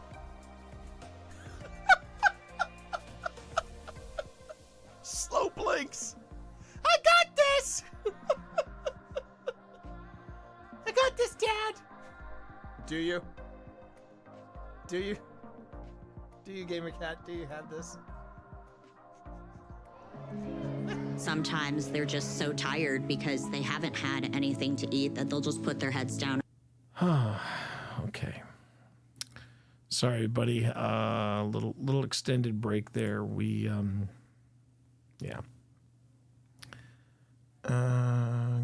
Slow blinks. I got this. I got this, Dad. Do you? Do you? Do you, Gamer Cat? Do you have this? Sometimes they're just so tired because they haven't had anything to eat that they'll just put their heads down. Okay. Sorry, buddy. Little extended break there. We yeah.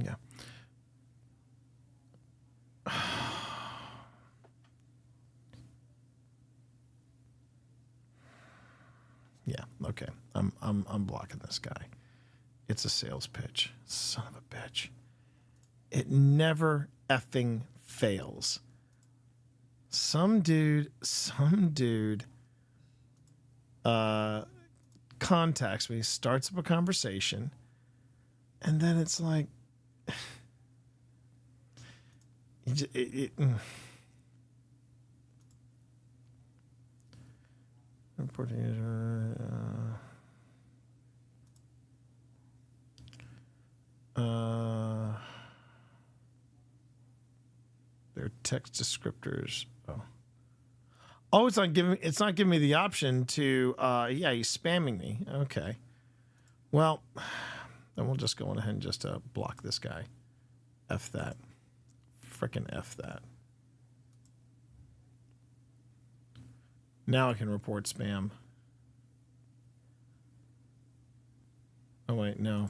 Yeah. Yeah, okay. I'm blocking this guy. It's a sales pitch. Son of a bitch. It never effing fails. Some dude contacts me, starts up a conversation, and then it's like text descriptors. Oh, it's not giving me the option to. Yeah, he's spamming me. Okay. Well, then we'll just go on ahead and just block this guy. F that. Frickin' F that. Now I can report spam. Oh wait, no.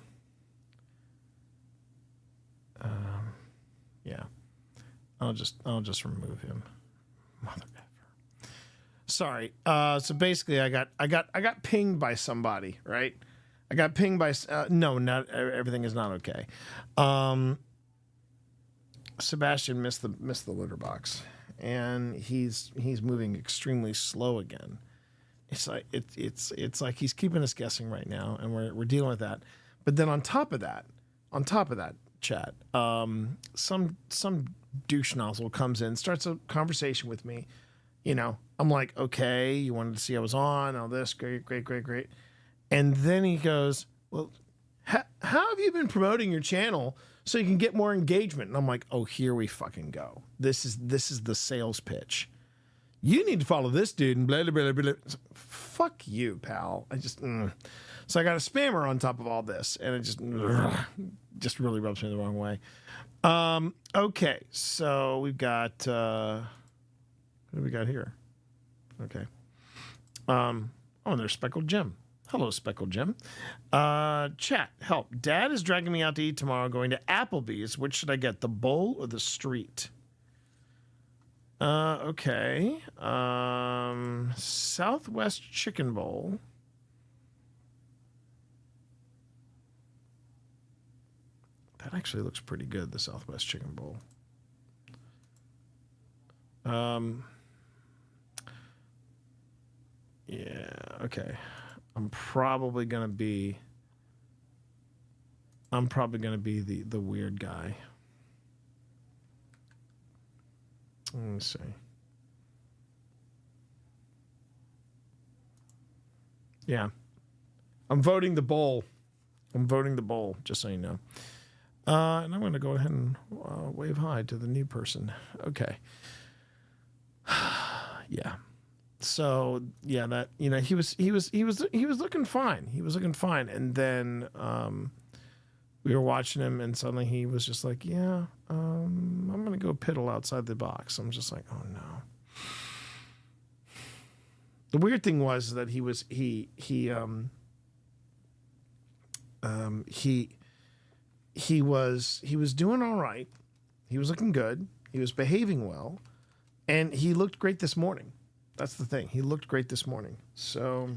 Yeah. I'll just remove him. Mother effer. Sorry. So basically, I got pinged by somebody, right? I got pinged by. No, not everything is not okay. Sebastian missed the litter box, and he's moving extremely slow again. It's like he's keeping us guessing right now, and we're dealing with that. But then on top of that, chat, some douche nozzle comes in, starts a conversation with me. You know, I'm like, okay, you wanted to see I was on, all this, great. And then he goes, well, how have you been promoting your channel so you can get more engagement? And I'm like, oh, here we fucking go. This is the sales pitch. You need to follow this dude and blah, blah, blah, blah. Fuck you, pal. So I got a spammer on top of all this, and it just really rubs me the wrong way. Okay, so we've got, what do we got here? Okay. Oh, and there's Speckled Jim. Hello, Speckled Jim. Chat, help. Dad is dragging me out to eat tomorrow, going to Applebee's. Which should I get, the bowl or the street? Okay. Southwest Chicken Bowl. That actually looks pretty good, the Southwest Chicken Bowl. Yeah, okay. I'm probably gonna be the weird guy. Let me see. Yeah. I'm voting the bowl. Just so you know. And I'm going to go ahead and wave hi to the new person. Okay. Yeah. So yeah, that, you know, he was looking fine. He was looking fine, and then we were watching him, and suddenly he was just like, "Yeah, I'm gonna go piddle outside the box." I'm just like, "Oh no." The weird thing was that he was doing all right. He was looking good. He was behaving well, and he looked great this morning. That's the thing. He looked great this morning. So,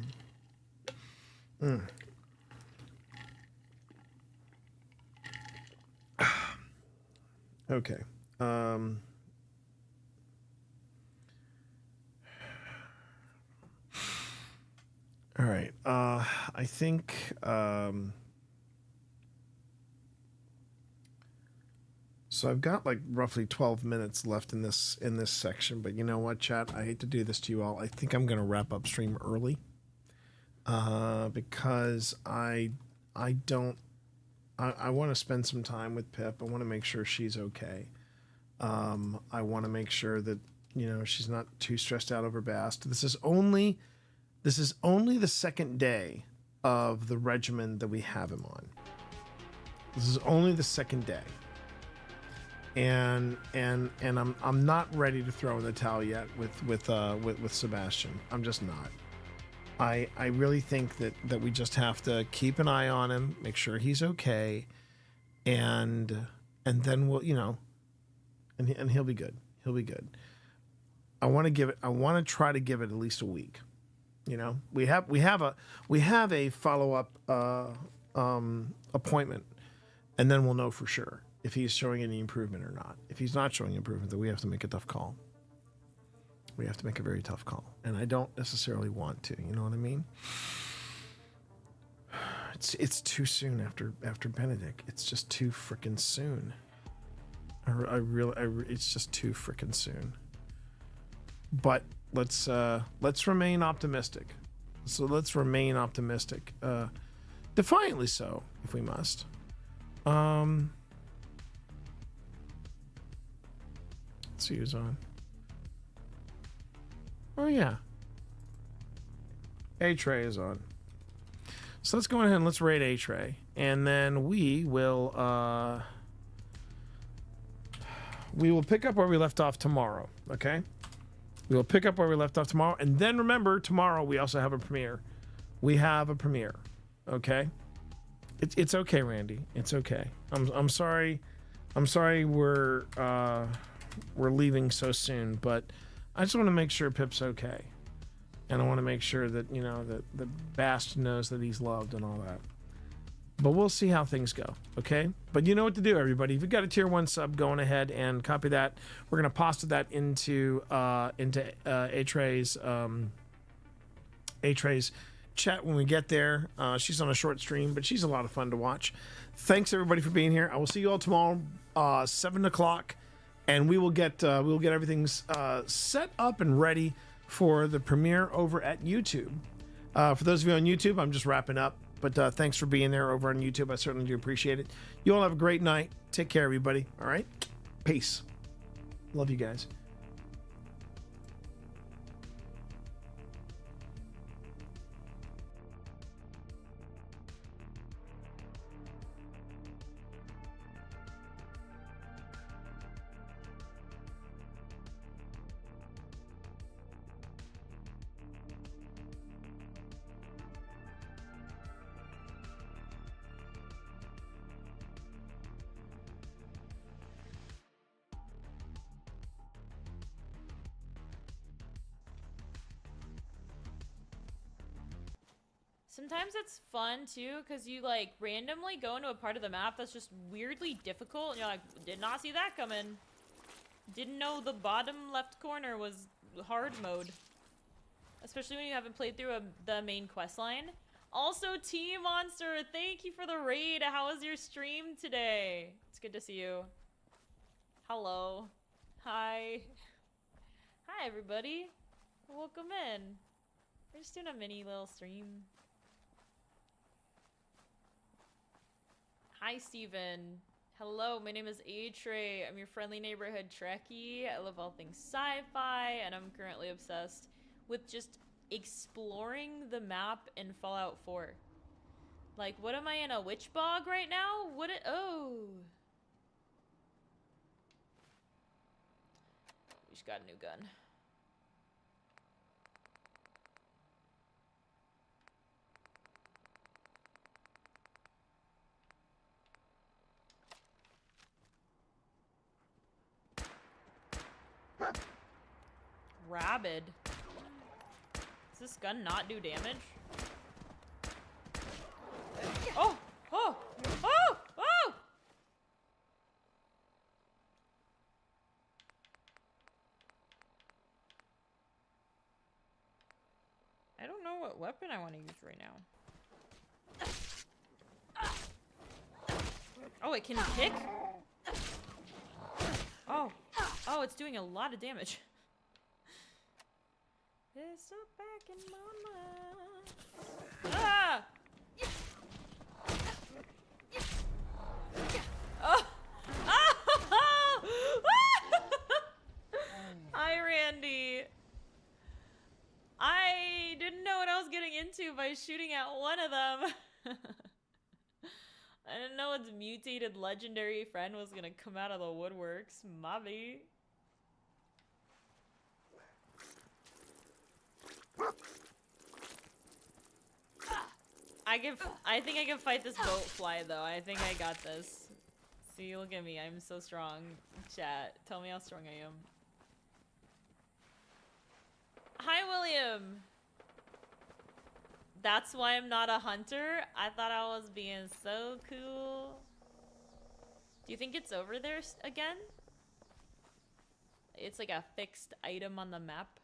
okay. All right. I think. So I've got like roughly 12 minutes left in this section, but you know what, chat? I hate to do this to you all. I think I'm going to wrap up stream early, because I want to spend some time with Pip. I want to make sure she's okay. I want to make sure that, you know, she's not too stressed out over Bast. This is only the second day of the regimen that we have him on. This is only the second day. And I'm not ready to throw in the towel yet with Sebastian. I'm just not. I really think that we just have to keep an eye on him, make sure he's okay, and then we'll, you know, and he'll be good. He'll be good. I want to try to give it at least a week. You know, we have a follow-up appointment, and then we'll know for sure if he's showing any improvement or not. If he's not showing improvement, then we have to make a tough call. We have to make a very tough call. And I don't necessarily want to, you know what I mean? It's too soon after Benedict. It's just too freaking soon. It's just too freaking soon. But let's remain optimistic. So let's remain optimistic. Defiantly so, if we must. Let's see who's on. Oh yeah. A-Tray is on. So let's go ahead and let's raid A-Tray. And then we will pick up where we left off tomorrow, okay? We will pick up where we left off tomorrow. And then remember, tomorrow we also have a premiere. We have a premiere, okay? It's okay, Randy. It's okay. I'm sorry. I'm sorry we're leaving so soon, but I just want to make sure Pip's okay. And I want to make sure that, you know, that Bast knows that he's loved and all that. But we'll see how things go, okay? But you know what to do, everybody. If you've got a tier 1 sub, go on ahead and copy that. We're going to post that into A-Tray's chat when we get there. She's on a short stream, but she's a lot of fun to watch. Thanks, everybody, for being here. I will see you all tomorrow, 7 o'clock, and we will get everything set up and ready for the premiere over at YouTube. For those of you on YouTube, I'm just wrapping up. But thanks for being there over on YouTube. I certainly do appreciate it. You all have a great night. Take care, everybody. All right? Peace. Love you guys. Sometimes it's fun too, because you like randomly go into a part of the map that's just weirdly difficult, and you're like, did not see that coming. Didn't know the bottom left corner was hard mode. Especially when you haven't played through the main quest line. Also, T-Monster, thank you for the raid. How was your stream today? It's good to see you. Hello. Hi. Hi, everybody. Welcome in. We're just doing a mini little stream. Hi, Steven. Hello, my name is A-Tray. I'm your friendly neighborhood Trekkie. I love all things sci-fi, and I'm currently obsessed with just exploring the map in Fallout 4. Like, what am I in, a witch bog right now? Oh. We just got a new gun. Rabid. Does this gun not do damage? Oh! Oh! Oh! Oh! I don't know what weapon I want to use right now. Oh, it can kick? Oh. Oh, it's doing a lot of damage. It's so back in my mind. Ah! Oh! Oh! Hi, Randy. I didn't know what I was getting into by shooting at one of them. I didn't know its mutated legendary friend was gonna come out of the woodworks. Mobby. I think I can fight this boat fly though. I think I got this. See, look at me. I'm so strong. Chat, tell me how strong I am. Hi, William. That's why I'm not a hunter? I thought I was being so cool. Do you think it's over there again? It's like a fixed item on the map.